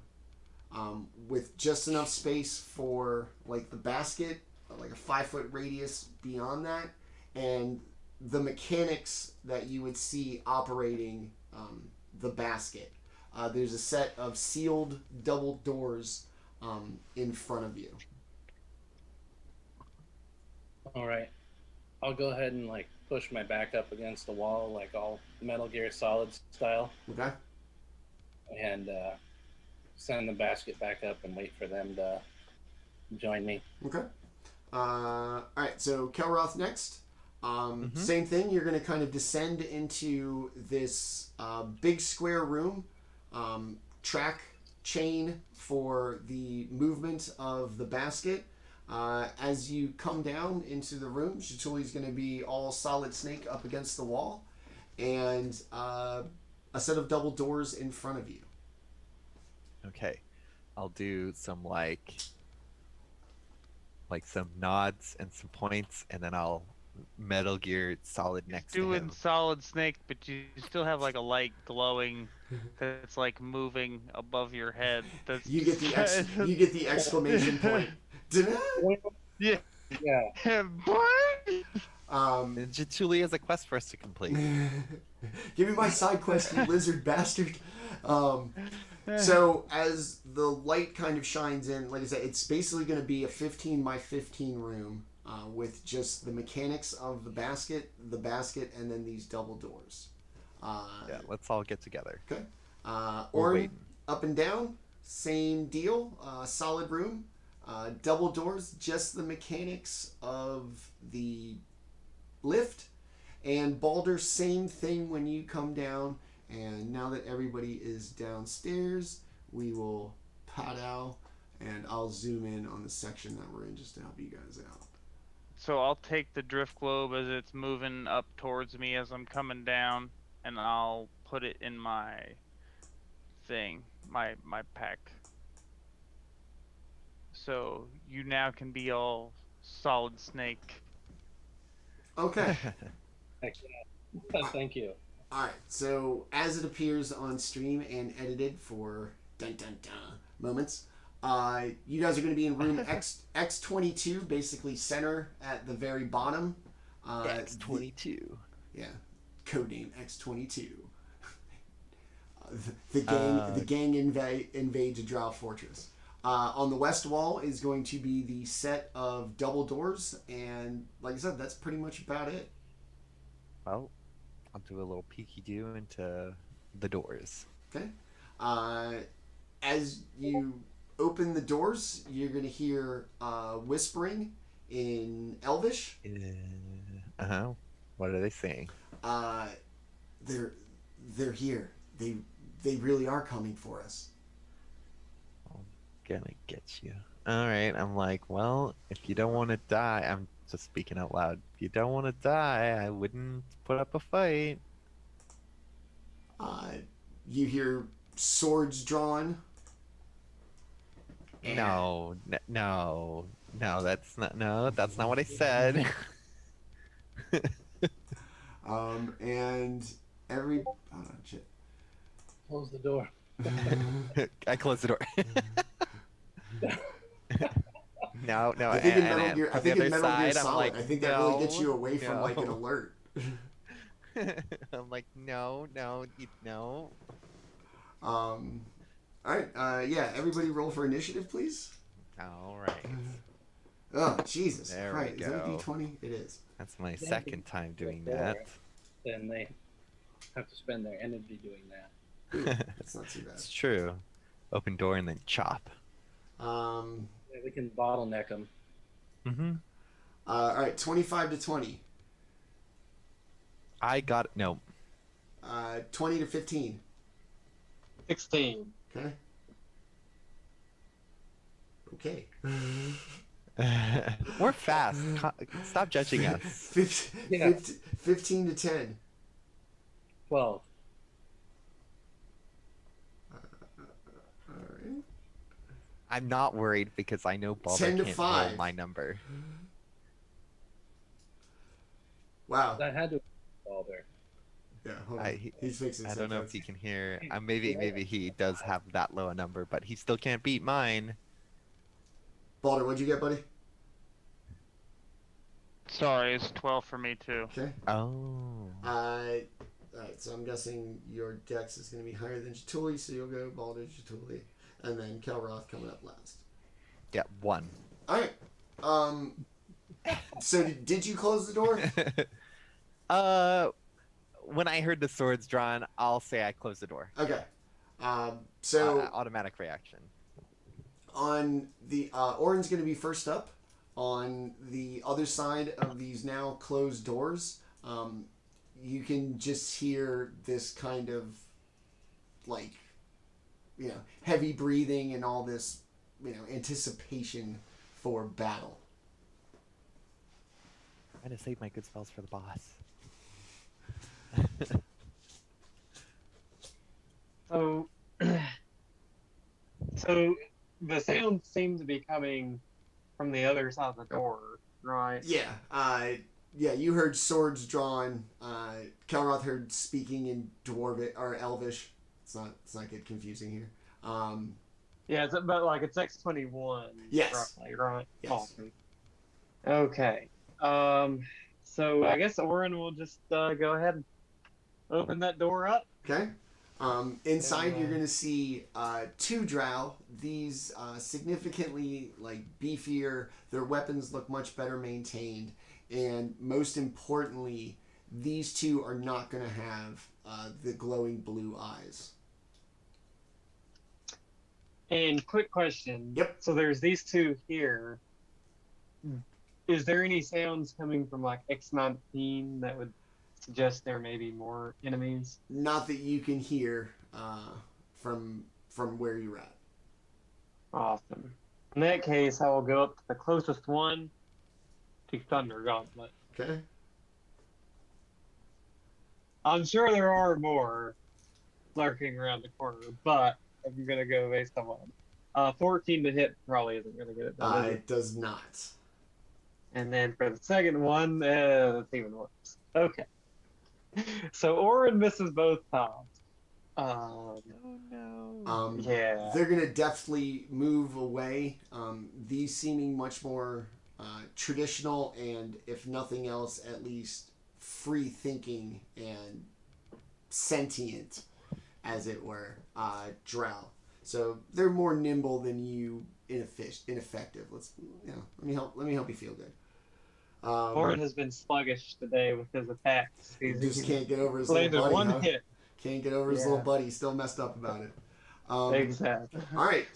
With just enough space for like the basket, like a 5-foot radius beyond that, and the mechanics that you would see operating the basket. There's a set of sealed double doors in front of you. All right. I'll go ahead and like push my back up against the wall, like all Metal Gear Solid style. Okay. And send the basket back up and wait for them to join me. Okay. All right. So Kelroth next. Same thing. You're going to kind of descend into this big square room. Track chain for the movement of the basket. As you come down into the room, Jaatuli's going to be all solid snake up against the wall, and a set of double doors in front of you. Okay, I'll do some like like some nods and some points, and then I'll Metal Gear Solid next to Doing him. Solid Snake, but you still have like a light glowing that's like moving above your head. That's You get you get the exclamation point. Da-da! Yeah. Yeah. And Jaatuuli has a quest for us to complete. Give me my side quest, you lizard bastard. So as the light kind of shines in, like I said, it's basically going to be a 15 by 15 room with just the mechanics of the basket, and then these double doors. Yeah, let's all get together. Okay. We're Orryn, waiting. up and down, same deal. Solid room, double doors, just the mechanics of the lift. And Baldr, same thing when you come down. And now that everybody is downstairs, we will pow, and I'll zoom in on the section that we're in just to help you guys out. So I'll take the drift globe as it's moving up towards me as I'm coming down, and I'll put it in my thing, my pack. So you now can be all Solid Snake. Okay. Thank you. All right. So as it appears on stream and edited for dun dun dun moments, you guys are going to be in room X22, basically center at the very bottom. X22. Yeah, codename X22. The gang invades Drow Fortress. On the west wall is going to be the set of double doors, and like I said, that's pretty much about it. Well, I'll do a little peeky-do into the doors. Okay. As you open the doors, you're going to hear whispering in Elvish. Uh-huh. What are they saying? They're here. They really are coming for us. I'm gonna get you. All right. I'm like, well, if you don't want to die, I'm just speaking out loud. If you don't want to die, I wouldn't put up a fight. You hear swords drawn. No, that's not what I said. And every shit. Close the door. I closed the door. No, I think in and Metal Gear, from I think the in other Metal Gear side, I'm Solid, like, I think that really gets you away from like an alert. I'm like, no. All right. Yeah. Everybody, roll for initiative, please. All right. Oh Jesus There Christ! we Is that a go. D20? It is. That's my second time doing that. Then they have to spend their energy doing that. That's not too bad. It's true. Open door and then chop. Yeah, we can bottleneck them. Mm-hmm. All right. 25 to 20. I got no. 20 to 15. 16. Okay. Okay. We're fast. Stop judging us. 15 to 10. 12. All right. I'm not worried because I know 10 Baldr to can't 5. roll my number. Wow. That had to be Baldr. Yeah. Hold on. He's fixing. I don't know if he can hear. Maybe he does have that low a number, but he still can't beat mine. Baldr, what'd you get, buddy? Sorry, it's 12 for me too. Okay. Oh. Alright, so I'm guessing your dex is going to be higher than Jaatuuli, so you'll go Baldr, Jaatuuli, and then Kelroth coming up last. Yeah, 1. Alright. So did you close the door? When I heard the swords drawn, I'll say I closed the door. Okay. So automatic reaction. on the Orryn's going to be first up. On the other side of these now closed doors, you can just hear this kind of like, heavy breathing and all this, anticipation for battle. Trying to save my good spells for the boss. So the sound seems to be coming from the other side of the door, right? Yeah, you heard swords drawn. Kelroth heard speaking in Dwarvish or Elvish. Let's not get confusing here. Yeah, but like it's X-21 Yes. roughly, right? Yes. Awesome. Okay. So I guess Orryn will just go ahead and open that door up. Okay. Inside, you're gonna see two drow. These significantly beefier. Their weapons look much better maintained, and most importantly, these two are not gonna have the glowing blue eyes. And quick question. Yep. So there's these two here. Is there any sounds coming from like X-19 that would suggest there may be more enemies? Not that you can hear from where you're at. Awesome. In that case, I will go up to the closest one to Thunder Gauntlet. Okay. I'm sure there are more lurking around the corner, but I'm gonna go based on one. 14 to hit probably isn't gonna get it done. Is it? It does not. And then for the second one, that's even worse. Okay. So Orryn misses both times. Oh no. Yeah. They're gonna deftly move away. These seeming much more traditional and, if nothing else, at least free thinking and sentient, as it were, drow. So they're more nimble than you, ineffective. Let me help you feel good. Orryn has been sluggish today with his attacks. He just can't get over his landed little buddy. one hit. Can't get over his little buddy. He's still messed up about it. Exactly. All right,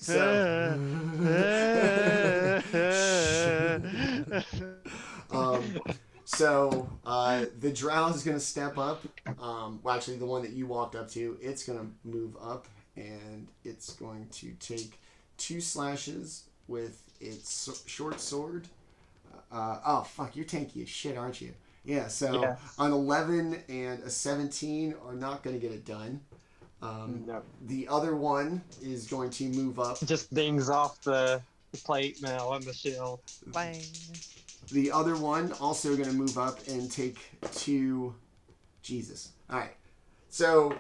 so the drow is going to step up. Well, actually, the one that you walked up to, it's going to move up, and it's going to take 2 slashes with its short sword. Oh, fuck, you're tanky as shit, aren't you? Yeah, so Yes. an 11 and a 17 are not going to get it done. No. The other one is going to move up. Just dings off the plate now on the shield. Bang. The other one also going to move up and take 2. Jesus. All right. So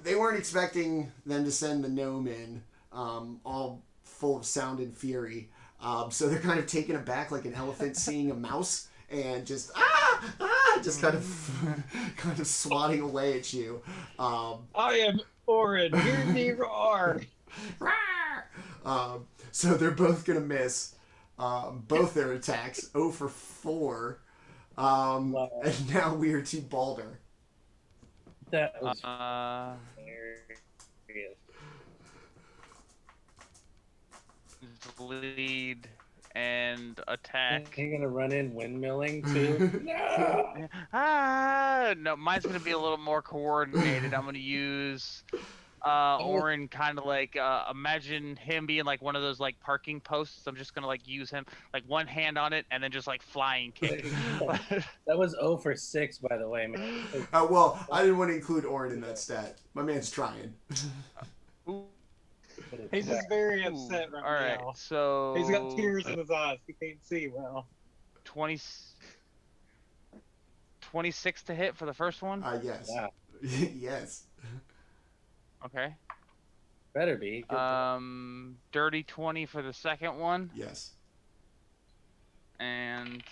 they weren't expecting them to send the gnome in, all full of sound and fury. So they're kind of taken aback like an elephant seeing a mouse, and just just kind of swatting away at you. I am Orryn. Hear me roar. So they're both gonna miss both their attacks. 0 for 4. And now we are to Baldr. That was lead and attack. You're gonna run in windmilling too? No! No, mine's gonna be a little more coordinated. I'm gonna use Orryn, kind of like imagine him being like one of those like parking posts. I'm just gonna like use him like one hand on it and then just like flying kick. That was 0 for 6, by the way, man. Well, I didn't want to include Orryn in that stat. My man's trying. He's just very upset right All right, now. so He's got tears in his eyes. He can't see well. 26 to hit for the first one. Yes. Yeah. Yes. Okay. Better be. Good Dirty 20 for the second one, Yes. and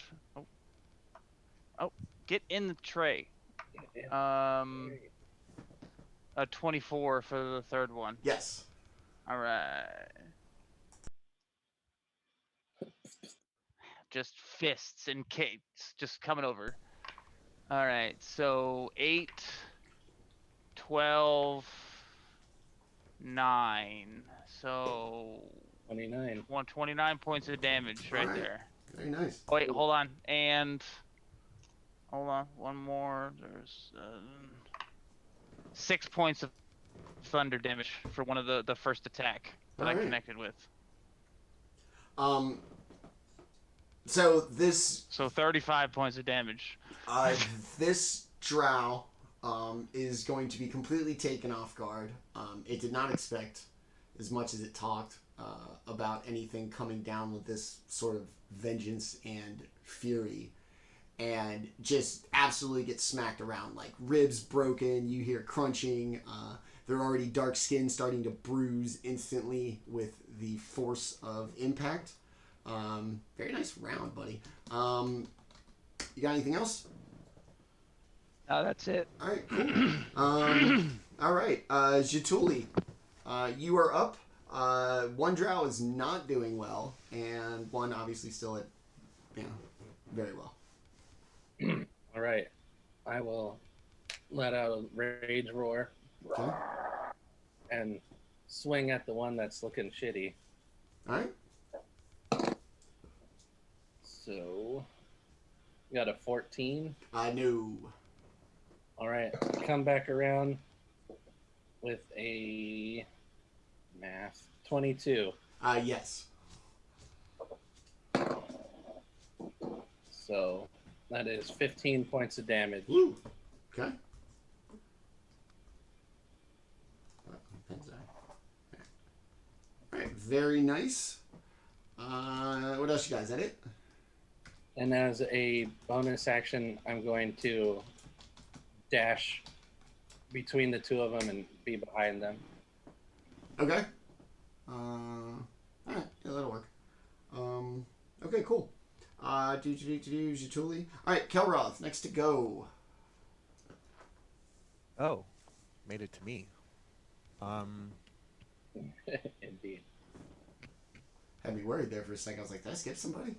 get in the tray. Yeah. A 24 for the third one. Yes. All right. Just fists and kicks just coming over. All right, so 8, 12, 9. So 29. 129 points of damage right Alright. there. Very nice. Wait, hold on. And hold on, one more. There's 6 points of thunder damage for one of the first attack that I Alright. connected with. So this So 35 points of damage. this drow is going to be completely taken off guard. It did not expect as much as it talked about anything coming down with this sort of vengeance and fury, and just absolutely get smacked around, like ribs broken, you hear crunching, they're already dark skin starting to bruise instantly with the force of impact. Very nice round, buddy. You got anything else? No, that's it. All right, cool. All right, Jaatuuli, you are up. One drow is not doing well, and one obviously still at, very well. All right. I will let out a rage roar Okay. and swing at the one that's looking shitty. All right. So, got a 14. No. All right. Come back around with a math 22. Yes. So, that is 15 points of damage. Woo. Okay. All right. Very nice. What else you guys? Is that it? And as a bonus action, I'm going to dash between the two of them and be behind them. Okay. All right. Yeah, that'll work. Okay, cool. Jaatuuli. All right, Kelroth, next to go. Oh, made it to me. Indeed. Had me worried there for a second. I was like, did I skip somebody?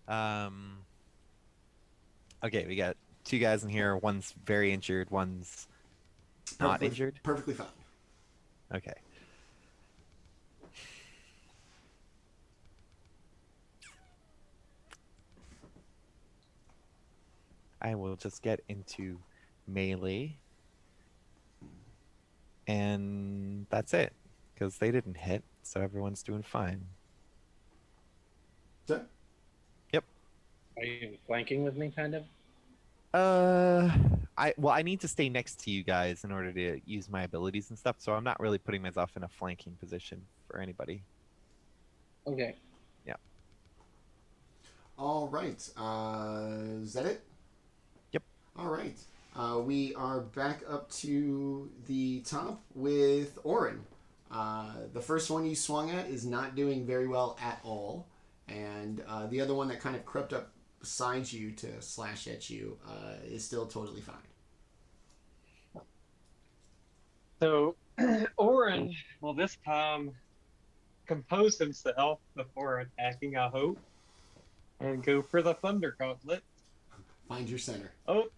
No. Okay, we got two guys in here. One's very injured. One's not injured. Perfectly fine. Okay. I will just get into melee. And that's it. Because they didn't hit, so everyone's doing fine. So, Are you flanking with me, kind of? I need to stay next to you guys in order to use my abilities and stuff, so I'm not really putting myself in a flanking position for anybody. Okay. Yeah. all right. Is that it? Yep. All right. We are back up to the top with Orryn. The first one you swung at is not doing very well at all. And the other one that kind of crept up beside you to slash at you is still totally fine. So, Orryn will this time compose himself before attacking, I hope, and go for the Thunder Gauntlet. Find your center. Oh,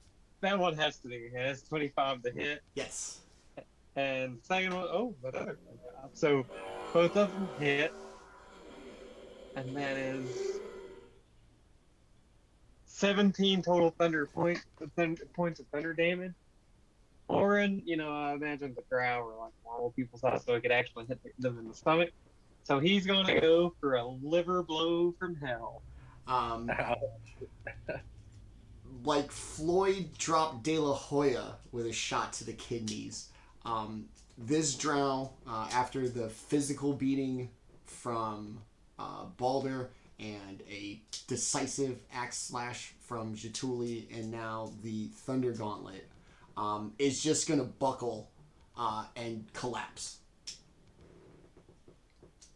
that one has to be. It has 25 to hit. Yes. And second one, oh, but other. So, both of them hit. And that is 17 total points of thunder damage. Orryn, I imagine the drow were like normal people size, so it could actually hit them in the stomach. So he's going to go for a liver blow from hell. Like Floyd dropped De La Hoya with a shot to the kidneys. This drow, after the physical beating from Baldr and a decisive axe slash from Jaatuuli, and now the Thunder Gauntlet, is just going to buckle and collapse.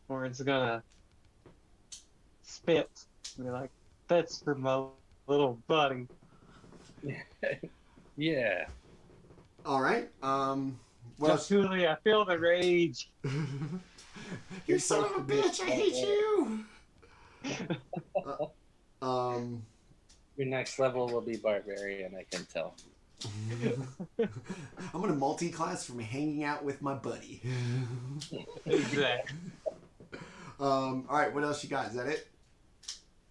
Orryn's gonna spit and be like, "That's for my little buddy." Yeah. All right. What else? Jaatuuli, I feel the rage. You son of a bitch! I hate you. Your next level will be barbarian, I can tell. I'm gonna multi-class from hanging out with my buddy. Exactly. All right. What else you got? Is that it?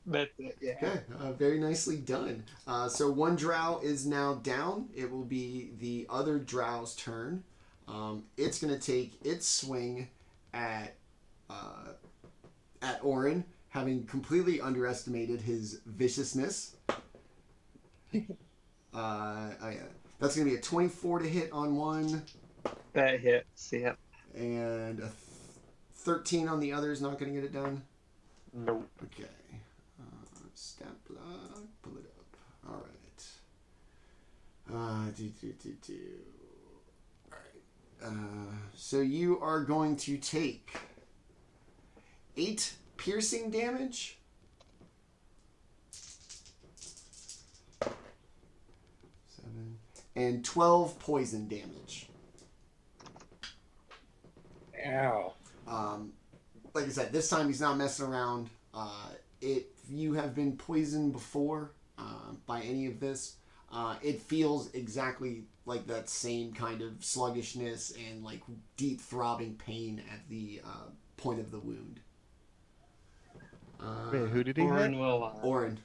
That's it. Yeah. Okay, very nicely done. So one drow is now down. It will be the other drow's turn. It's going to take its swing at Orryn, having completely underestimated his viciousness. Oh yeah. That's going to be a 24 to hit on one, That hits. Yep. And a 13 on the other is not going to get it done. Nope. Okay. Stat block. Pull it up. All right. All right. So you are going to take 8 piercing damage. 7 and 12 poison damage. Ow. Like I said, this time he's not messing around. If you have been poisoned before by any of this, it feels exactly like that same kind of sluggishness and like deep throbbing pain at the point of the wound. Wait, who did he Orryn hit? will. Orryn.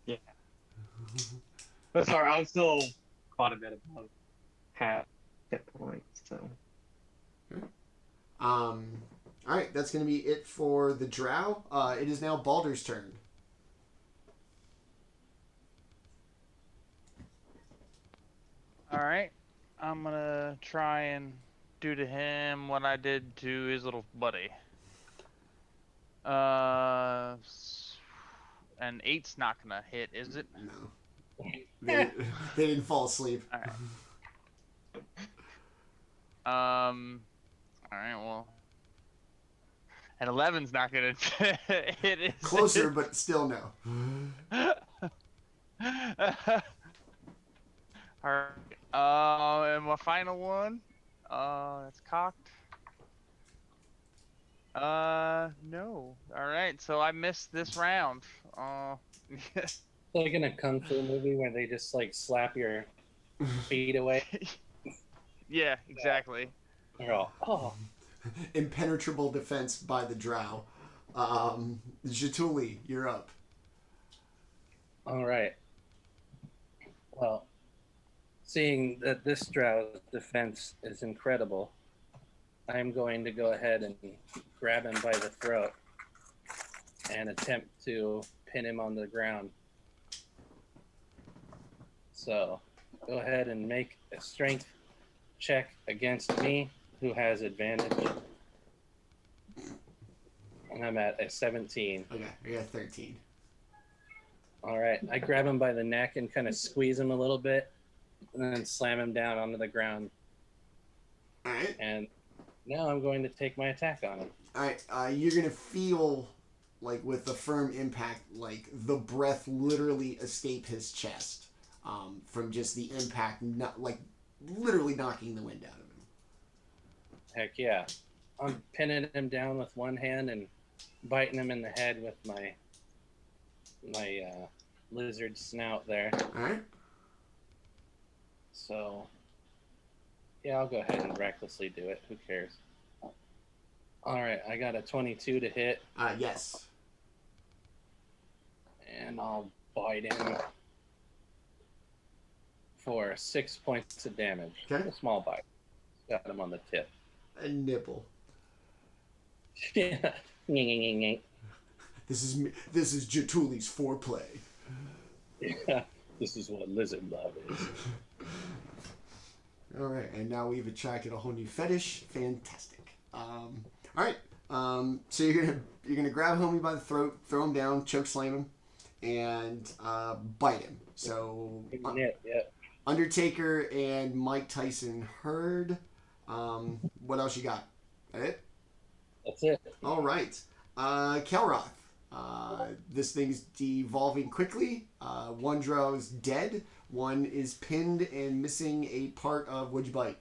Yeah. But sorry, I'm still quite a bit above half hit points. So. Alright, that's going to be it for the drow. It is now Baldr's turn. All right, I'm gonna try and do to him what I did to his little buddy. An 8's not gonna hit, is it? No. They didn't fall asleep. All right. All right. Well, an 11's not gonna hit. Is Closer, it? but still no. All right. And my final one. That's cocked. No. All right. So I missed this round. It's like in a kung fu movie where they just like slap your feet away. Yeah. Exactly. They're all, oh. Impenetrable defense by the drow. Jaatuuli, you're up. All right. Well, seeing that this drow's defense is incredible, I'm going to go ahead and grab him by the throat and attempt to pin him on the ground. So, go ahead and make a strength check against me, who has advantage. And I'm at a 17. Okay, I got 13. All right, I grab him by the neck and kind of squeeze him a little bit, and then slam him down onto the ground. All right. And now I'm going to take my attack on him. All right. You're gonna feel like with the firm impact, like the breath literally escape his chest from just the impact, not like literally knocking the wind out of him. Heck yeah. I'm pinning him down with one hand and biting him in the head with my lizard snout there. All right. So, yeah, I'll go ahead and recklessly do it. Who cares? All right, I got a 22 to hit, Yes. and I'll bite him for 6 points of damage. Okay. A small bite. Got him on the tip. A nipple. Yeah. This is Jaatuli's foreplay. Yeah. This is what lizard love is. All right, and now we've attracted a whole new fetish. Fantastic. All right. So you're gonna grab homie by the throat, throw him down, choke slam him, and bite him. So Yeah. Undertaker and Mike Tyson heard. What else you got? That it? That's it. All right. Kelroth. This thing's devolving quickly. One drow is dead. One is pinned and missing a part of what'd you bite?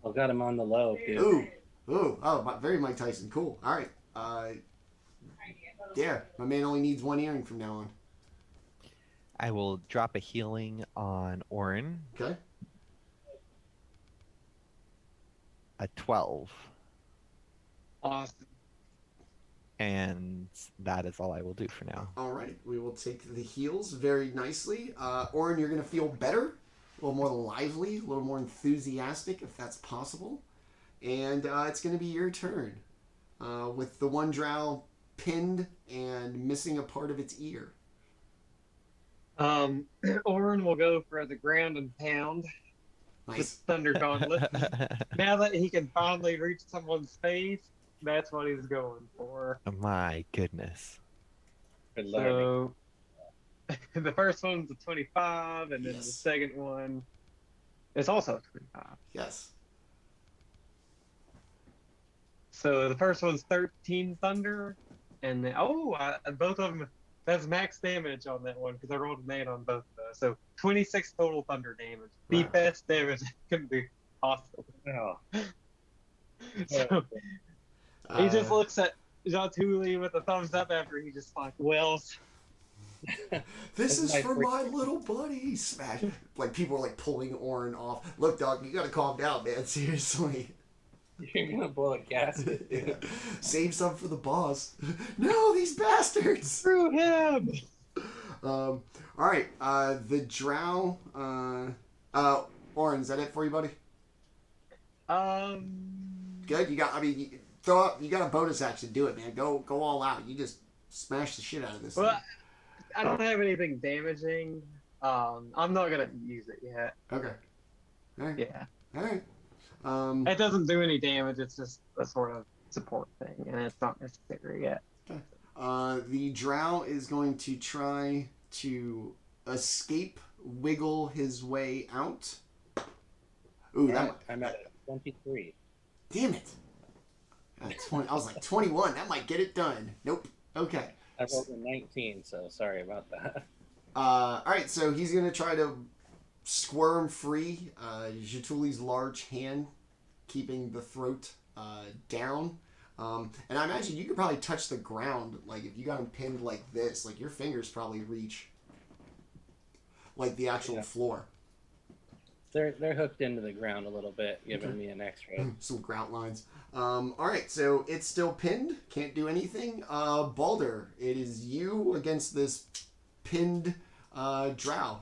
I got him on the low, dude. Ooh. Oh, very Mike Tyson. Cool. All right. Yeah, my man only needs one earring from now on. I will drop a healing on Orryn. Okay. A 12. Awesome. And that is all I will do for now. All right. We will take the heals very nicely. Orryn, you're going to feel better, a little more lively, a little more enthusiastic, if that's possible. And it's going to be your turn. With the one drow pinned and missing a part of its ear. Orryn will go for the ground and pound. Nice. Thunder Gauntlet. Now that he can finally reach someone's face, that's what he's going for. My goodness. Good learning. So the first one's a 25, and then the Yes. second one is also a 25. Yes. So the first one's 13 thunder, and then, both of them, that's max damage on that one because I rolled an 8 on both of those. So 26 total thunder damage. The Wow. best damage that could be possible. Oh, So he just Uh, looks at Jaatuuli with a thumbs up after he just like wells. This is my for freak- my little buddy. Smash. Like, people are like pulling Orryn off. Look, dog, you gotta calm down, man. Seriously. you're gonna blow a gasket, dude. Yeah. Save some for the boss. No, these bastards. Screw him! All right. The drow. Orryn, is that it for you, buddy? Good. You got. I mean, throw up. You got a bonus action. Do it, man. Go all out. You just smash the shit out of this Well, thing. I don't have anything damaging. I'm not gonna use it yet. Okay. All right. Yeah. All right. It doesn't do any damage, it's just a sort of support thing, and it's not necessary yet. The drow is going to try to escape, wiggle his way out. Ooh, that. I'm at 23. Damn it. 20, I was like 21. That might get it done. Nope. Okay. I rolled a 19, so sorry about that. All right. So he's gonna try to squirm free. Jaatuli's large hand keeping the throat down. And I imagine you could probably touch the ground. Like if you got him pinned like this, like your fingers probably reach like the actual floor. They're hooked into the ground a little bit, giving me an extra. Some grout lines. All right, so it's still pinned. Can't do anything. Baldr, it is you against this pinned drow.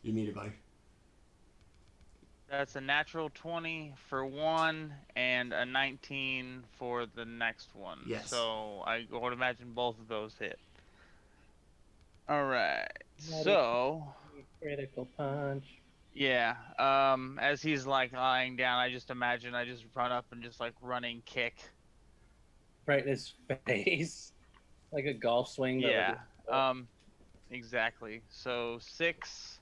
You need it, buddy. That's a natural 20 for one and a 19 for the next one. Yes. So I would imagine both of those hit. All right. Not So Critical punch. yeah, as he's like lying down, I just run up and just like running kick. Right in his face. Like a golf swing. but Yeah. with Exactly. So 6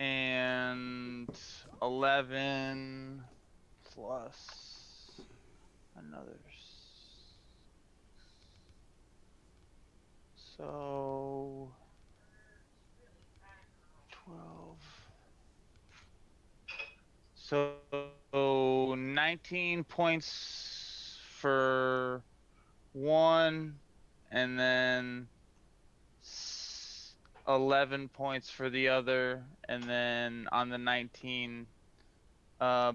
and 11 plus another. So 12. So 19 points for one, and then 11 points for the other, and then on the 19,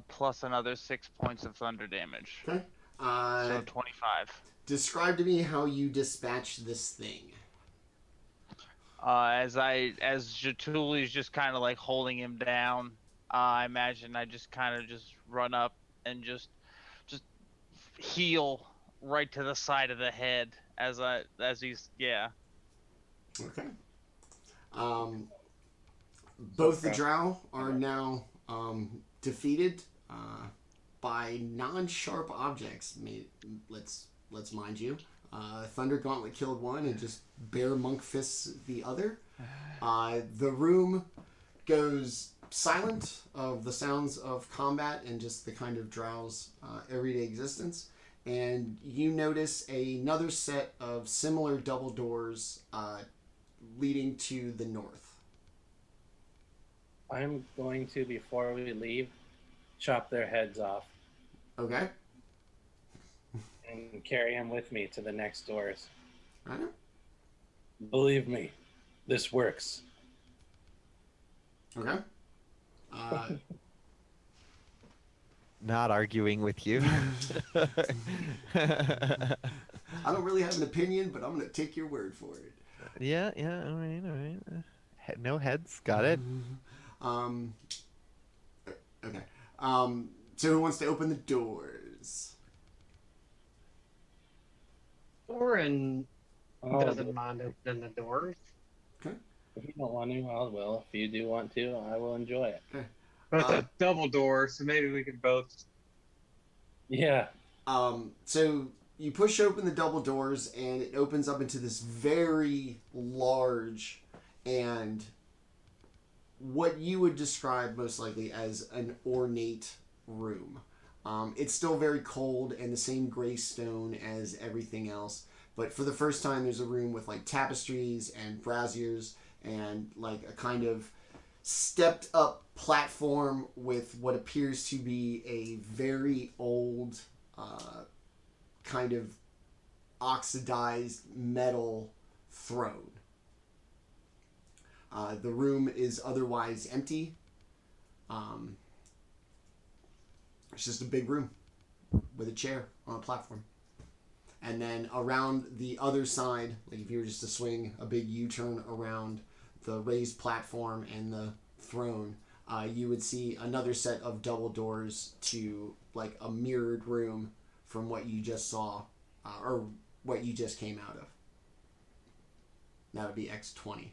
plus another 6 points of thunder damage. Okay. So 25. Describe to me how you dispatch this thing. As Jaatuli's just kind of like holding him down, I imagine I just kind of just run up and just heal right to the side of the head as he's Okay. Both the drow are now defeated by non-sharp objects. Let's mind you. Thunder Gauntlet killed one and just Bear Monk Fists the other. The room goes silent of the sounds of combat and just the kind of drow's everyday existence. And you notice another set of similar double doors leading to the north. I'm going to, before we leave, chop their heads off Okay? and carry them with me to the next doors. Right. Believe me, this works. Okay. Not arguing with you. I don't really have an opinion, but I'm going to take your word for it. Yeah, all right. No heads, got it. Okay. So who wants to open the doors? Orryn Oh, doesn't mind opening the doors. if you don't want to, I will. If you do want to, I will enjoy it. Okay. But it's a double door, so maybe we could both. Yeah. So you push open the double doors, and it opens up into this very large and what you would describe most likely as an ornate room. It's still very cold and the same gray stone as everything else, but for the first time, there's a room with like tapestries and braziers and like a kind of stepped up platform with what appears to be a very old kind of oxidized metal throne. The room is otherwise empty. It's just a big room with a chair on a platform. And then around the other side, like if you were just to swing a big U-turn around the raised platform and the throne, you would see another set of double doors to like a mirrored room from what you just saw, or what you just came out of. That would be X20.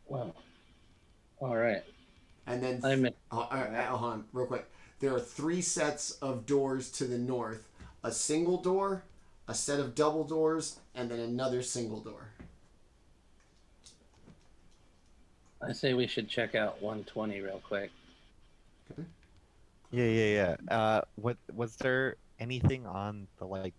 Well, all right. And then, hold on, real quick. There are 3 sets of doors to the north. A single door, a set of double doors, and then another single door. I say we should check out 120 real quick. Okay. Yeah. What was there anything on the like,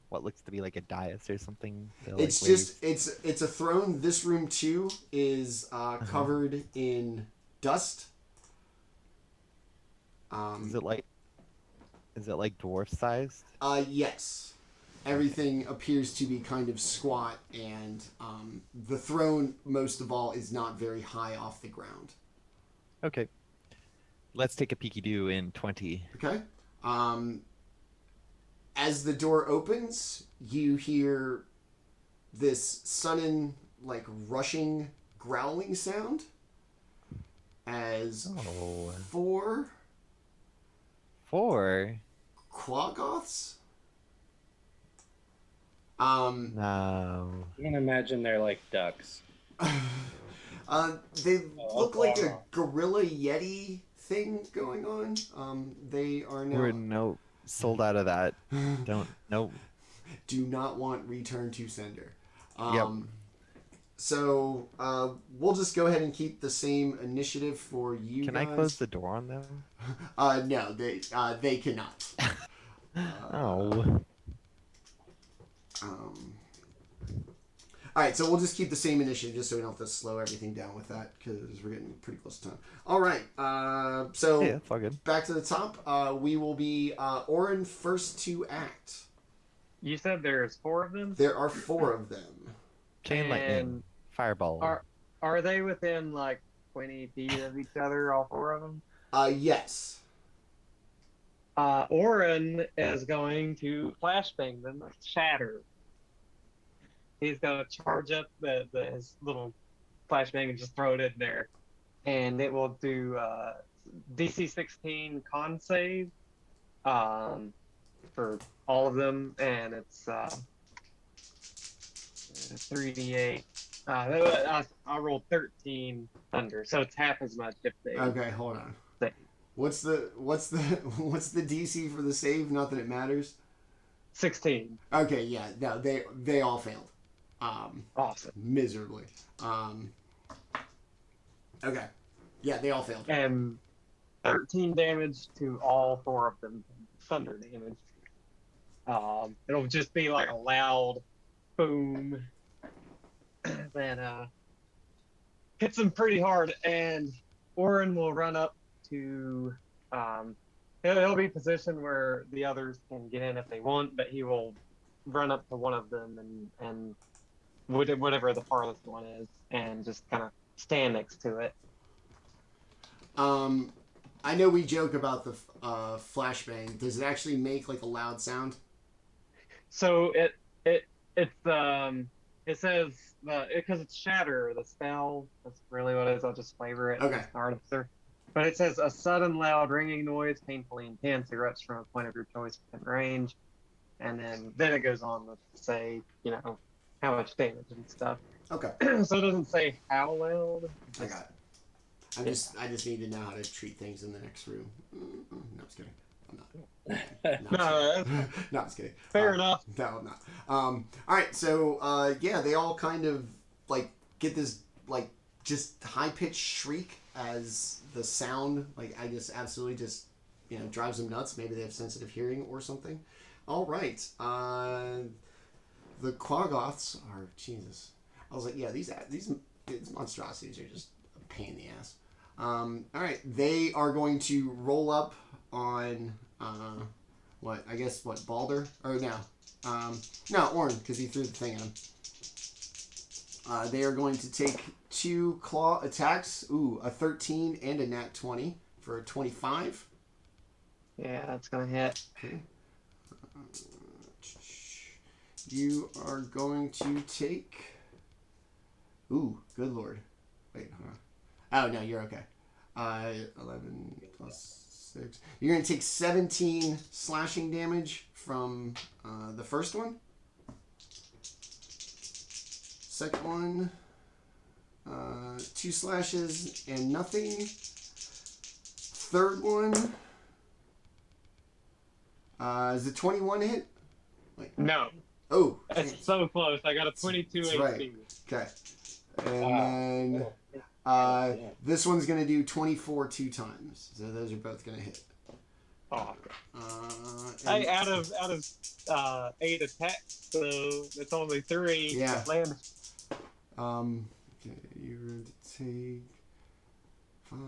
what looks to be like a dais or something? To, like, It's just it's a throne. This room too is covered in dust. Is it like dwarf sized? Yes. Everything appears to be kind of squat, and the throne, most of all, is not very high off the ground. Okay. Let's take a peeky-doo in 20. Okay. As the door opens, you hear this sudden, like, rushing, growling sound as 4 Quaggoths. No. You can imagine they're like ducks. They look like a gorilla yeti thing going on. They are now. Sold out of that. Nope. Do not want return to sender. Yep. So we'll just go ahead and keep the same initiative for you Can guys. I close the door on them? No, they cannot. Oh. All right, so we'll just keep the same initiative just so we don't have to slow everything down with that because we're getting pretty close to time. All right, so Yeah, it's all good. back to the top. We will be Orryn first to act. You said there's 4 of them? There are 4 of them. Chain lightning, fireball. Are they within like 20 feet of each other, all 4 of them? Yes. Orryn is going to flashbang them, shatter. He's going to charge up his little flashbang and just throw it in there. And it will do DC 16 con save for all of them. And it's 3d8. I rolled 13 under, so it's half as much if they. Okay, hold on. Save. What's the DC for the save? Not that it matters. 16. Okay, yeah, no, they all failed. Awesome. Miserably. Okay. Yeah, they all failed. And 13 damage to all 4 of them. Thunder damage. It'll just be like a loud boom that hits him pretty hard, and Orryn will run up to he'll be positioned where the others can get in if they want, but he will run up to one of them and whatever the farthest one is, and just kind of stand next to it. I know we joke about the flashbang. Does it actually make like a loud sound? So it says because it's shatter the spell. That's really what it is. I'll just flavor it. Okay. As an artificer. But it says a sudden loud ringing noise, painfully intense, erupts from a point of your choice within range. And then it goes on to say, how much damage and stuff. Okay, So it doesn't say how loud. I got it. I just need to know how to treat things in the next room. No, I'm just kidding. I'm not. No, No, I'm just kidding. fair enough. No, I'm not. All right, so yeah, they all kind of like get this like just high pitched shriek as the sound I just absolutely just drives them nuts. Maybe they have sensitive hearing or something. All right, the Quaggoths are Jesus. I was like, yeah, these monstrosities are just a pain in the ass. All right, they are going to roll up on what Baldr or no, Orryn, because he threw the thing at him. They are going to take 2 claw attacks. Ooh, a 13 and a nat 20 for a 25. Yeah, that's gonna hit. Okay. You are going to take. Ooh, good lord. Wait, huh? Oh no, you're okay. 11 plus 6. You're going to take 17 slashing damage from the first one. Second one, 2 slashes and nothing. Third one, is it 21 hit? No. Oh, That's so close. I got a 22 That's HP. right. Okay. And then this one's going to do 24 2 times. So those are both going to hit. Oh. And Out of 8 attacks, so it's only 3. Yeah. Land. Okay, you're going to take 5.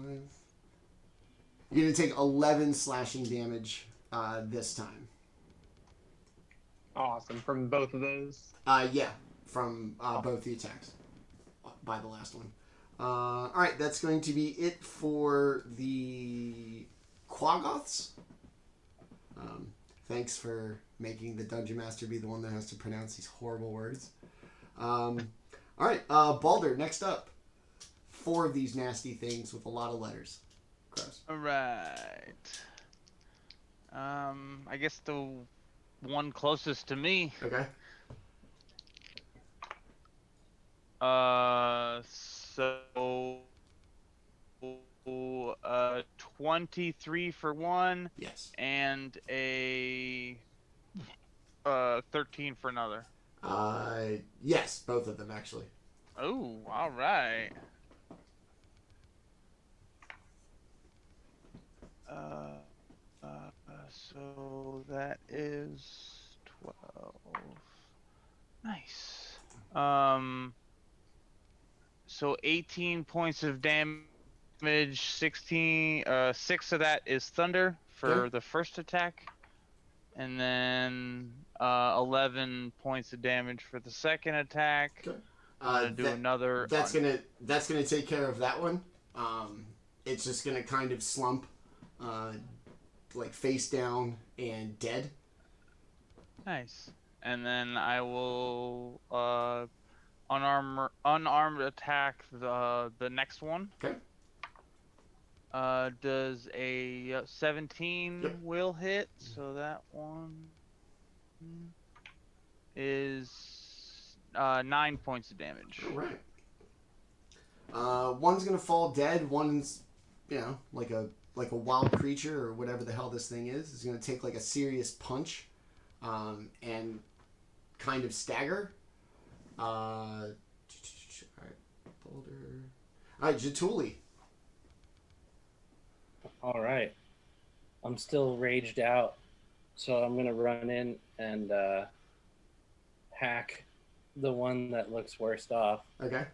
You're going to take 11 slashing damage this time. Awesome. From both of those? Yeah, from both the attacks by the last one. All right, that's going to be it for the Quaggoths. Thanks for making the Dungeon Master be the one that has to pronounce these horrible words. All right, Baldr, next up. 4 of these nasty things with a lot of letters. Gross. All right. I guess the one closest to me. Okay. So 23 for one. Yes. And a 13 for another. Yes, both of them actually. Oh, all right. So that is 12. Nice. So 18 points of damage, 6 of that is thunder for the first attack, and then 11 points of damage for the second attack. Okay. I'm gonna do another. That's gonna take care of that one. It's just gonna kind of slump, face down and dead. Nice. And then I will unarmed attack the next one. Okay. Does a 17 Yep. will hit? So that one is 9 points of damage. All right. One's gonna fall dead. One's, like a wild creature or whatever the hell this thing is gonna take a serious punch, and kind of stagger. All right, Baldr. All right, Jaatuuli. All right. I'm still raged out, so I'm going to run in and hack the one that looks worst off. Okay.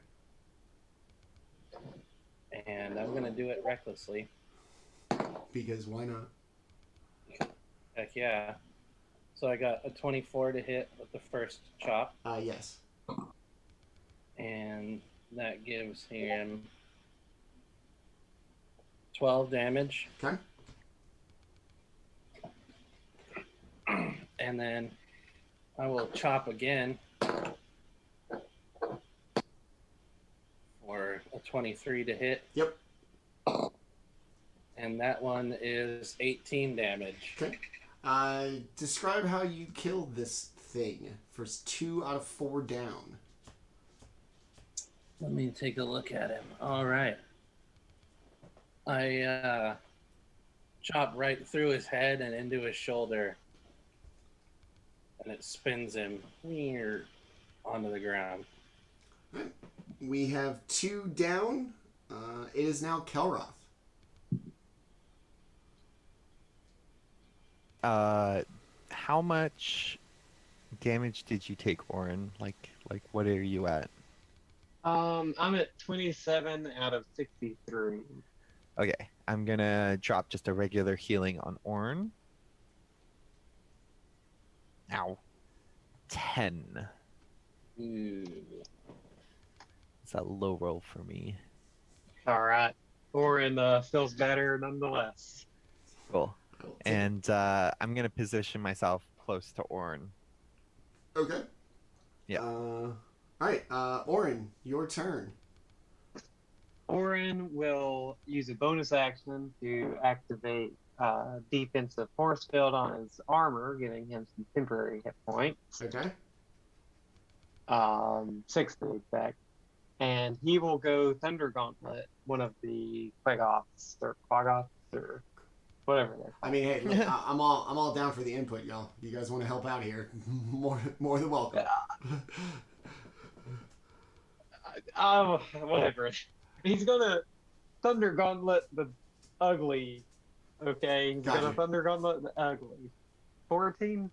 And I'm going to do it recklessly. Because why not? Heck yeah. So I got a 24 to hit with the first chop. Yes. And that gives him 12 damage. Okay. And then I will chop again for a 23 to hit. Yep. and that one is 18 damage. Okay. Describe how you killed this thing. First 2 out of 4 down. Let me take a look at him. All right. I chop right through his head and into his shoulder, and it spins him onto the ground. Right. We have 2 down. It is now Kelroth. How much damage did you take, Orryn? Like what are you at? I'm at 27 out of 63. Okay, I'm gonna drop just a regular healing on Orryn. Ow. 10. Ooh. It's a low roll for me. All right. Orryn feels better nonetheless. Cool. I will take And I'm gonna position myself close to Orryn. it. Okay. Yeah. All right. Orryn, your turn. Orryn will use a bonus action to activate defensive force field on his armor, giving him some temporary hit points. Okay. 6 to be exact. And he will go Thunder Gauntlet, one of the Quagoths or whatever they're called. I mean, hey, look, I'm all down for the input, y'all. You guys want to help out here? more than welcome. Whatever. He's gonna Thunder Gauntlet the ugly. Okay, he's Gotcha. gonna Thunder Gauntlet the ugly. 14.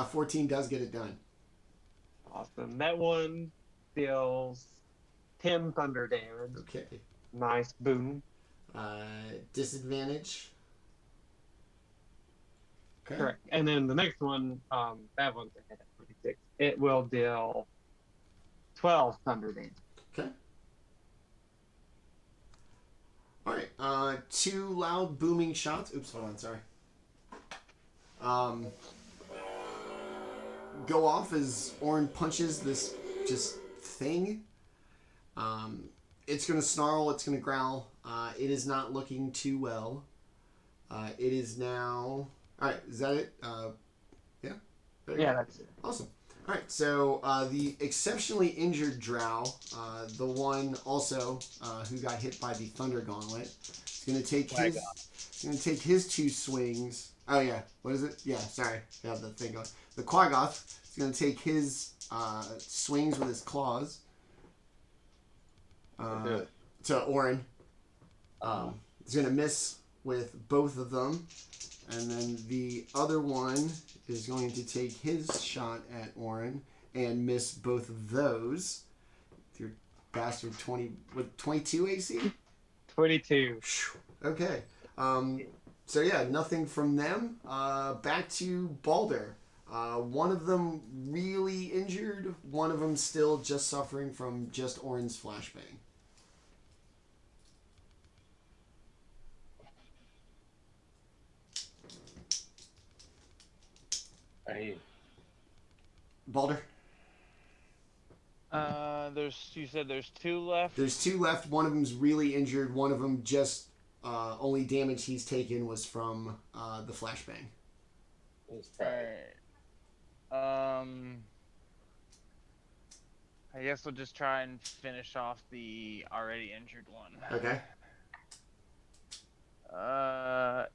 14 does get it done. Awesome. That one deals 10 thunder damage. Okay. Nice. Boom. Disadvantage. Okay. Correct. And then the next one, that one's a hit at 26. It will deal 12 thunder damage. Okay. All right. 2 loud booming shots. Oops, hold on. Sorry. Go off as Orryn punches this just thing. It's gonna snarl. It's gonna growl. It is not looking too well. It is now. All right. Is that it? Yeah. Yeah, that's it. Awesome. All right, so the exceptionally injured drow, the one also who got hit by the Thunder Gauntlet, is going to take his 2 swings. Oh yeah, what is it? Yeah, sorry, yeah, the thing going. The Quagoth is going to take his swings with his claws to Orryn. He's going to miss with both of them. And then the other one is going to take his shot at Orryn and miss both of those. Your bastard 22 AC? 22. Okay. So yeah, nothing from them. Back to Baldr. One of them really injured. One of them still just suffering from just Orryn's flashbang. Baldr. You said there's 2 left. There's 2 left. One of them's really injured. One of them just only damage he's taken was from the flashbang. Alright. I guess we'll just try and finish off the already injured one. Okay.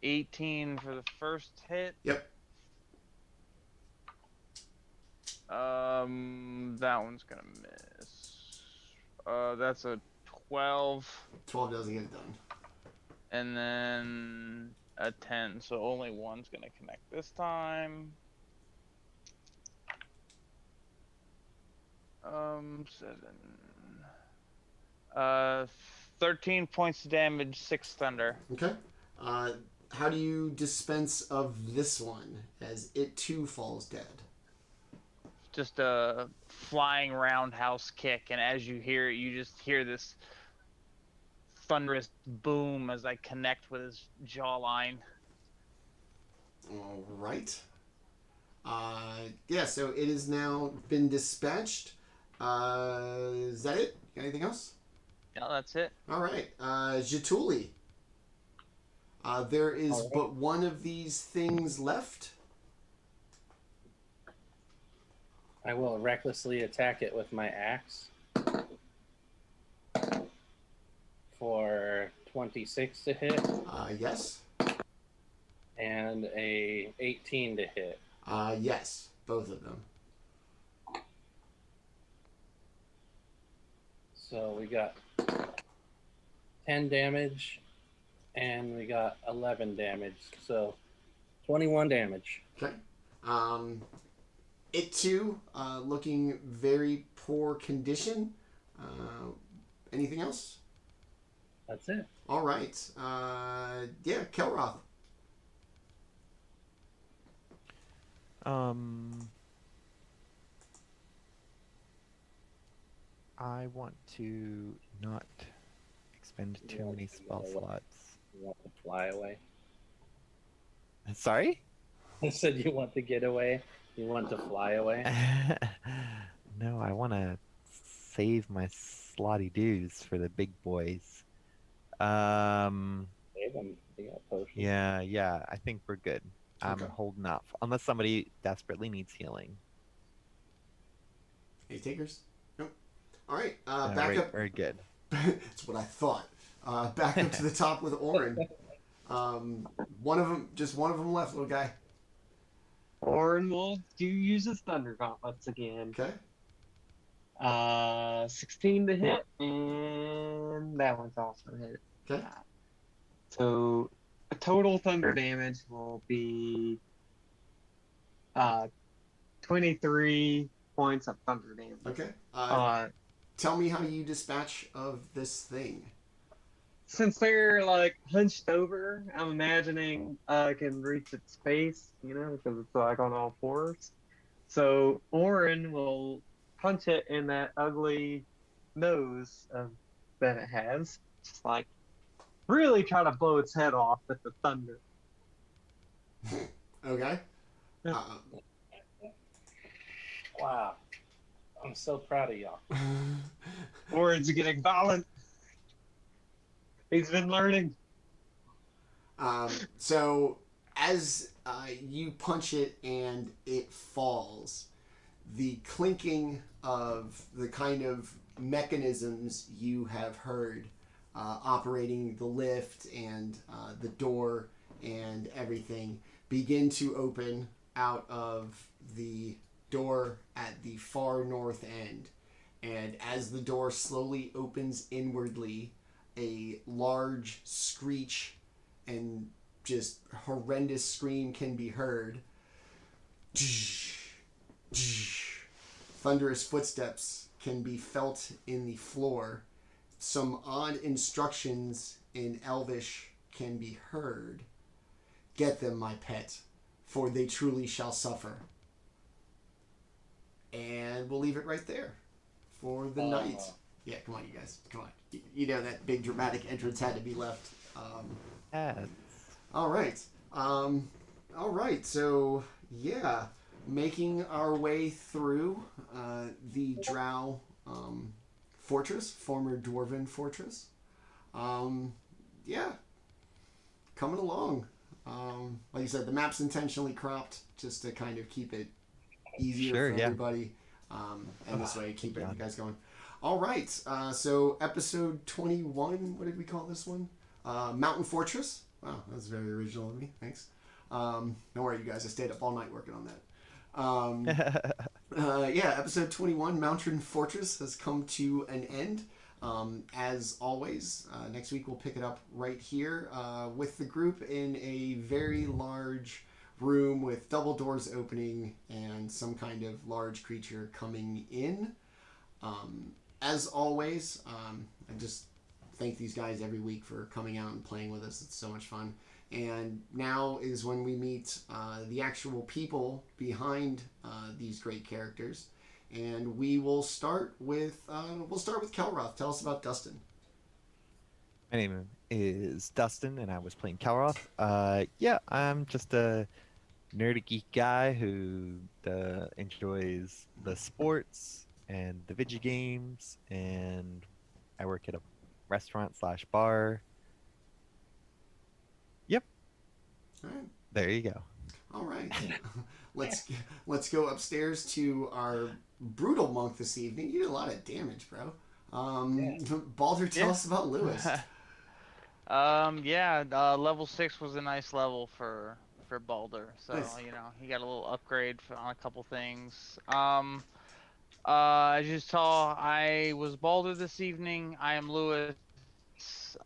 18 for the first hit. Yep. That one's gonna miss. That's a 12. 12 doesn't get it done. And then a 10, so only one's gonna connect this time. 13 points of damage, 6 thunder. Okay. How do you dispense of this one as it too falls dead? Just a flying roundhouse kick, and as you hear it, you just hear this thunderous boom as I connect with his jawline. All right. Yeah, so it has now been dispatched. Is that it? Anything else? No, that's it. All right. Jaatuuli. There is All right. but one of these things left. I will recklessly attack it with my axe for 26 to hit Yes. and a 18 to hit. Yes, both of them. So we got 10 damage and we got 11 damage. So 21 damage. Okay. It too, looking very poor condition. Anything else? That's it. All right. Yeah, Kelroth. I want to not expend too many spell slots. You want to fly away? Sorry? I said you want to get away. You want to fly away. No, I want to save my slotty dues for the big boys. Save them. They got potions. Yeah, I think we're good. I'm Okay. holding off unless somebody desperately needs healing. Any takers? Nope. All right. Back Right, up. very good. That's what I thought. Back up to the top with Orryn. One of them left, little guy. Orryn will use his Thunder Gauntlets again. Okay. 16 to hit, and that one's also hit. Okay. So total thunder damage will be 23 points of thunder damage. Okay. Tell me how you dispatch of this thing. Since they're like hunched over, I'm imagining I can reach its face, because it's like on all fours. So Orryn will punch it in that ugly nose that it has, just like really try to blow its head off with the thunder. Okay. Wow. I'm so proud of y'all. Orryn's getting violent. He's been learning. So as you punch it and it falls, the clinking of the kind of mechanisms you have heard operating the lift and the door and everything begin to open out of the door at the far north end. And as the door slowly opens inwardly, a large screech and just horrendous scream can be heard. Thunderous footsteps can be felt in the floor. Some odd instructions in Elvish can be heard. Get them, my pet, for they truly shall suffer. And we'll leave it right there for the night. Yeah, come on, you guys. Come on. You know that big dramatic entrance had to be left. Yeah. All right. All right. So, yeah, making our way through the Drow fortress, former Dwarven fortress. Yeah, coming along. Like you said, the map's intentionally cropped just to kind of keep it easier for everybody. And this way, keep you guys going. All right. So, episode 21. What did we call this one? Mountain Fortress. Wow, that's very original of me. Thanks. Don't worry, you guys. I stayed up all night working on that. Yeah, episode 21, Mountain Fortress, has come to an end. As always, next week we'll pick it up right here with the group in a very large room with double doors opening and some kind of large creature coming in. As always, I just thank these guys every week for coming out and playing with us. It's so much fun. And now is when we meet the actual people behind these great characters. And we will start with Kelroth. Tell us about Dustin. My name is Dustin, and I was playing Kelroth. Yeah, I'm just a nerdy geek guy who enjoys the sports and the video games, and I work at a restaurant/bar. Yep, All right. There you go. All right. let's go upstairs to our brutal monk this evening. You did a lot of damage, bro. Baldr, tell us about Lewis. Level 6 was a nice level for Baldr. So, Nice. he got a little upgrade on a couple things. As you saw, I was Baldr this evening. I am Lewis,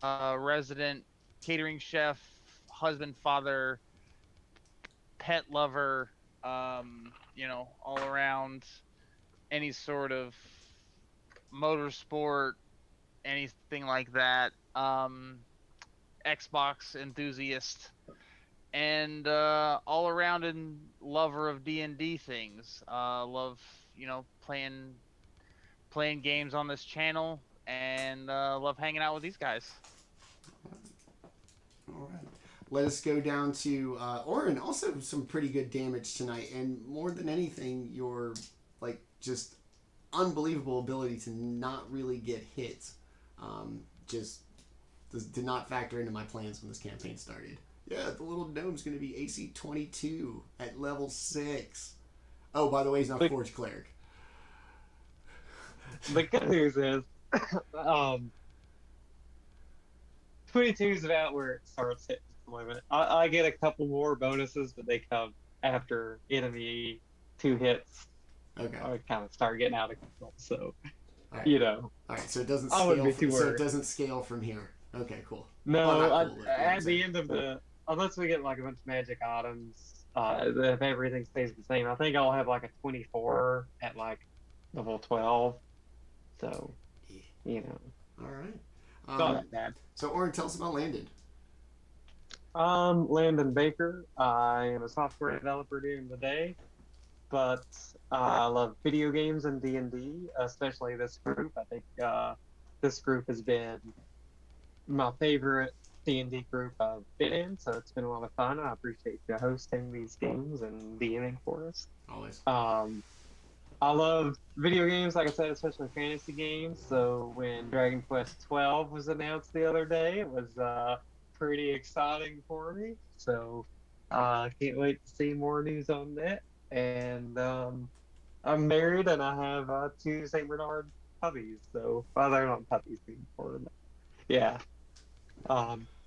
resident catering chef, husband, father, pet lover, all around any sort of motorsport, anything like that. Xbox enthusiast, and all around and lover of D&D things. Love, playing games on this channel, and love hanging out with these guys. All right. Let us go down to Orryn. Also, some pretty good damage tonight, and more than anything, your just unbelievable ability to not really get hit. Just did not factor into my plans when this campaign started. Yeah, the little gnome's going to be AC 22 at level 6. Oh, by the way, he's not Forge Cleric. The good news is, 22 is about where it starts hitting the limit. I get a couple more bonuses, but they come after enemy 2 hits. Okay. I kind of start getting out of control. So, All right. All right, so it doesn't I wouldn't be too so it worried. doesn't scale from here. Okay, cool. No, Well, not cool, at the end of unless we get a bunch of magic items, if everything stays the same, I think I'll have a 24 at level 12. So, All right. not that bad. So, Orryn, tell us about Landon. Landon Baker. I am a software developer during the day, but I love video games and D&D, especially this group. I think this group has been my favorite D&D group I've been in, so it's been a lot of fun. I appreciate you hosting these games and DMing for us. Always. I love video games, like I said, especially fantasy games. So when Dragon Quest XII was announced the other day, it was pretty exciting for me. So can't wait to see more news on that. And I'm married and I have 2 St. Bernard puppies. So, well, they're not puppies anymore, but yeah.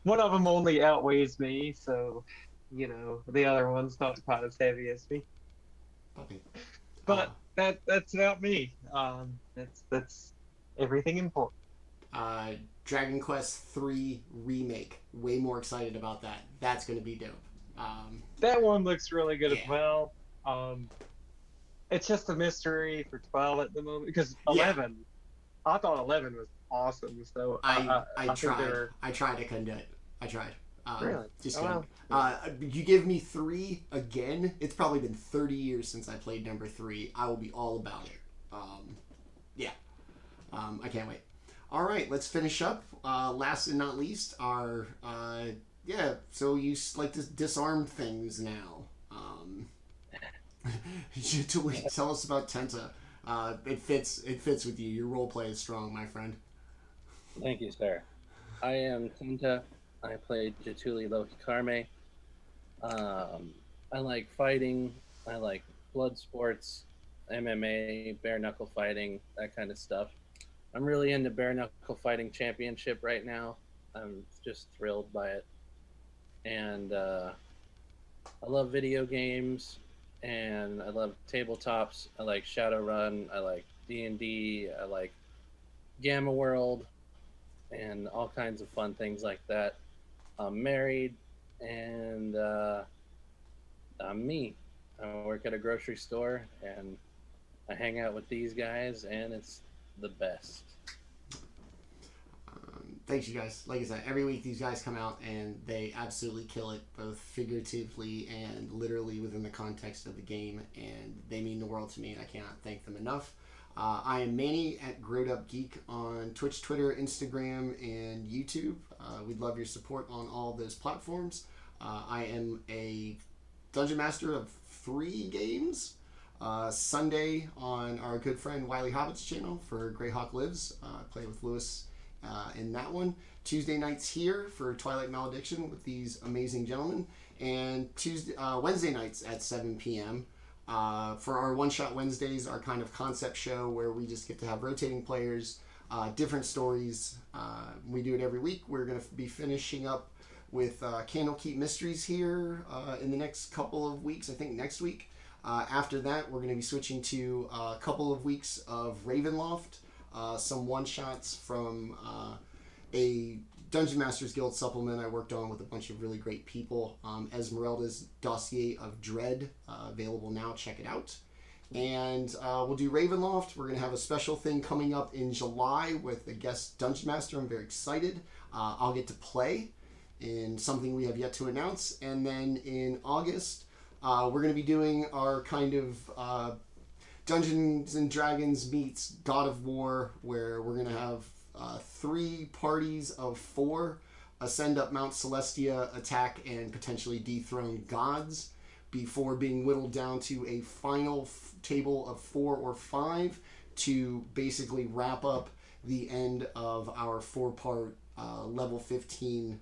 One of them only outweighs me, so the other one's not quite as heavy as me. Puppy. But that's about me. That's everything important. Dragon Quest III remake. Way more excited about that. That's going to be dope. That one looks really good as Yeah. well. It's just a mystery for 12 at the moment because 11. I thought 11 was awesome. So I think tried. I tried. I couldn't do it. I tried. Really? Just Oh, kidding. You give me 3 again. It's probably been 30 years since I played number 3. I will be all about it. I can't wait. All right, let's finish up. Last and not least, our So you like to disarm things now. Jaatuuli, tell us about Tenta. It fits with you. Your role play is strong, my friend. Thank you, sir. I am Tenta. I play Jaatuuli Lohikarme. I like fighting. I like blood sports, MMA, bare knuckle fighting, that kind of stuff. I'm really into bare knuckle fighting championship right now. I'm just thrilled by it. And I love video games, and I love tabletops. I like Shadowrun. I like D&D. I like Gamma World, and all kinds of fun things like that. I'm married, and I'm me. I work at a grocery store, and I hang out with these guys, and it's the best. Thanks, you guys. Like I said, every week these guys come out and they absolutely kill it, both figuratively and literally within the context of the game, and they mean the world to me, and I cannot thank them enough. I am Manny at GrowedUpGeek on Twitch, Twitter, Instagram, and YouTube. We'd love your support on all those platforms. I am a Dungeon Master of 3 games. Sunday on our good friend Wiley Hobbit's channel for Greyhawk Lives. I play with Lewis in that one. Tuesday nights here for Twilight Malediction with these amazing gentlemen. and Wednesday nights at 7 p.m. For our One Shot Wednesdays, our kind of concept show where we just get to have rotating players, different stories. We do it every week. We're going to be finishing up with Candlekeep Mysteries here in the next couple of weeks, I think next week. After that, we're going to be switching to a couple of weeks of Ravenloft, some one-shots from a Dungeon Masters Guild supplement I worked on with a bunch of really great people. Esmeralda's Dossier of Dread, available now. Check it out. And we'll do Ravenloft. We're going to have a special thing coming up in July with a guest Dungeon Master. I'm very excited. I'll get to play in something we have yet to announce. And then in August, we're going to be doing our kind of Dungeons and Dragons meets God of War, where we're going to have 3 parties of 4 ascend up Mount Celestia, attack, and potentially dethrone gods before being whittled down to a final table of 4 or 5 to basically wrap up the end of our 4-part level 15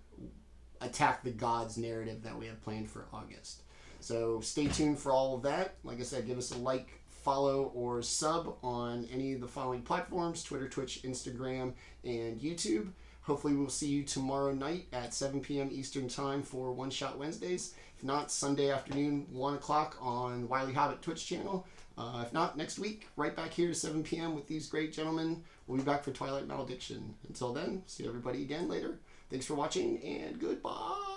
attack the gods narrative that we have planned for August. So stay tuned for all of that. Like I said, give us a like, follow, or sub on any of the following platforms: Twitter, Twitch, Instagram, and YouTube. Hopefully we'll see you tomorrow night at 7 p.m. Eastern Time for One Shot Wednesdays. If not, Sunday afternoon, 1 o'clock on Wily Hobbit Twitch channel. If not, next week, right back here at 7 p.m. with these great gentlemen. We'll be back for Twilight Malediction. Until then, see everybody again later. Thanks for watching, and goodbye!